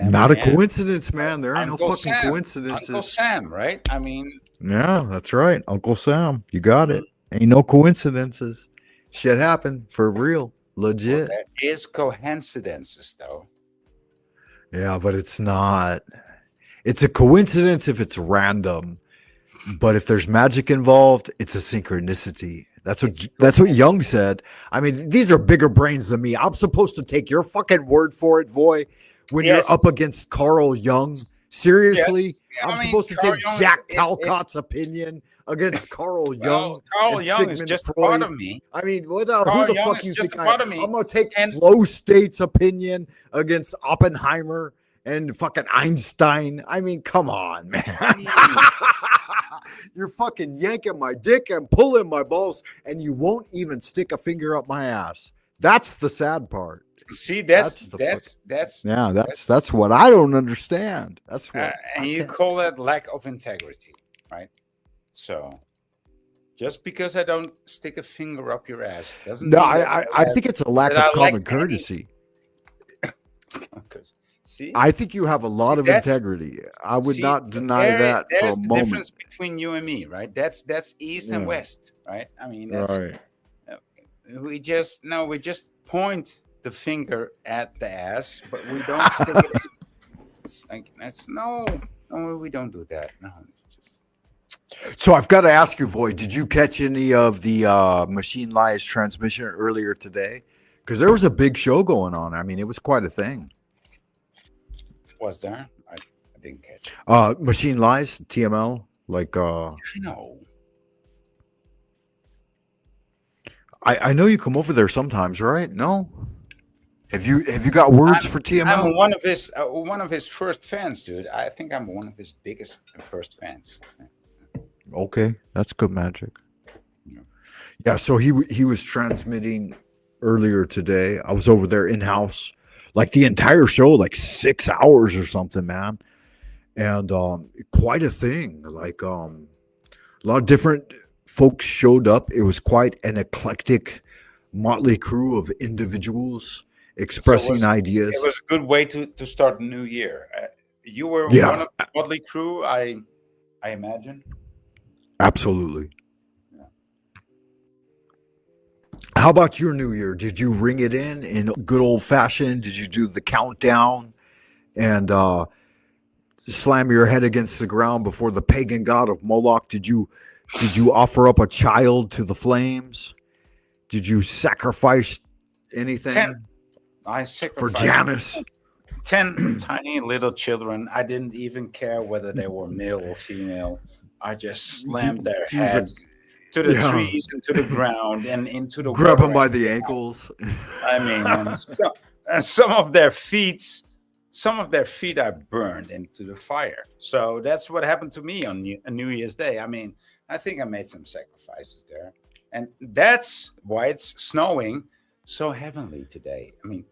Not a coincidence, man. There are no fucking coincidences. Uncle Sam, right? I mean. Yeah, that's right. Uncle Sam. You got it. Ain't no coincidences. Shit happened for real. Legit. Well, there is coincidences, though. Yeah, but it's not. It's a coincidence if it's random. But if there's magic involved, it's a synchronicity. That's what Jung said. I mean, these are bigger brains than me. I'm supposed to take your fucking word for it, Voy, when you're up against Carl Jung. Seriously? Yes. I'm supposed to take Jack Talcott's opinion against Carl Jung. Carl and Jung Sigmund is just Freud. part of me. I mean, who the fuck you think I am? I'm going to take And Flow State's opinion against Oppenheimer and fucking Einstein. I mean, come on, man. You're fucking yanking my dick and pulling my balls, and you won't even stick a finger up my ass. That's the sad part. See, that's what I don't understand. That's what. And you call that lack of integrity, right? So, just because I don't stick a finger up your ass doesn't. No, I think it's a lack of common courtesy. See? I think you have a lot of integrity. I would not deny that for a moment. There's the difference between you and me, right? That's East and West, right? I mean, that's right. We just point the finger at the ass, but we don't stick it in. It's like no, we don't do that. No. So I've got to ask you, Void, did you catch any of the Machine Lies transmission earlier today? Because there was a big show going on. I mean, it was quite a thing. Was there? I didn't catch. Machine Lies, TML, like. I know. I know you come over there sometimes, right? No. Have you got words for TML? I'm one of his first fans, dude. I think I'm one of his biggest first fans. Okay, that's good magic. Yeah, so he was transmitting earlier today. I was over there in house, like the entire show, like 6 hours or something, man, and quite a thing. Like a lot of different folks showed up. It was quite an eclectic motley crew of individuals expressing ideas. It was a good way to start the new year. You were one of the motley crew, I imagine. Absolutely. Yeah. How about your new year? Did you ring it in good old fashioned? Did you do the countdown and slam your head against the ground before the pagan god of Moloch? Did you offer up a child to the flames? Did you sacrifice anything? I sacrificed for Janus. 10 tiny little children. I didn't even care whether they were male or female. I just slammed their heads to the trees and to the ground and into the grab them by the ankles. I mean, and some of their feet I burned into the fire. So that's what happened to me on New Year's Day. I mean, I think I made some sacrifices there, and that's why it's snowing so heavenly today. I mean,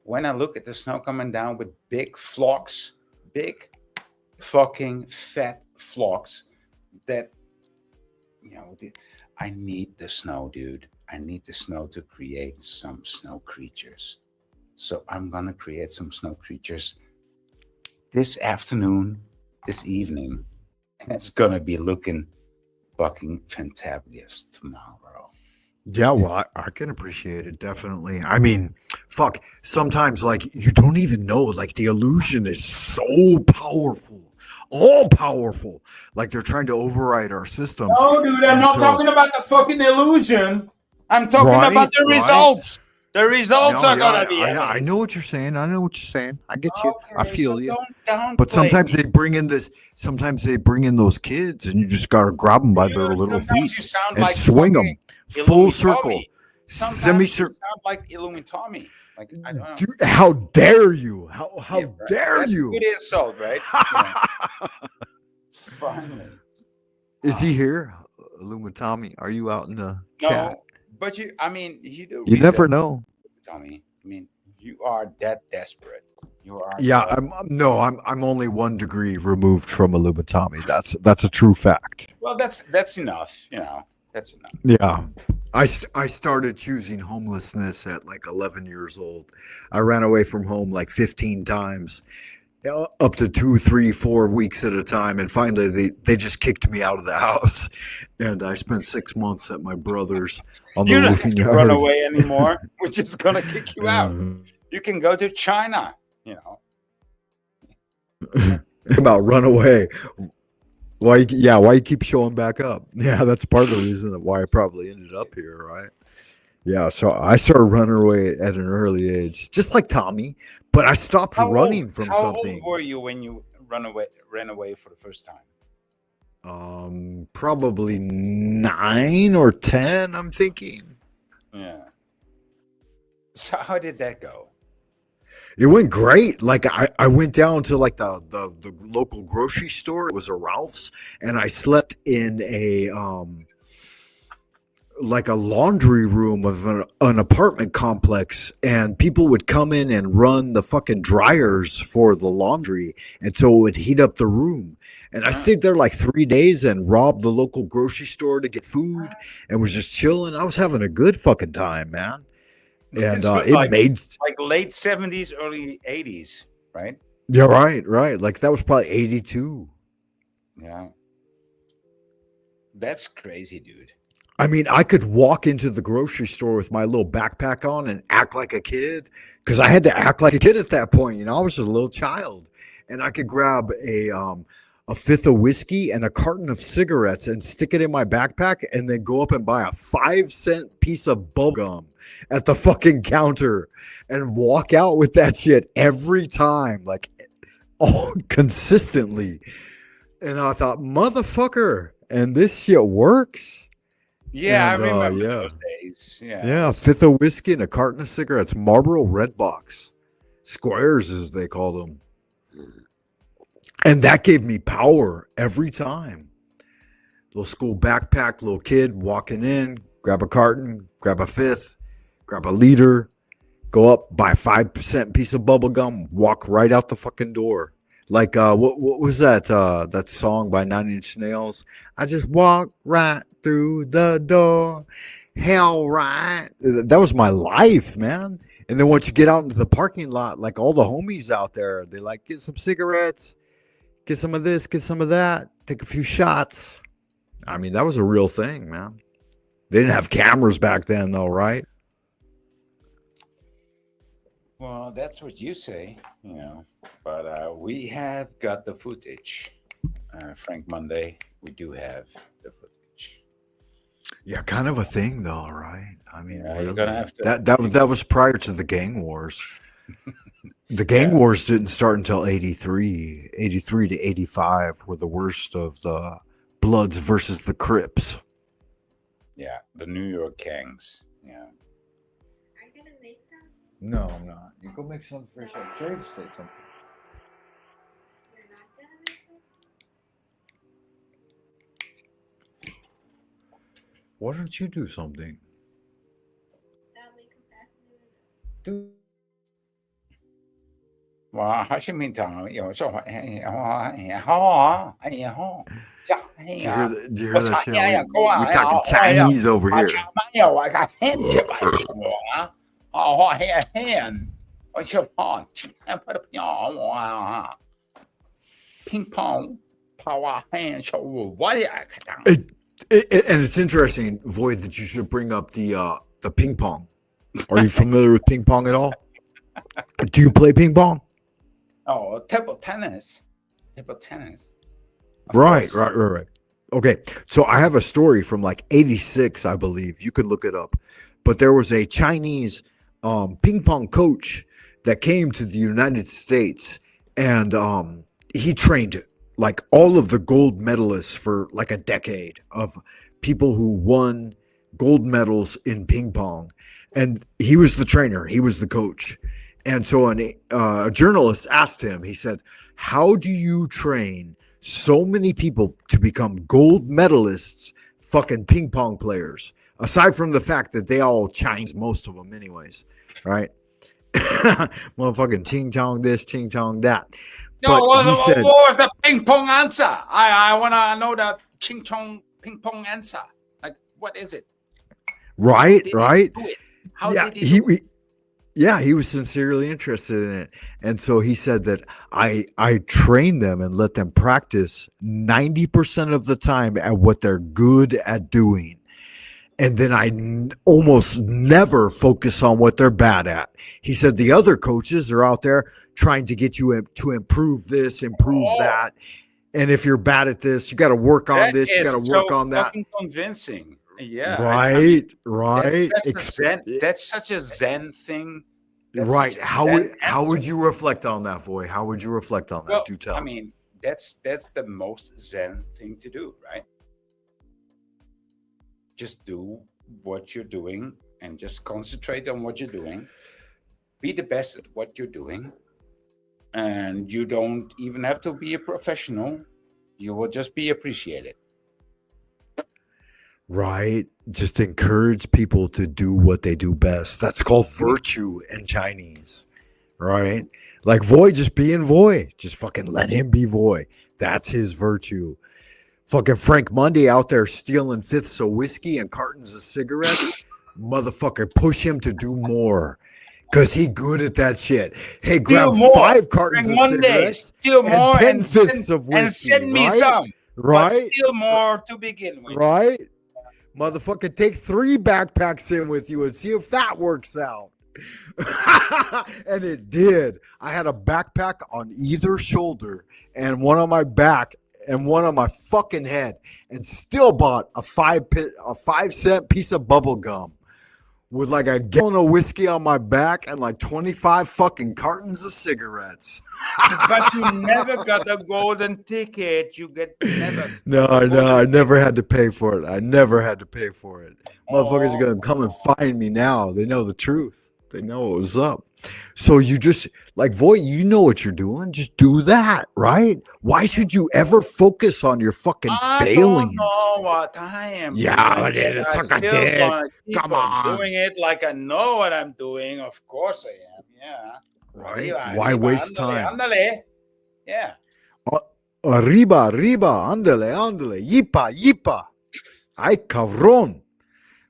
when I look at the snow coming down with big flocks, big fucking fat flocks, that, I need the snow, dude. I need the snow to create some snow creatures. So I'm gonna create some snow creatures this afternoon, this evening, and it's gonna be looking fucking fantabulous tomorrow. Yeah, well, I can appreciate it, definitely. I mean, fuck, sometimes, like, you don't even know, like, the illusion is so powerful, all powerful, like they're trying to override our systems. No, dude, I'm not talking about the fucking illusion. I'm talking about the results. The results are gonna be. I know what you're saying. I know what you're saying. I get you. I feel so you. Don't But play sometimes me. they bring in this. Sometimes they bring in those kids, and you just gotta grab them by their little Sometimes feet you sound and like swing them fucking full Illuminati. circle, Sometimes you semicircle. sound like Illuminati. Like I don't know. Dude, how dare you? How Yeah, right. dare That's you? a good insult, right? Finally. Is he here, Illuminati? Are you out in the chat? No, but you. I mean, you do. You never research, know. Tommy. I mean, you are that desperate. You are. Yeah, I'm only 1 degree removed from Illuminati. That's a true fact. Well, that's enough. That's enough. Yeah. I started choosing homelessness at like 11 years old. I ran away from home like 15 times, up to 2, 3, 4 weeks at a time. And finally, they just kicked me out of the house. And I spent 6 months at my brother's on the You don't roofing have to yard. run away anymore. We're just gonna kick you out. You can go to China. About run away. Why you keep showing back up? Yeah, that's part of the reason why I probably ended up here, right? Yeah, so I started running away at an early age, just like Tommy, but I stopped running from something. How old were you when you ran away for the first time? Probably 9 or 10, I'm thinking. Yeah. So how did that go? It went great. Like I went down to like the local grocery store. It was a Ralph's, and I slept in a like a laundry room of an apartment complex, and people would come in and run the fucking dryers for the laundry, and so it would heat up the room. And I stayed there like 3 days and robbed the local grocery store to get food and was just chilling. I was having a good fucking time, man. And it made like late 70s, early 80s, right? Yeah, right. Like that was probably 82. Yeah. That's crazy, dude. I mean, I could walk into the grocery store with my little backpack on and act like a kid, because I had to act like a kid at that point. I was just a little child, and I could grab a fifth of whiskey and a carton of cigarettes and stick it in my backpack, and then go up and buy a 5-cent piece of bubble gum at the fucking counter and walk out with that shit every time, like consistently. And I thought, motherfucker, and this shit works. Yeah, And, I remember yeah. those days. Yeah, a fifth of whiskey and a carton of cigarettes. Marlboro Red Box. Squares, as they call them. And that gave me power every time. Little school backpack, little kid walking in, grab a carton, grab a fifth, grab a liter, go up, buy a 5-cent piece of bubble gum, walk right out the fucking door. Like, what was that song by 9 Inch Nails? I just walk right through the door. Hell right. That was my life, man. And then once you get out into the parking lot, like all the homies out there, they like, get some cigarettes, get some of this, get some of that, take a few shots. I mean, that was a real thing, man. They didn't have cameras back then, though, right? Well, that's what you say, but we have got the footage. Frank Monday, we do have the footage. Yeah, kind of a thing, though, right? I mean, Yeah, really, you're gonna have to- that was prior to the gang wars. The gang wars didn't start until 83. 83 to 85 were the worst of the Bloods versus the Crips. Yeah, the New York gangs. Yeah. No, I'm not. You go make something for yourself. Trade state something. Why don't you do something? Do. 哇，还是没讲有时候好，Do you hear that shit? We're talking Chinese over here. 没有啊，看很这把我啊，我很，我就怕，不得不我啊，乒乓跑啊，很手我也看到。 And it's interesting, Void, that you should bring up the ping pong. Are you familiar with ping pong at all? Do you play ping pong? Oh, table tennis. Right. Okay, so I have a story from like 86, I believe. You could look it up. But there was a Chinese ping pong coach that came to the United States, and he trained like all of the gold medalists for like a decade of people who won gold medals in ping pong. And he was the trainer, he was the coach. And so a journalist asked him, he said, how do you train so many people to become gold medalists, fucking ping pong players? Aside from the fact that they all Chinese, most of them anyways, right? Motherfucking ching chong this, ching chong that. No, But he said, what was the ping pong answer? I want to know the ching chong ping pong answer. Like, what is it? right. How Yeah, did he do it? he was sincerely interested in it. And so he said that I train them and let them practice 90% of the time at what they're good at doing. And then I almost never focus on what they're bad at. He said the other coaches are out there trying to get you to improve this, improve that. And if you're bad at this, you got to work on this, you got to work on that. Fucking convincing. Yeah. Right. That's such a Zen thing. Right. How would you reflect on that, Voy? How would you reflect on that? Well, Do tell. I mean, that's the most Zen thing to do, right? Just do what you're doing and just concentrate on what you're doing. Be the best at what you're doing. And you don't even have to be a professional. You will just be appreciated. Right. Just encourage people to do what they do best. That's called virtue in Chinese. Right. Like Voy just being Voy. Just fucking let him be Voy. That's his virtue. Fucking Frank Monday out there stealing fifths of whiskey and cartons of cigarettes. Motherfucker, push him to do more. Because he good at that shit. Hey, Steal grab more. 5 cartons Frank of Monday, cigarettes steal more 10 fifths of whiskey. and send me right? some. Right? But steal more to begin with. Right? Motherfucker, take 3 backpacks in with you and see if that works out. And it did. I had a backpack on either shoulder and one on my back and one on my fucking head, and still bought a 5-cent piece of bubble gum with like a gallon of whiskey on my back and like 25 fucking cartons of cigarettes. But you never got a golden ticket. You get never. No, I never had to pay for it. Motherfuckers are gonna come and find me now. They know the truth. They know what was up. So you just, like, Voy, you know what you're doing. Just do that, right? Why should you ever focus on your fucking failings? I don't know what I am Yeah, doing. but it is I suck a still dick. wanna keep Come on. doing it like I know what I'm doing. Of course I am. Yeah. Right? Why waste time? Ándale. Yeah. Arriba, ándale. Yipa. Ay, cabrón.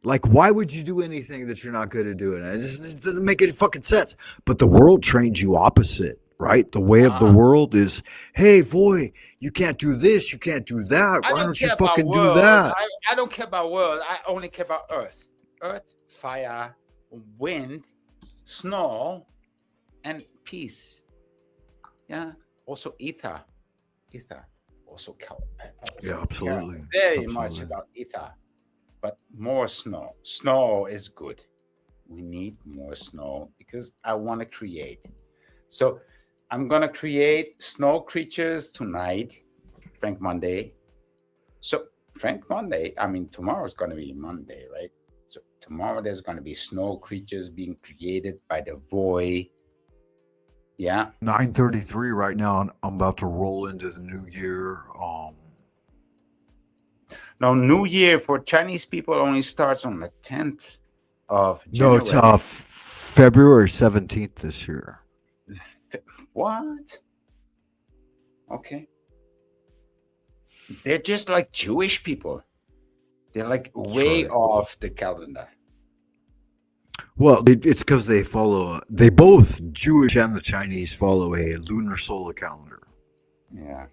Like, why would you do anything that you're not good at doing? It doesn't make any fucking sense. But the world trains you opposite, right? The way of the world is, hey, Voy, you can't do this, you can't do that. Why don't you fucking do that? I don't care about world. I only care about earth. Earth, fire, wind, snow, and peace. Yeah. Also ether. Also yeah, absolutely. Very much about ether. But more snow. Snow is good. We need more snow because I want to create. So I'm going to create snow creatures tonight, Frank Monday. So Frank Monday, I mean, tomorrow is going to be Monday, right? So tomorrow there's going to be snow creatures being created by the Voy. Yeah. 9:33 right now, and I'm about to roll into the new year. Now, New Year for Chinese people only starts on the 10th of No, January. it's February 17th this year. What? Okay. They're just like Jewish people. They're like way off the calendar. Well, it's because they both, Jewish and the Chinese, follow a lunar solar calendar. Yeah.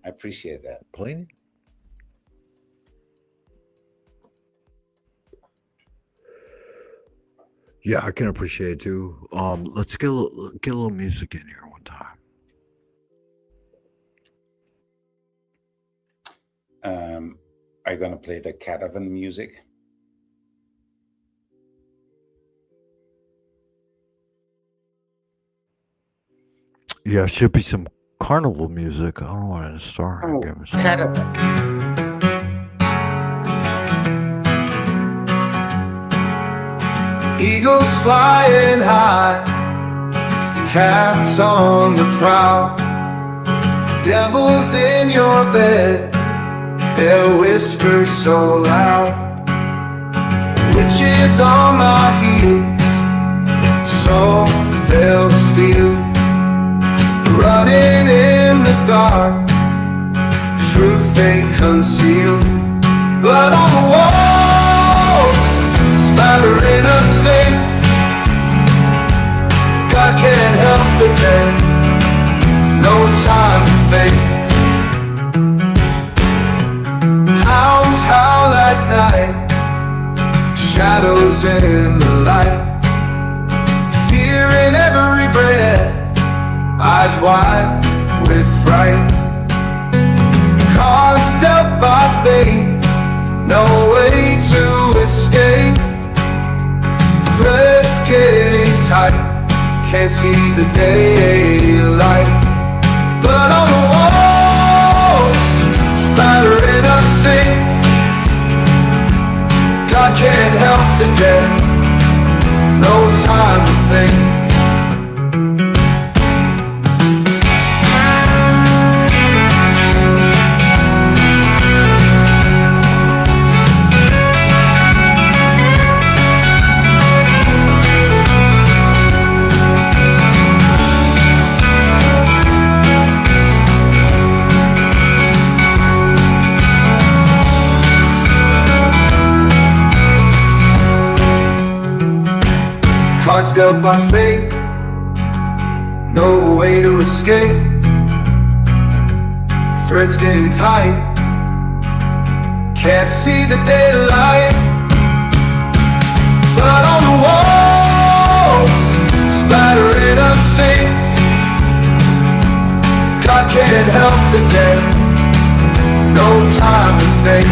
I appreciate that. Plain? Yeah, I can appreciate it too. Let's get a little music in here one time. Are you gonna play the caravan music? Yeah, should be some carnival music. I don't know when to start. Oh, Give me some- kind of. Eagles flying high, cats on the prowl, devils in your bed, their whispers so loud, witches on my heels, so they'll steal, running in the dark, truth they conceal, blood on the walls, spattering a sink. God can't help the dead, no time to think. Hounds howl at night, shadows in the light, fear in every breath, eyes wide with fright. Cards dealt by fate, no way to escape. Threads getting tight, can't see the daylight. Blood on the walls, spattering a sink. God can't help the dead, no time to think. Cards dealt by fate, no way to escape. Threads getting tight, can't see the daylight. Blood on the walls, spattering a sink. God can't help the dead, no time to think.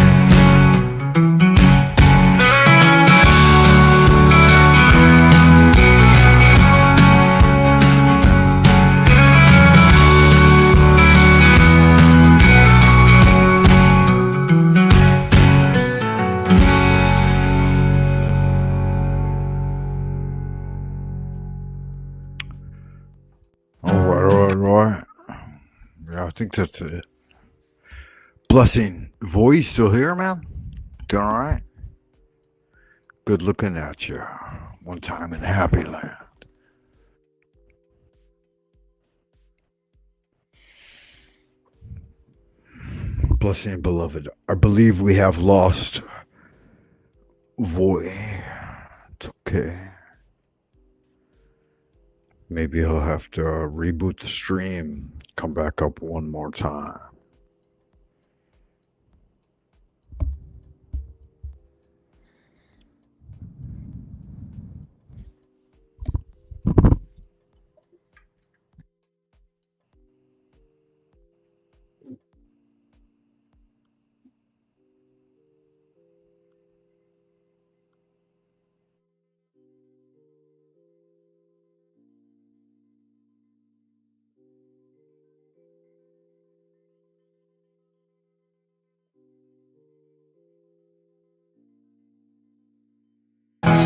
Alright. Yeah, I think that's it. Blessing. Voice still here, man? Doing alright? Good looking at you. One time in Happy Land. Blessing, beloved. I believe we have lost Voy. It's okay. Maybe he'll have to reboot the stream, come back up one more time.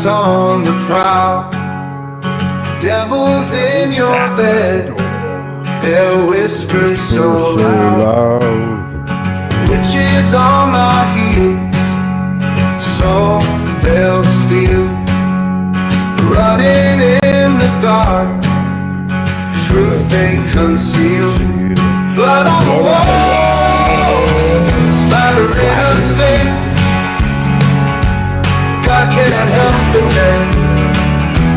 On the prowl, devils in your bed, their whispers so loud, witches on my heels, so they'll steal, running in the dark, truth they conceal, blood on the walls, spattering a sink. I can't help the dead,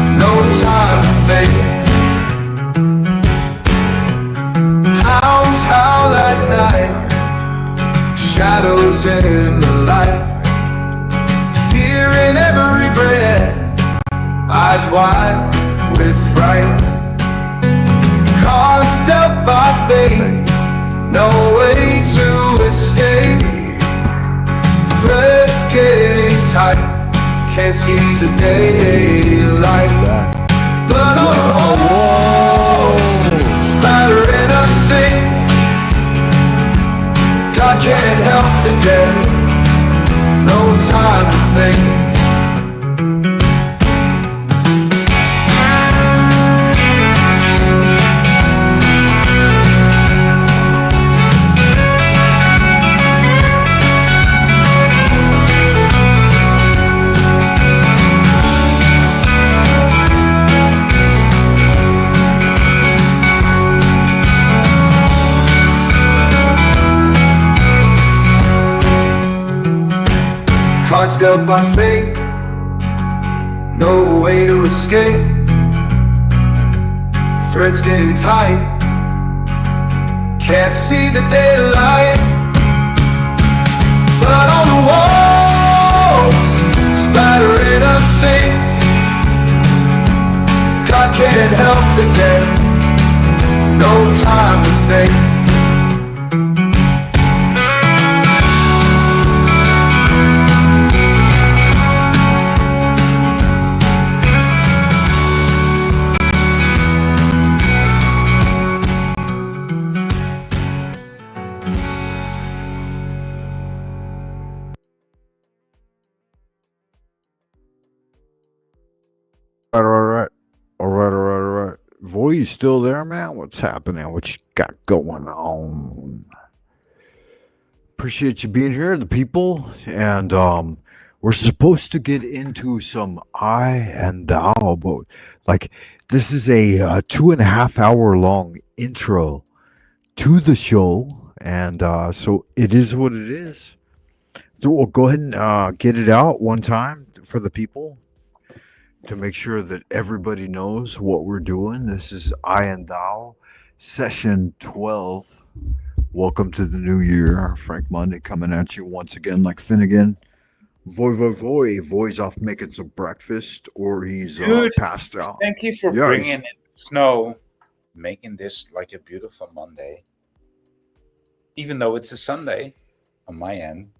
no time to think. Hounds howl at night, shadows in the light, fear in every breath, eyes wide with fright. Cards dealt by fate, no way to escape. Threads getting tight, can't see the daylight. Blood on the walls, spattering up by fate, no way to escape. Threads getting tight, can't see the daylight. Blood on the walls, splattering us sink. God can't help the dead, no time to think. All right. Voy, you still there, man? What's happening? What you got going on? Appreciate you being here, the people. And we're supposed to get into some I and thou, but like this is a 2.5 hour long intro to the show, and so it is what it is. So we'll go ahead and get it out one time for the people, to make sure that everybody knows what we're doing. This is I and Thou, session 12. Welcome to the new year. Frank Monday coming at you once again like Finnegan. Voy's off making some breakfast, or he's passed out. Thank you for bringing in snow, making this like a beautiful Monday. Even though it's a Sunday on my end,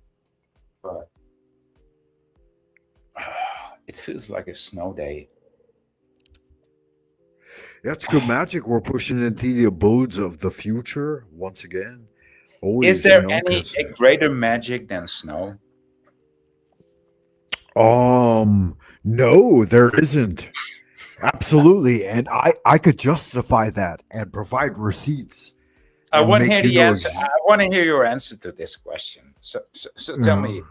but it feels like a snow day. That's good magic. We're pushing into the abodes of the future once again. Always, Is there any greater magic than snow? No, there isn't. Absolutely, and I could justify that and provide receipts. I want to hear the answer. I want to hear your answer to this question. So tell me,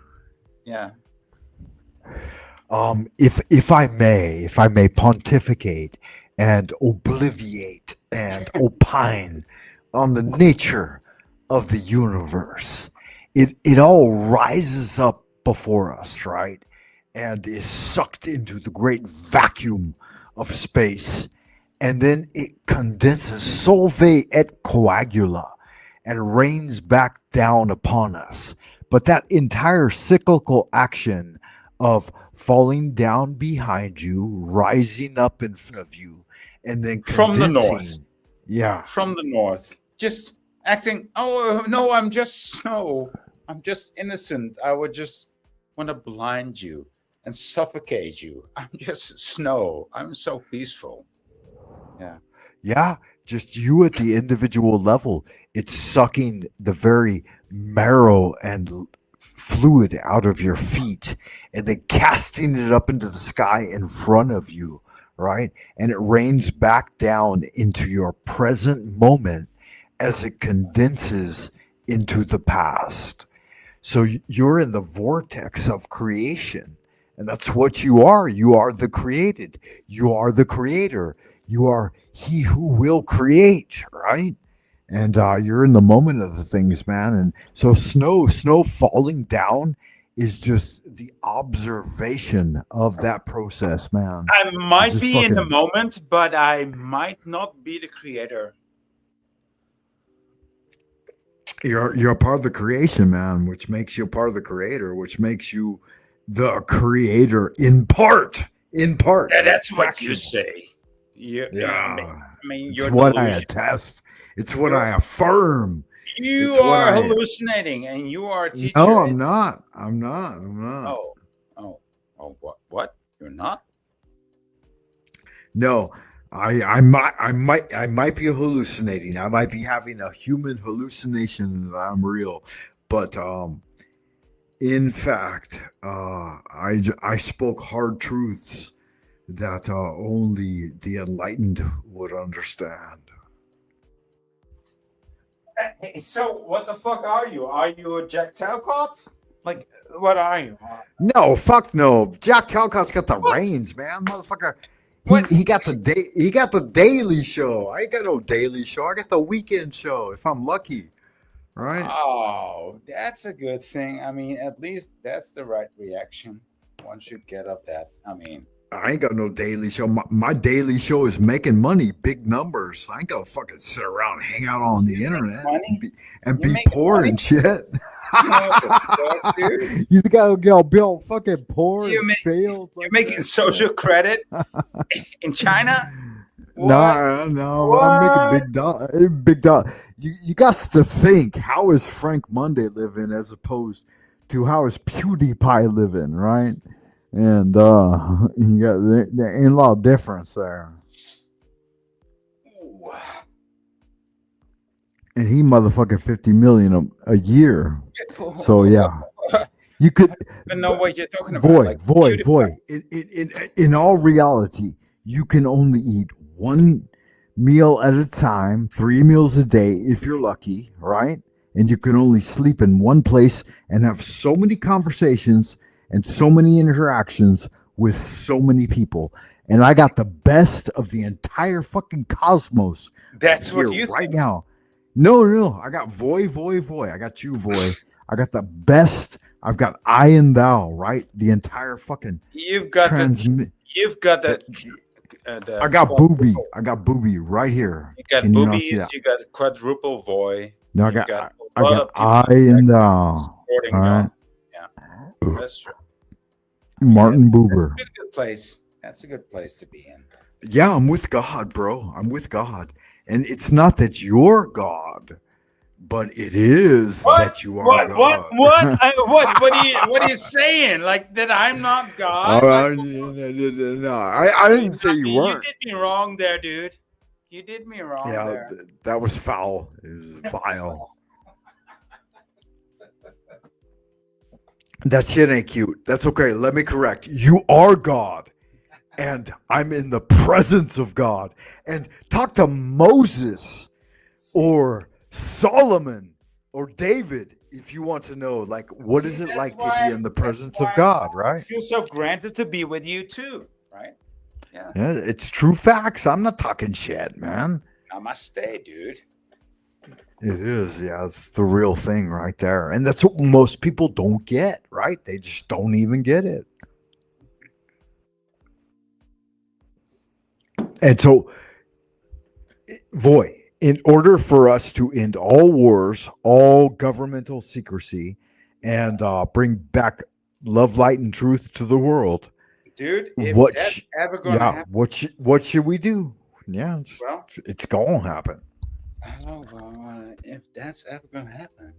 yeah. If I may pontificate and obliviate and opine on the nature of the universe, it all rises up before us, right? And is sucked into the great vacuum of space. And then it condenses solve et coagula and rains back down upon us. But that entire cyclical action of falling down behind you, rising up in front of you, and then from the north. Yeah. From the north. Just acting, oh, no, I'm just snow. I'm just innocent. I would just want to blind you and suffocate you. I'm just snow. I'm so peaceful. Yeah. Yeah, just you at the individual level. It's sucking the very marrow and fluid out of your feet and then casting it up into the sky in front of you, right? And it rains back down into your present moment as it condenses into the past. So you're in the vortex of creation, and that's what you are. You are the created. You are the creator. You are he who will create, right? And you're in the moment of the things, man. And so snow falling down is just the observation of that process, man. I might be in the moment, but I might not be the creator. You're a part of the creation, man, which makes you a part of the creator, which makes you the creator in part. Yeah, that's what you say. Yeah. I mean, it's what I attest. It's what I affirm. You are hallucinating, and you are a teacher. No, I'm not. Oh, what? You're not? No, I might be hallucinating. I might be having a human hallucination that I'm real, but in fact, I spoke hard truths that only the enlightened would understand. So what the fuck are you? Are you a Jack Talcott? Like, what are you? No, fuck no. Jack Talcott's got the reins, man, motherfucker. He got the Daily Show. I ain't got no Daily Show. I got the Weekend Show if I'm lucky. right? Oh, that's a good thing. I mean, at least that's the right reaction. One should get of that. I mean, I ain't got no daily show. My daily show is making money, big numbers. I ain't gonna fucking sit around and hang out on the internet and be poor and shit. You gotta get real fucking poor and fail. You're making social credit in China? No, I'm making big dog. You got to think, how is Frank Monday living as opposed to how is PewDiePie living, right? And you got there ain't a lot of difference there. And he motherfucking 50 million a year. So yeah, you could. I don't know what you're talking about. Void. In all reality, you can only eat one meal at a time, 3 meals a day if you're lucky, right? And you can only sleep in one place and have so many conversations and so many interactions with so many people. And I got the best of the entire fucking cosmos. That's here what you right think. now. No. I got Voy. I got you, Voy. I got the best. I've got I and thou, right? The entire fucking You've got the I got booby. I got booby right here. You got Can you not boobies. see that? You got quadruple void. No, I you got a lot of people I and thou. supporting All right. Yeah, that's true. Martin Buber. It's a good place. That's a good place to be in. Yeah, I'm with God, bro. I'm with God. And it's not that you're God, but it is that you are God. What are you saying? Like that I'm not God? No, I didn't say you weren't. You did me wrong there, dude. You did me wrong there. That was foul. It was vile. That shit ain't cute. That's okay. Let me correct. You are God. And I'm in the presence of God. And talk to Moses or Solomon or David if you want to know, like, what is it like to be in the presence of God, I right? feel so granted to be with you too, right? Yeah. Yeah, it's true facts. I'm not talking shit, man. Namaste, dude. It is, yeah. It's the real thing right there. And that's what most people don't get, right? They just don't even get it. And so, Voy, in order for us to end all wars, all governmental secrecy, and bring back love, light, and truth to the world, Dude, if what that's ever going to happen. what should we do? Yeah, Well, it's going to happen. Oh, well, if that's ever going to happen.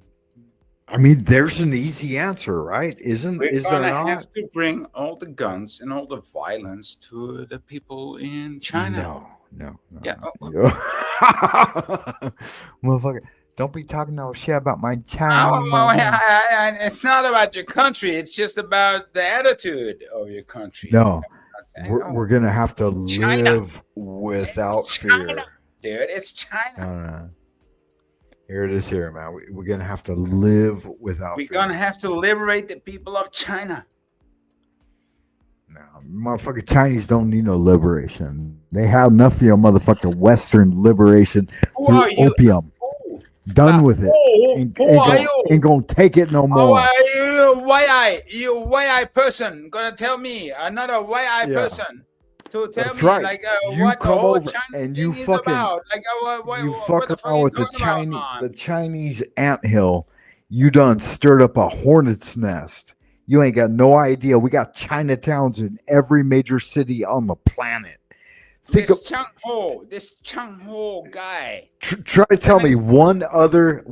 I mean, there's an easy answer, right? Is there not? Have to bring all the guns and all the violence to the people in China. No. Yeah. Motherfucker, don't be talking no shit about my China. It's not about your country. It's just about the attitude of your country. No, we're gonna have to live without fear. Dude, it's China. Here it is here, man. We're going to have to live without fear. We're going to have to liberate the people of China. No, motherfucking Chinese don't need no liberation. They have enough of your motherfucking Western liberation through opium. Done with it. Ain't going to take it no more. You white person gonna tell me another white person to tell That's me right. like You what the come whole over China and thing you is fucking about. Like you what the fuck fuck around you with the talking about, man? Chinese anthill. You done stirred up a hornet's nest. You ain't got no idea. We got Chinatowns in every major city on the planet. This Chang Ho guy. Try to tell me one other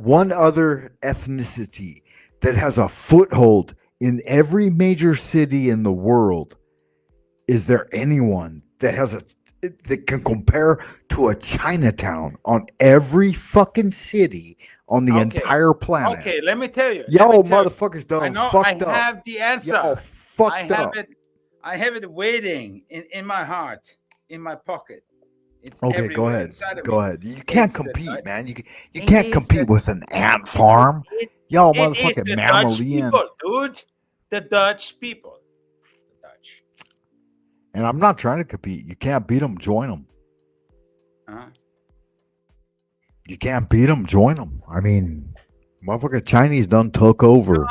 ethnicity that has a foothold in every major city in the world. Is there anyone that that can compare to a Chinatown on every fucking city on the entire planet? Okay, let me tell you. Y'all motherfuckers done fucked up. I have the answer. Y'all fucked up. I have it waiting in my heart, in my pocket. It's Okay, go everywhere ahead. inside of Go me. ahead. You can't It's the compete, Dutch- man. You can't compete with an ant farm. Y'all It is motherfucking the Dutch mammalian. people, dude. The Dutch people. And I'm not trying to compete. You can't beat them. Join them. Huh? You can't beat them. Join them. I mean, Motherfucker, Chinese done took over.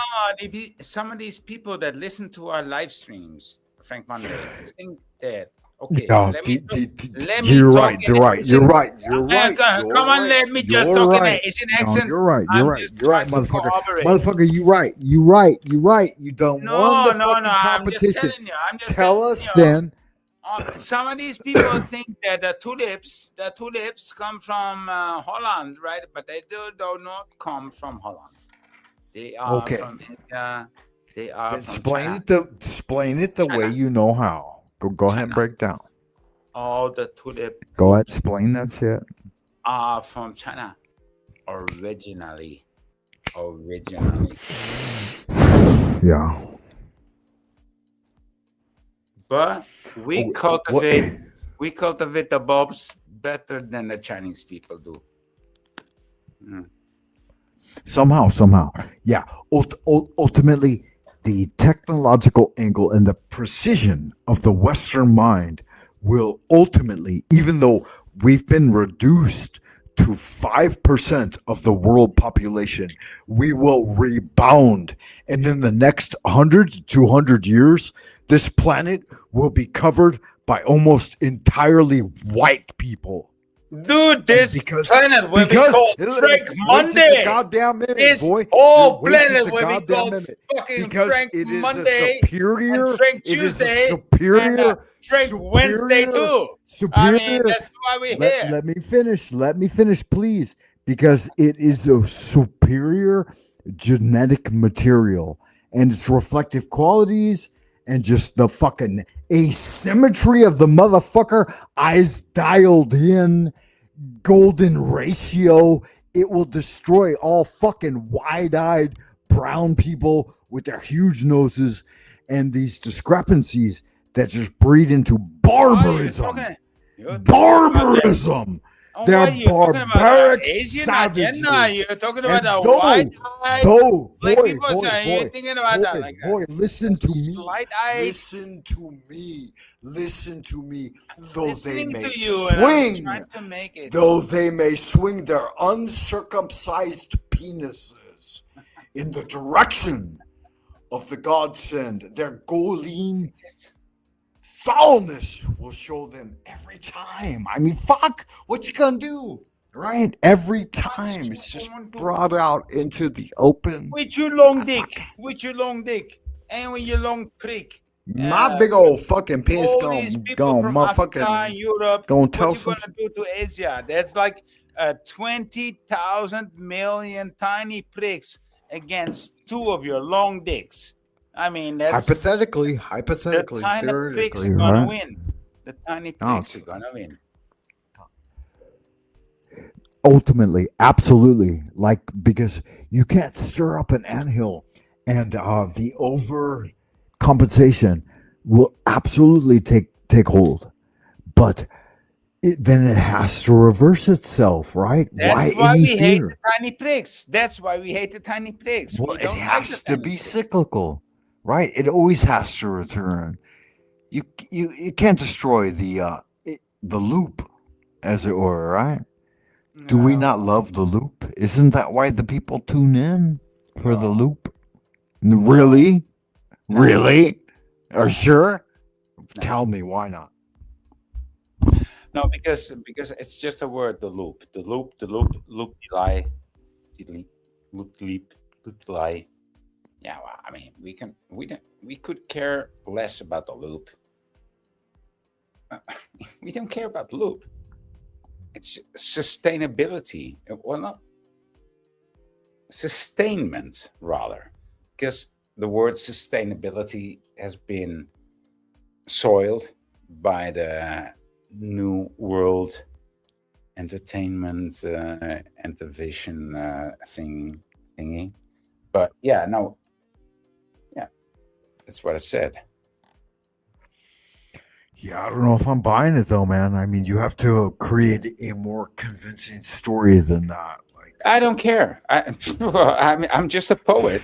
Some of these people that listen to our live streams, Frank Monday, think that okay. Yeah, you're right. You're right. You're right. You're right. Come on, let me just You're talk in right. an Asian No, accent. you're right. You're I'm right. just You're right, trying to motherfucker. cooperate. Motherfucker, you right. You right. You right. You done won the fucking I'm just competition. telling you. I'm just Tell telling us you. then. Some of these people think that the tulips come from Holland, right? But they do not come from Holland. They are from India. They are Then from explain it the way you know how. Go ahead and break down. all the tulip Go ahead, explain that shit. are from China originally. Yeah. But we cultivate the bulbs better than the Chinese people do. Somehow. Yeah. Ultimately, the technological angle and the precision of the Western mind will ultimately, even though we've been reduced to 5% of the world population, we will rebound. And in the next 100 to 200 years, this planet will be covered by almost entirely white people. Dude, this planet will be called Frank Monday. Goddamn minute, this boy. whole Wait planet just a will be goddamn called minute. fucking Because Frank it is Monday a superior, and Frank it is a Tuesday superior, and Frank Wednesday too. superior. I mean, that's why we're here. Let me finish, please, because it is a superior genetic material and its reflective qualities and just the fucking asymmetry of the motherfucker, eyes dialed in, golden ratio. It will destroy all fucking wide-eyed brown people with their huge noses and these discrepancies that just breed into barbarism. Barbarism. They're barbaric savages. You're talking about the white-eyed black people. You're thinking about that like that. Listen to me. Listen to me. Though they may swing their uncircumcised penises in the direction of the godsend, their golean foulness will show them every time. I mean, fuck, what you gonna do? Right? Every time it's just brought out into the open. With your long dick. And with your long prick. My big old fucking penis gone, motherfucking Europe. Gonna tell some. What you gonna do to Asia? That's like 20,000 million tiny pricks against 2 of your long dicks. I mean, that's hypothetically, the tiny theoretically, pricks are gonna right? win. The tiny pricks are gonna win. Ultimately, absolutely, like, because you can't stir up an anthill, and the overcompensation will absolutely take hold, but then it has to reverse itself, right? That's why we hate the tiny pricks. That's why we hate the tiny pricks. Well, it has to be cyclical, right? It always has to return. You can't destroy the loop, as it were, right? Do we not love the loop? Isn't that why the people tune in for the loop? Really? Really? Are you sure? Tell me, why not? No, because it's just a word, the loop. The loop, lie. Loop, lie. Yeah, well, I mean, we could care less about the loop. We don't care about the loop. It's sustainability. Well, not sustainment, rather, because the word sustainability has been soiled by the New World Entertainment and Vision thingy. But yeah, that's what I said. Yeah, I don't know if I'm buying it though, man. I mean, you have to create a more convincing story than that. Like, I don't care. I'm just a poet.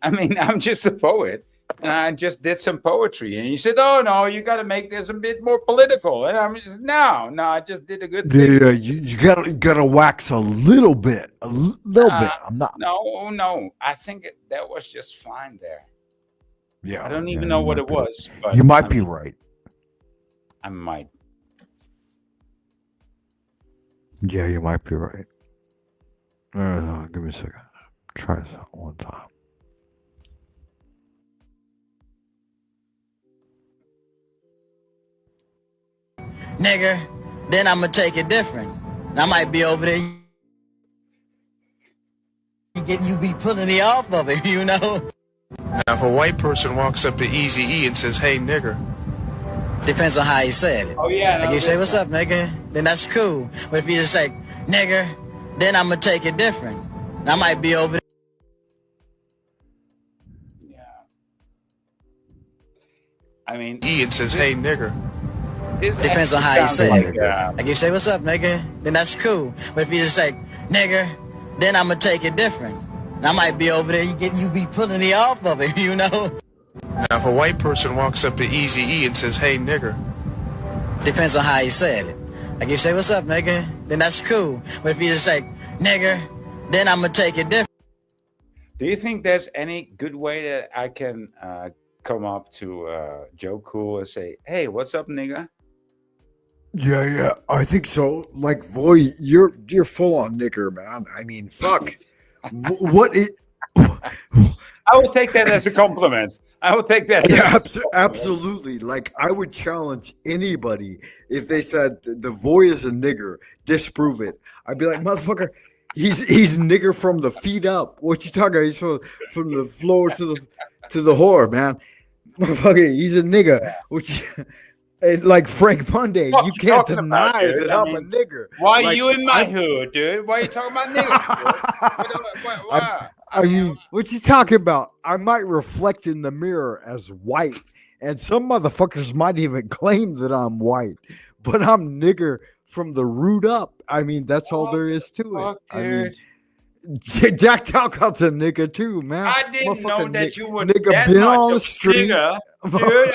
I mean, I'm just a poet. And I just did some poetry. And you said, oh, no, you got to make this a bit more political. And I'm just, no, I just did a good thing. Yeah, you gotta wax a little bit. A little bit. I'm not. No. I think that was just fine there. Yeah. I don't even know what it was. But you might be right. I might. Yeah, you might be right. Give me a second. Try this out one time. Nigga, then I'ma take it different. I might be over there. You be pulling me off of it, you know? Now, if a white person walks up to Eazy-E and says, hey, nigger. Depends on how you said it. Oh, yeah. Like you say, what's up, nigga? Then that's cool. But if you just say, nigga, then I'ma take it different. I might be over there. I mean, Ian says, hey, nigger. Depends on how you say like, it. Like you say, what's up, nigga? Then that's cool. But if you just say, nigga, then I'ma take it different. I might be over there. You be pulling me off of it, you know? Now, if a white person walks up to Eazy-E and says, hey, nigger. Depends on how you said it. Like you say, what's up, nigga? Then that's cool. But if you just say, nigga, then I'ma take it different. Do you think there's any good way that I can come up to Joe Cool and say, hey, what's up, nigga? Yeah, I think so. Like, boy, you're full on nigger, man. I mean, fuck. What it? I will take that as a compliment. I will take that. Yeah, absolutely. Like, I would challenge anybody if they said the boy is a nigger. Disprove it. I'd be like, motherfucker, he's nigger from the feet up. What you talking about? He's from the floor to the whore, man. Motherfucker, he's a nigger. Which. And like Frank Monday, you can't deny that I'm a nigger. Why like, are you in my hood, dude? Why are you talking about niggas? I mean, what you talking about? I might reflect in the mirror as white, and some motherfuckers might even claim that I'm white, but I'm nigger from the root up. I mean, that's all there is to it. I mean, Jack Talcott's a nigga too, man. I didn't know that you were nigga that been much on of the a street. nigga, dude.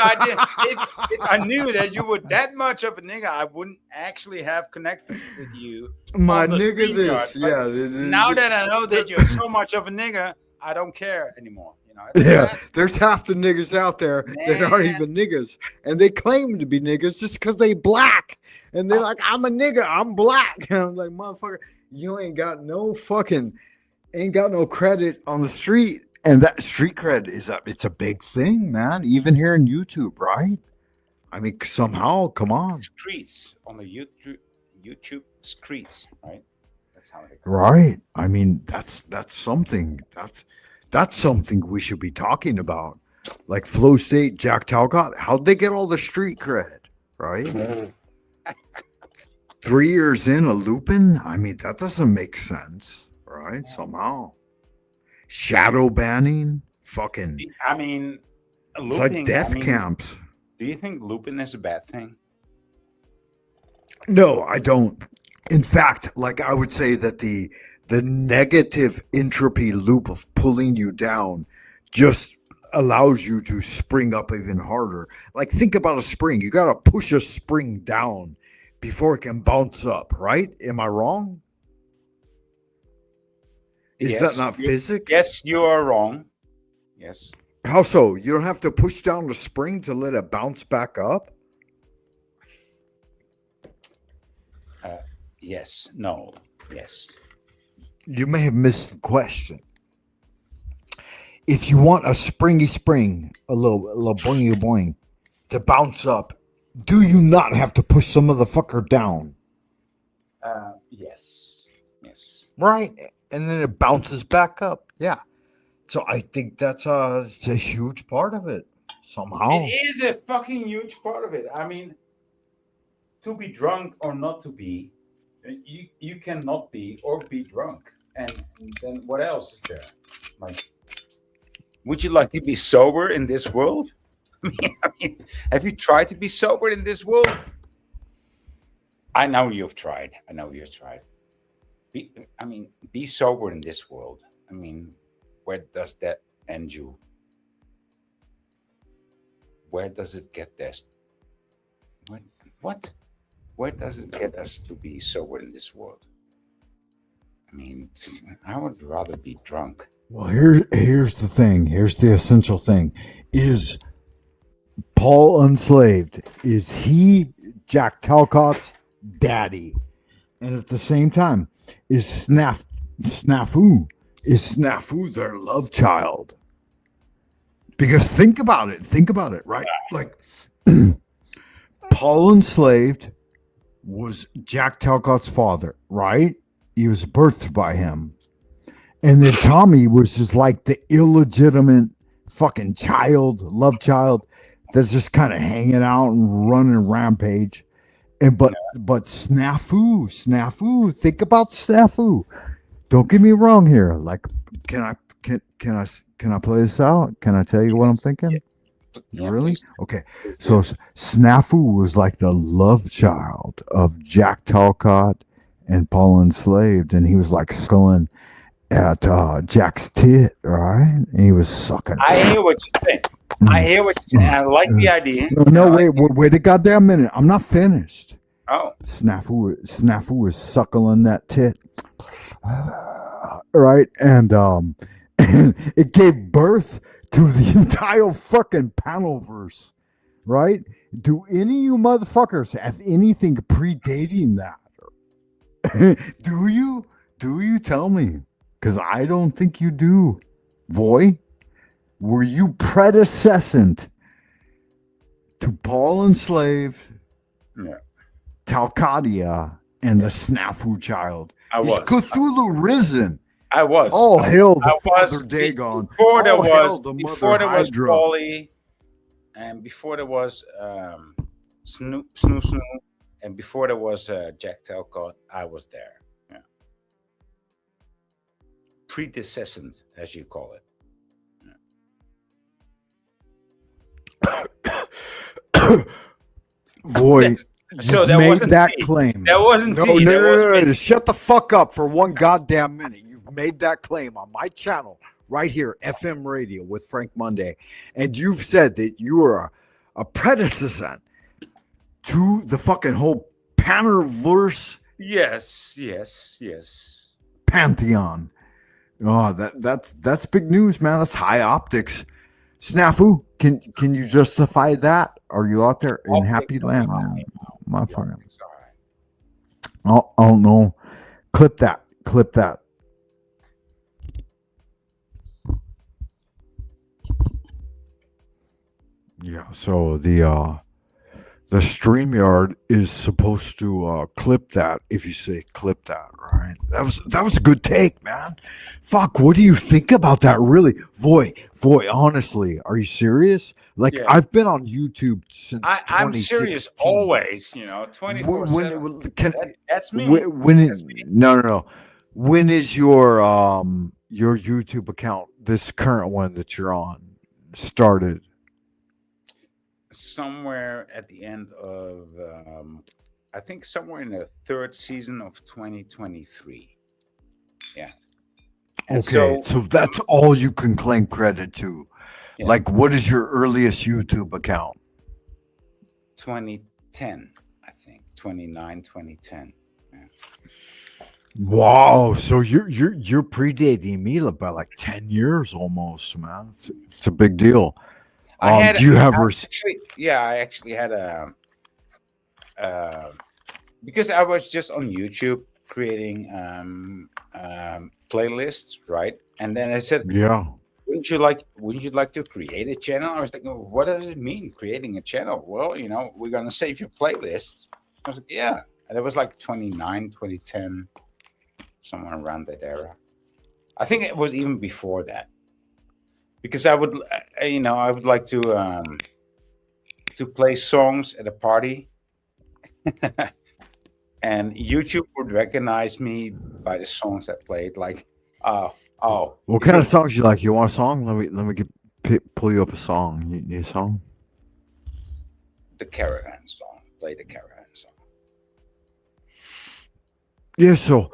If I knew that you were that much of a nigga, I wouldn't actually have connected with you. My on the nigga, this, StreamYard. yeah. Now that I know that you're so much of a nigga, I don't care anymore. You know. Yeah, there's half the niggas out there that aren't even niggas, and they claim to be niggas just because they black, and they're like, "I'm a nigga, I'm black." And I'm like, "Motherfucker, you ain't got no credit on the street." And that street cred it's a big thing, man. Even here in YouTube, right? I mean, somehow, come on. Streets on the YouTube streets, right? That's how they. Right. I mean, that's something. That's something we should be talking about. Like Flow State, Jack Talcott, how'd they get all the street cred, right? 3 years in a Lupin? I mean, that doesn't make sense, right? Somehow. Shadow banning? Fucking. I mean, it's like death camps. Do you think Lupin is a bad thing? No, I don't. In fact, like I would say that the negative entropy loop of pulling you down just allows you to spring up even harder. Like, think about a spring. You got to push a spring down before it can bounce up, right? Am I wrong? Is that not physics? Yes, you are wrong. Yes. How so? You don't have to push down the spring to let it bounce back up? Yes. No. Yes. You may have missed the question. If you want a springy spring, a little boingy boing, to bounce up, do you not have to push some motherfucker down? Yes. Yes. Right. And then it bounces back up. Yeah. So I think it's a huge part of it somehow. It is a fucking huge part of it. I mean, to be drunk or not to be, you cannot be or be drunk. And then what else is there? Like, would you like to be sober in this world? I mean, have you tried to be sober in this world? I know you've tried. Be sober in this world. I mean, where does that end you? where does it get us? What? Where does it get us to be sober in this world? I mean, I would rather be drunk. Well, here's the thing. Here's the essential thing. Is Paul Unslaved, is he Jack Talcott's daddy? And at the same time, is Snafu their love child? Because think about it, right? Like, Paul Enslaved was Jack Talcott's father, right? He was birthed by him. And then Tommy was just like the illegitimate fucking love child that's just kind of hanging out and running rampage. And but Snafu, think about Snafu. Don't get me wrong here. Like, can I play this out? Can I tell you what I'm thinking? Yeah, really? please. Okay. So Snafu was like the love child of Jack Talcott and Paul Enslaved, and he was like sculling at Jack's tit, right? And he was sucking. I hear what you're saying. I like the idea. No, wait a goddamn minute. I'm not finished. Oh. Snafu was suckling that tit. Right? And it gave birth to the entire fucking Panelverse. Right? Do any of you motherfuckers have anything predating that? Do you? Do you? Tell me. Because I don't think you do. Voy, were you predecessant to Paul Enslaved, Talcadia, and the Snafu child? I was. Is Cthulhu risen? I was. Oh, hell, the Father Dagon. Before there was Hydra. Polly, and before there was Snoo, and before there was Jack Talcott, I was there. Yeah. Predecessant, as you call it. Boy, So you that made wasn't that tea. claim. That wasn't no, tea. no, That no, wasn't no, no. tea. Shut the fuck up for one goddamn minute. You've made that claim on my channel right here, FM Radio with Frank Monday, and you've said that you are a predecessor to the fucking whole Panelverse Yes. pantheon. Oh, that's big news, man. That's high optics. Snafu, can you justify that? Are you out there in Happy Land, man? My fucking. Oh no. Clip that. Yeah, so the StreamYard is supposed to clip that if you say clip that, right? That was a good take, man. Fuck, what do you think about that, really? Voy, honestly, are you serious? Like, Yeah. I've been on YouTube since I'm 2016. serious always, 24/7. That's me. No. When is your YouTube account, this current one that you're on, started? Somewhere at the end of, I think somewhere in the third season of 2023. Yeah. And Okay, so that's all you can claim credit to. Yeah. Like, what is your earliest YouTube account? 2010, I think. 2010. Wow, so you're predating me by like 10 years almost, man. It's a big deal. Do you have I actually had because I was just on YouTube creating playlists, right? And then I said, yeah. Wouldn't you like to create a channel? I was thinking, what does it mean, creating a channel? Well, we're gonna save your playlists. I was like, yeah. And it was like 2010, somewhere around that era. I think it was even before that. Because I would like to play songs at a party, and YouTube would recognize me by the songs I played. Like, What kind of songs you like? You want a song? Let me pull you up a song. You need a song? The Caravan song. Play the Caravan song. Yeah. So,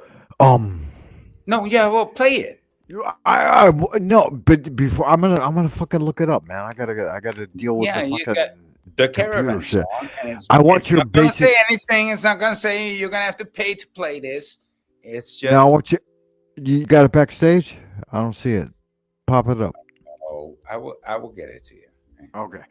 No, yeah. Well, play it. No, but before I'm gonna fucking look it up, man. I gotta deal with Yeah, the you fucking got the computer caravan shit. song, and I want it's your not gonna basic. say anything. It's not gonna say you're gonna have to pay to play this. It's just Now, I want you got it backstage? I don't see it. Pop it up. oh, I will get it to you. Okay.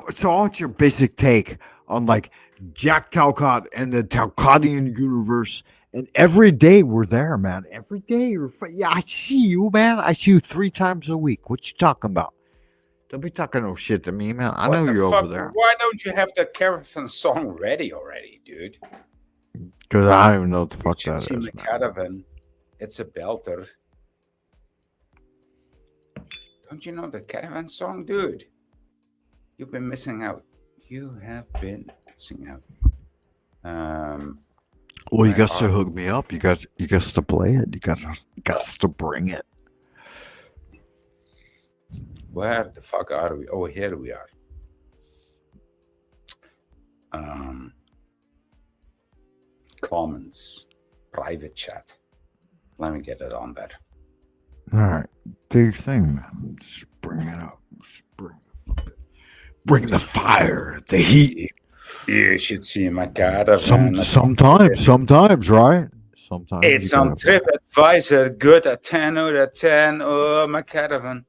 So I want your basic take on like Jack Talcott and the Talcottian universe. And every day we're there, man. Every day yeah, I see you, man. I see you 3 times a week. What you talking about? Don't be talking no shit to me, man. I What know the you're fuck? over there. Why don't you have the caravan song ready already, dude? Because I don't even know what the fuck You that should is. see my caravan. It's a belter. Don't you know the caravan song, dude? You've been missing out. You have been missing out. Well, you got to hook me up. You got to play it. You got to bring it. Where the fuck are we? Oh, here we are. Comments, private chat. Let me get it on there. All right, do your thing, man. Just bring it up. Just bring the fire, the heat. You should see my caravan. Sometimes, right? Sometimes It's on TripAdvisor. Good at 10 out of 10. Oh, my caravan.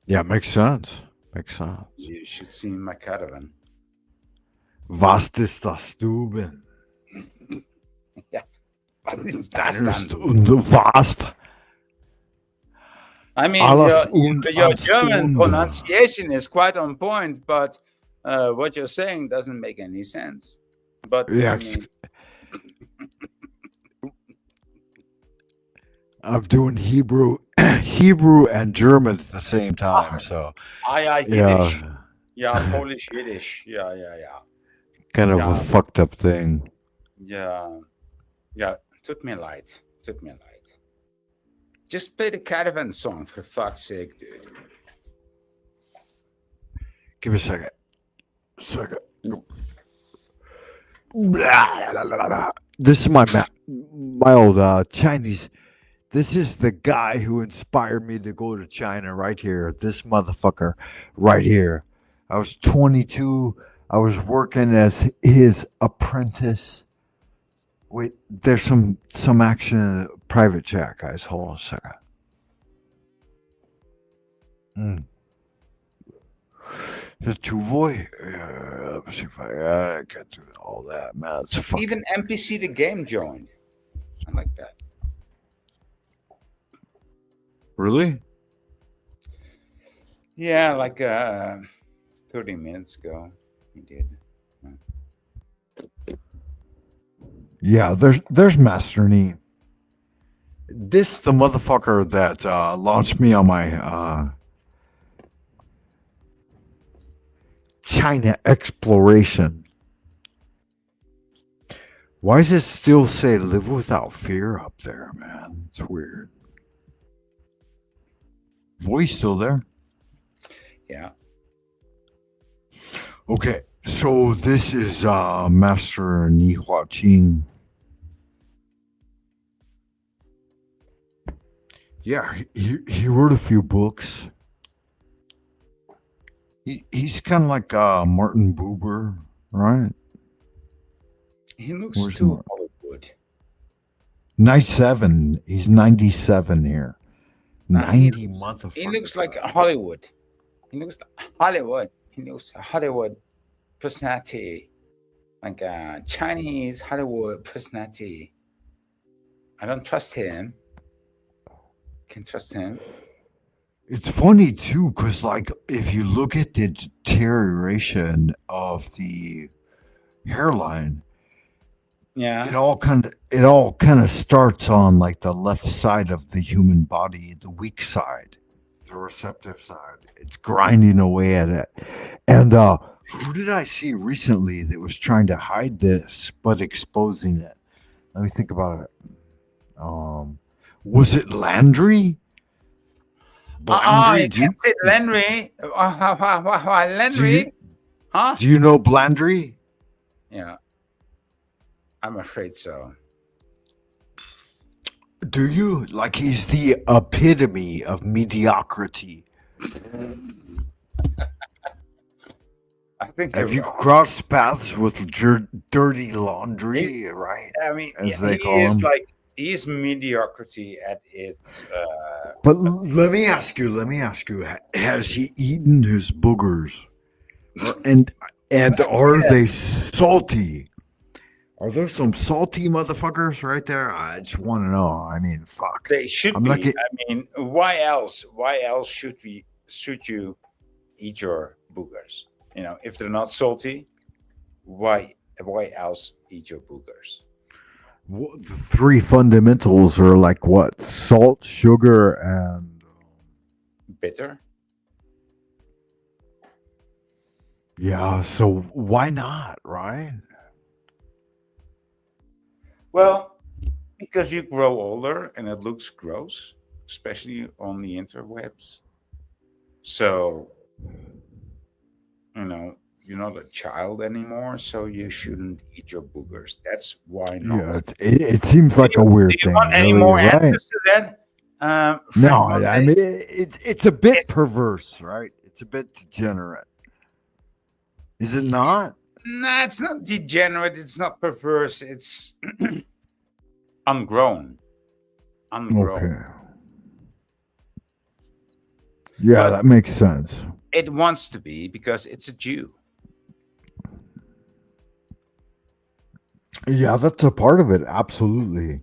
Yeah, makes sense. Makes sense. You should see my caravan. Was ist das Stuben? Yeah. Vast. I mean, your German pronunciation is quite on point, but what you're saying doesn't make any sense. But yeah, I'm doing Hebrew and German at the same time. So Yiddish. Yeah, Polish Yiddish. Yeah. Kind of a fucked up thing. Yeah. Tut mir leid. Just play the caravan song for fuck's sake, dude. Give me a second. This is my old Chinese. This is the guy who inspired me to go to China right here. This motherfucker right here. I was 22. I was working as his apprentice. Wait, there's some action in the private chat, guys. Hold on a second. Let's see if I can't do all that, man. It's fucking... Even NPC the game joined. I like that. Really? Yeah, like 30 minutes ago, he did. Yeah, there's Master Nee. This the motherfucker that launched me on my China exploration. Why does it still say live without fear up there, man? It's weird. Voice still there? Yeah. Okay, so this is Master Ni Hua Qing. Yeah, he wrote a few books. He's kind of like Martin Buber, right? He looks too Hollywood. 97. He's 97 here. 90 motherfuckers. He looks like Hollywood. He looks like Hollywood. He looks Hollywood personality, like a Chinese Hollywood personality. I don't trust him. Can trust him. It's funny too, because like if you look at the deterioration of the hairline, yeah, it all kind of starts on like the left side of the human body, the weak side, the receptive side. It's grinding away at it. And who did I see recently that was trying to hide this but exposing it? Let me think about it. Was it Landry? You can't say Landry. Landry? Huh? Do you know Blandry? Yeah. I'm afraid so. Do you? Like he's the epitome of mediocrity. I think. Have you crossed paths with dirty laundry, right? I mean, As yeah, they he call is him. like he's mediocrity at its. But let me ask you. Has he eaten his boogers? And are they salty? Are there some salty motherfuckers right there? I just want to know. I mean, fuck. They should I'm be. not get- I mean, why else? Why else should you eat your boogers? You know, if they're not salty, why else eat your boogers? The three fundamentals are like what? Salt, sugar, and Bitter? yeah. So why not, right? Well, because you grow older and it looks gross, especially on the interwebs. So, you know, you're not a child anymore, so you shouldn't eat your boogers. That's why not. Yeah, it seems like a weird Do you thing. want any really, more right? answers to that? No, Frank I mean it's a bit perverse, right? It's a bit degenerate. Is it not? No, it's not degenerate. It's not perverse. It's ungrown. Okay. Yeah, But that makes sense. it wants to be because it's a Jew. Yeah, that's a part of it. Absolutely.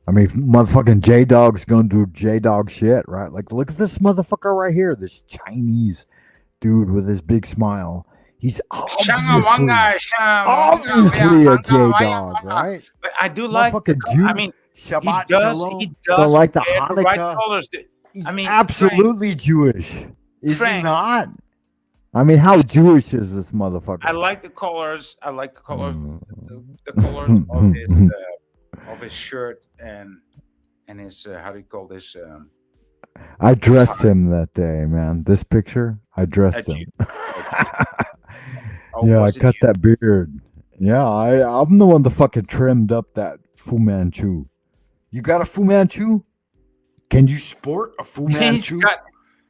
I mean, motherfucking J Dog's gonna do J Dog shit, right? Like, look at this motherfucker right here, this Chinese dude with his big smile. He's obviously a J Dog, right? But I do like. Motherfucking Jew. I mean, Shabbat he does. Shalom. He Don't does like the wear the right Hanukkah. colors. I mean, Absolutely Jewish. Is he Frank. not? I mean, how Jewish is this motherfucker? I like the colors. I like the color, the colors of his shirt and his how do you call this? I dressed him that day, man. This picture, I dressed him. Yeah, I cut that beard. Yeah, I'm the one that fucking trimmed up that Fu Manchu. You got a Fu Manchu? Can you sport a Fu Manchu?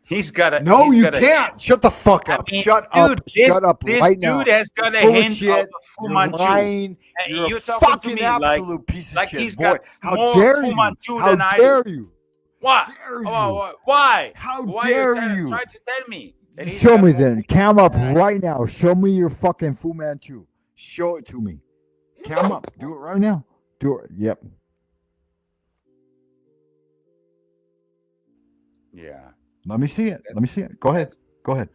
He's got a. No, he's you got a- can't. Shut the fuck up. I mean, Shut dude, up. this- Shut up this right dude now. has got You're a full hint of of shit. the Fu You're Manchu. lying. And You're you're a talking to fucking me like- absolute piece of like shit. he's Boy, got how more dare Fu you? Manchu How than I dare do. you? What? Dare you? Why? How Why dare you? you? Try to tell me. that he's Show got me more then. Fu Cam up Manchu than I do. right now. Show me your fucking Fu Manchu. Show it to me. Cam up. Do it right now. Do it. Yep. Yeah. Let me see it. Let me see it. Go ahead. Go ahead.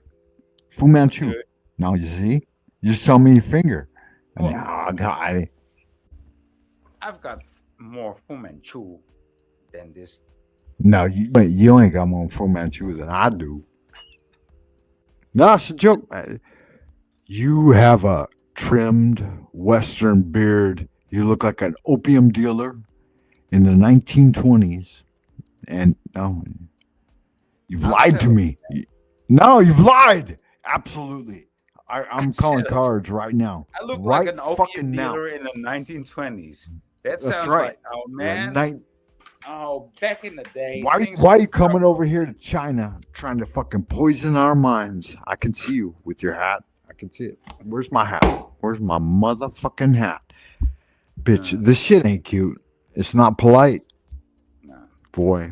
Fu Manchu. Good. Now you see. You just show me your finger. Oh, God. I've got more Fu Manchu than this. No, you ain't got more Fu Manchu than I do. No, it's a joke. You have a trimmed Western beard. You look like an opium dealer in the 1920s. And no, you've lied to me. No, you've lied. Absolutely. I'm calling cards right now. I look right like an opium fucking dealer now. in the 1920s. That That's sounds right. like, oh man. Back in the day. Why things are were you coming over here to China trying to fucking poison our minds? I can see you with your hat. I can see it. Where's my hat? Where's my motherfucking hat? Bitch, this shit ain't cute. It's not polite. No. Boy.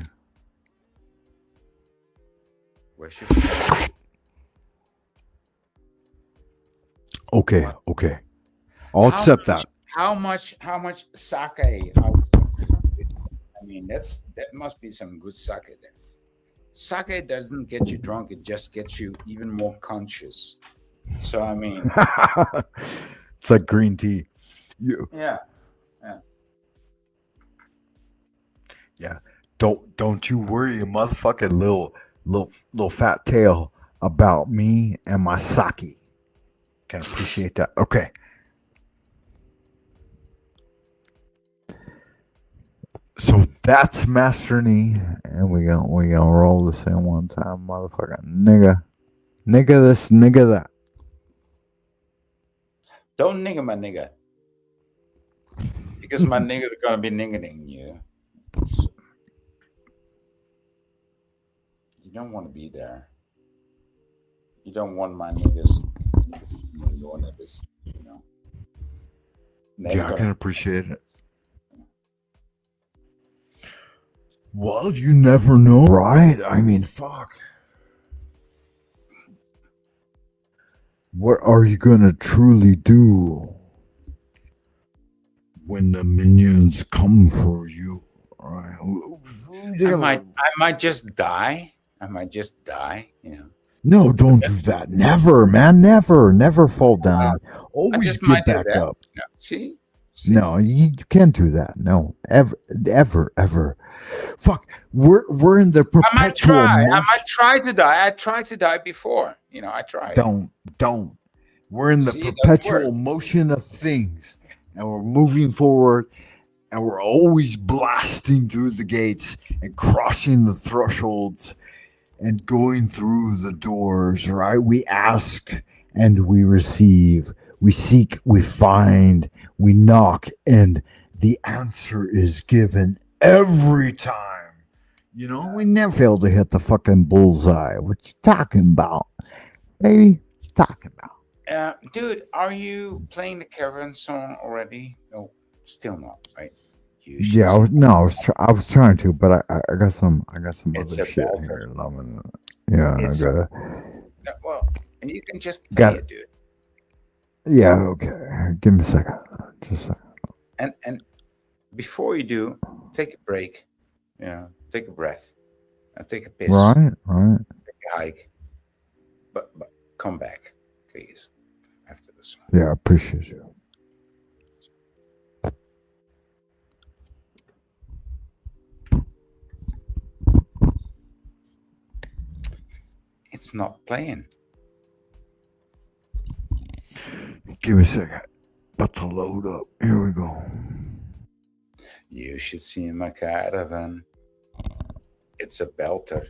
Where should Okay, okay. I'll accept that. How much sake? I mean, that must be some good sake there. Sake doesn't get you drunk; it just gets you even more conscious. So I mean, It's like green tea. yeah. Yeah. Don't you worry your motherfucking little fat tail about me and my sake. Can appreciate that. Okay. So that's Master Knee, and we gonna roll this in one time, motherfucker. Nigga this, nigga that. Don't nigga my nigga, because my niggas are gonna be niggering you. You don't want to be there. You don't want my niggas. Your niggas, you know. Yeah, I can appreciate it. Well, you never know, right? I mean, fuck. What are you gonna truly do when the minions come for you? Right? I might just die. You know. No, don't do that. Never, man. Never fall down. Always get back up. No. See? No, you can't do that. No, ever. Fuck, we're in the perpetual. I might try to die. I tried to die before. You know, I tried. Don't. We're in the perpetual motion of things, and we're moving forward, and we're always blasting through the gates and crossing the thresholds and going through the doors. Right? We ask and we receive. We seek, we find, we knock, and the answer is given every time. You know, we never fail to hit the fucking bullseye. What you talking about, baby? What you talking about? Dude, are you playing the Cavern song already? No, still not, right? Yeah, I was trying to, but I got some other shit here. Yeah, I gotta. Well, and you can just play it, dude. Yeah, okay. Give me a second. Just a second. And before you do, take a break. You know, take a breath. And take a piss. Right. Take a hike. But come back, please. After this one. Yeah, I appreciate you. It's not playing. Give me a second. About to load up. Here we go. You should see my caravan. It's a belter.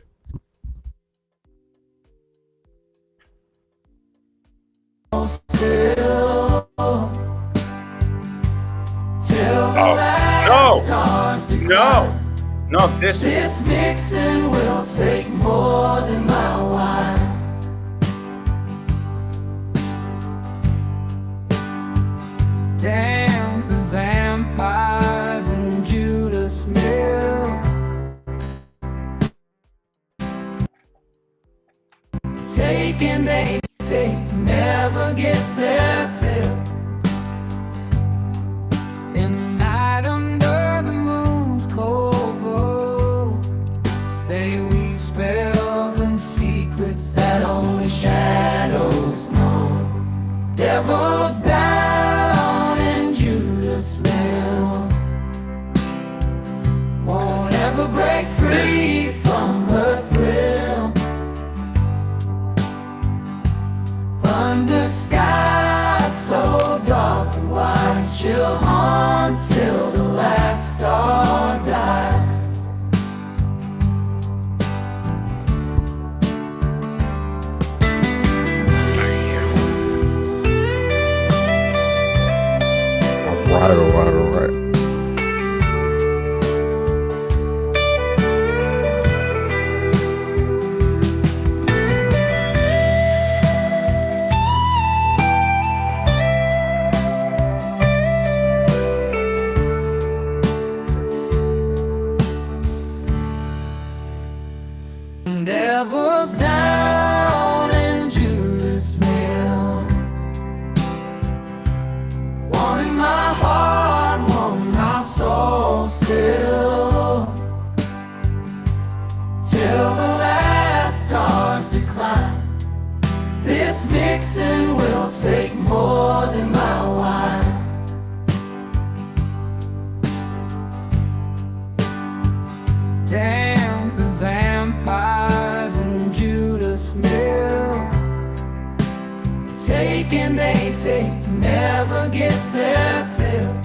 No, not this. This mixing will take more than my wine. Damn the vampires and Judas Mill. Taking they take, never get their fill. In the night under the moon's cold glow, they weave spells and secrets that only shadows know. Devils down in Judas Mill won't ever break free from her thrill. Under skies so dark and wide, she'll haunt till the last star dies. All right. Devils down in Judas Mill, wanting my heart, wanting my soul still, till the last stars decline. This vixen will take more than my wine. Damn the vampires and Judas Mill. Taking they take, never get their fill.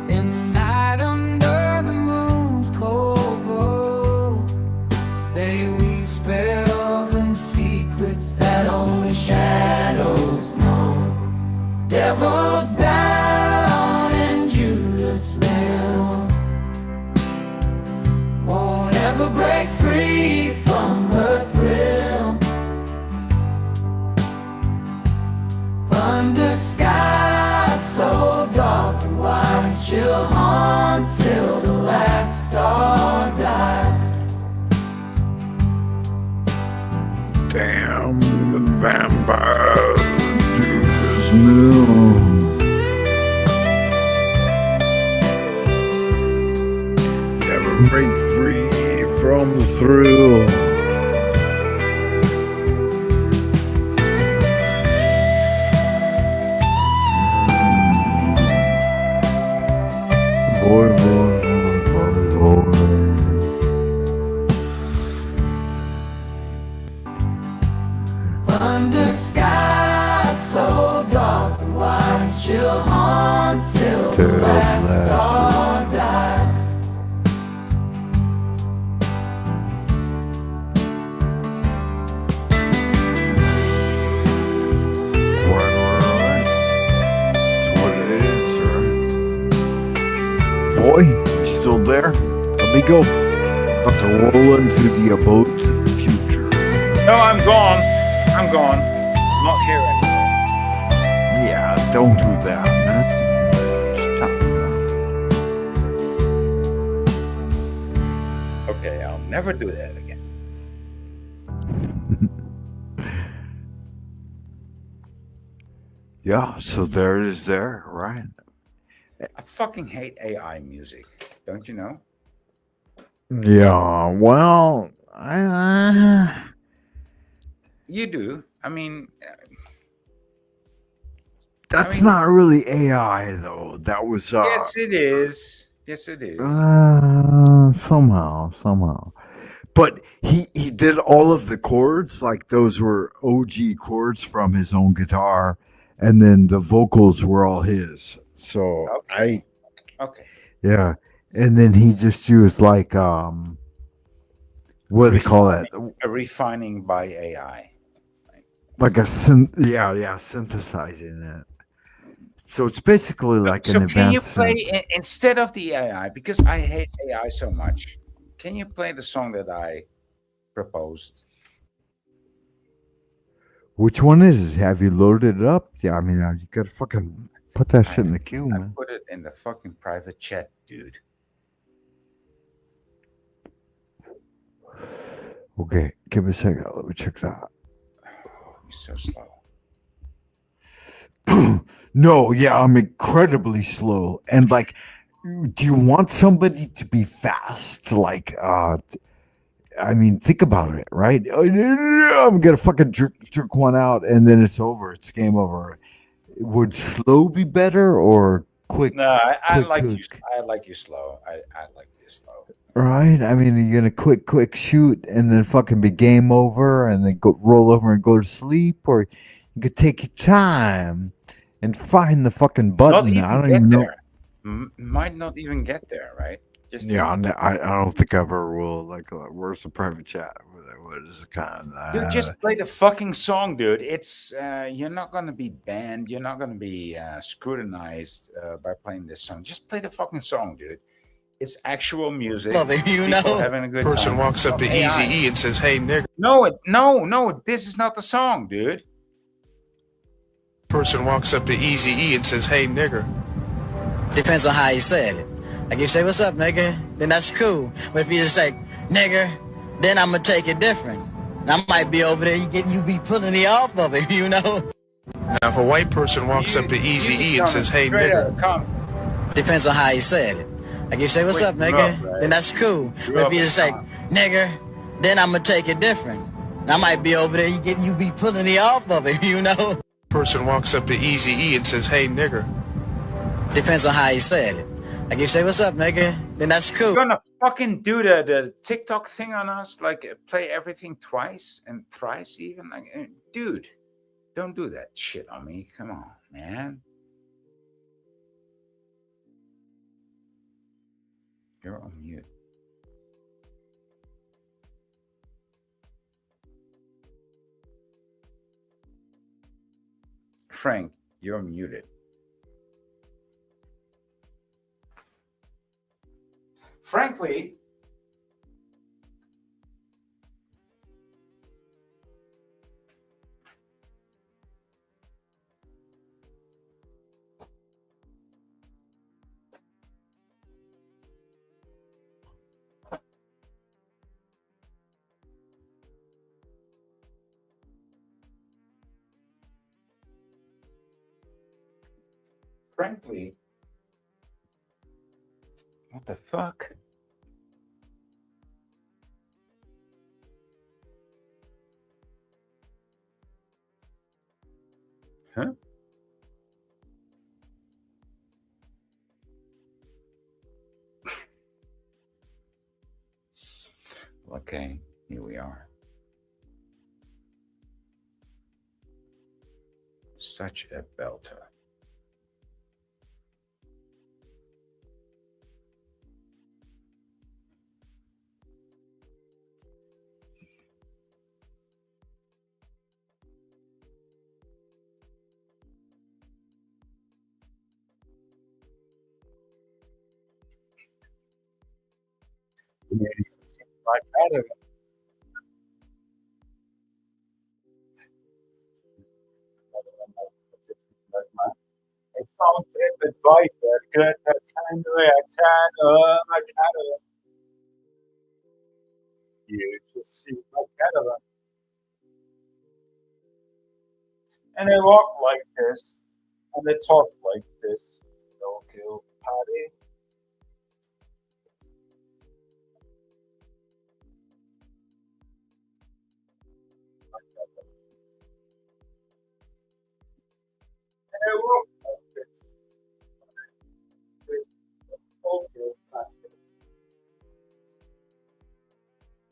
In the night under the moon's cold glow, they weave spells and secrets that bad to this mill. Never break free from the thrill. Voy, voy, voy, voy, voy. Under sky so dark, the white chill haunt till the last star died. Right. That's what it is, right? Voy, you still there? Let me go. About to roll into the abodes of the future. No, I'm gone. I'm gone. I'm not here anymore. Yeah, don't do that, man. Stop that. Okay, I'll never do that again. Yeah, so there it is there, right? I fucking hate AI music. Don't you know? Yeah, well, You do. I mean, that's not really AI though. That was yes, it is. Yes, it is. somehow. But he did all of the chords, like those were OG chords from his own guitar, and then the vocals were all his. So Okay. yeah. And then he just used like what do they call that? A refining by AI. Like a synthesizing it. So it's basically like So an can you advanced play synth. instead of the AI? Because I hate AI so much. Can you play the song that I proposed? Which one is it? Have you loaded it up? Yeah, I mean, you gotta fucking put that shit in the queue, I man. put it in the fucking private chat, dude. Okay, give me a second. Let me check that. You're so slow. No, yeah, I'm incredibly slow. And like, do you want somebody to be fast? Like, I mean, think about it, right? I'm gonna fucking jerk one out, and then it's over. It's game over. Would slow be better or quick? No, I quick like cook? you. I like you slow. I like you slow. Right? I mean, you're gonna quick shoot, and then fucking be game over, and then go roll over and go to sleep, or you could take your time and find the fucking button. I don't even know. There. Might not even get there, right? Just Yeah, I don't think I ever will. Like, where's the private chat? What is the kind? Dude, just play the fucking song, dude. It's you're not gonna be banned. You're not gonna be scrutinized by playing this song. Just play the fucking song, dude. It's actual music. Love it, you People know. having a good Person time. walks It's up to not AI. Easy-E and says, "Hey, nigga." No, this is not the song, dude. Person walks up to Easy-E and says, "Hey, nigger." Depends on how you said it. Like you say, "What's up, nigga?" Then that's cool. But if you just say, "Nigger," then I'm gonna take it different. And I might be over there. You be pulling me off of it, you know. Now, if a white person walks up to Easy-E and says, "Hey, nigger." Depends on how you said it. Like you say, "What's up, nigga?" Then that's cool. But if you just say, "Nigger," then I'm gonna take it different. And I might be over there. You be pulling me off of it, you know. Person walks up to Easy-E and says, "Hey, nigger." Depends on how you said it. Like you say, "What's up, nigga?" Then that's cool. You're gonna fucking do the TikTok thing on us, like play everything twice and thrice even. Like, dude, don't do that shit on me. Come on, man. You're on mute. Frank, you're muted. Frankly, frankly, what the fuck? Huh? Okay, here we are. Such a belter. It's on TripAdvisor. Good you just see my caravan. And they walk like this, and they talk like this. Don't kill Patty. And they walk like this. Don't kill Patty.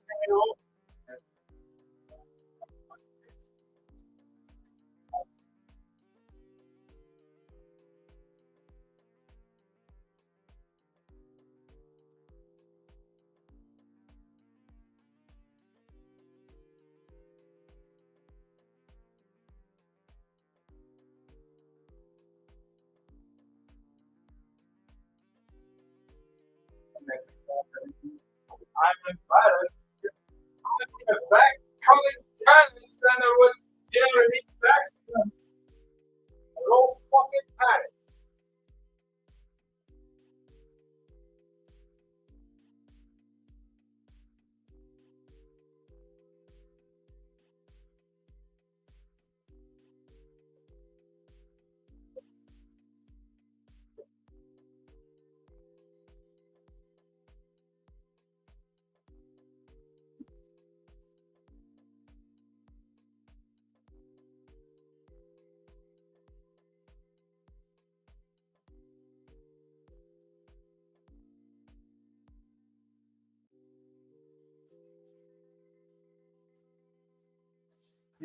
And they walk I'm embarrassed. I'm in a back calling Cannon Center with Jeremy Baxter. They're all fucking panicked.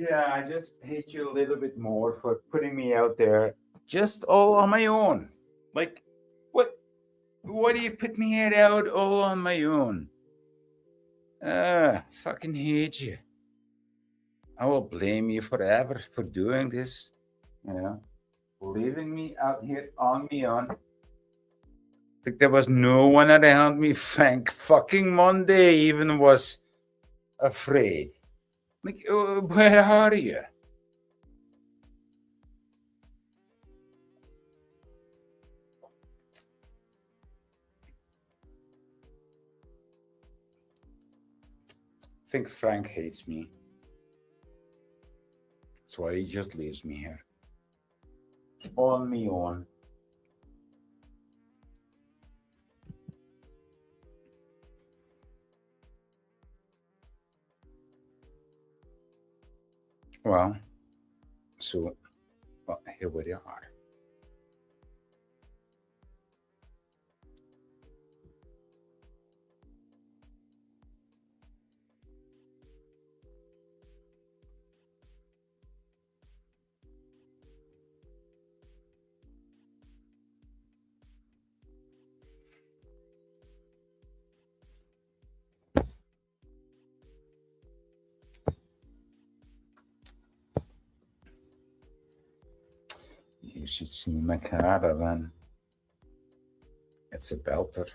Yeah, I just hate you a little bit more for putting me out there just all on my own. Like, what do you put me out all on my own? Fucking hate you. I will blame you forever for doing this. You know, leaving me out here on my own. Like there was no one around me. Frank fucking Monday even was afraid. Like, where are you? I think Frank hates me. That's why he just leaves me here. On me on. Well, so here we are. You should see my caravan. It's a belter.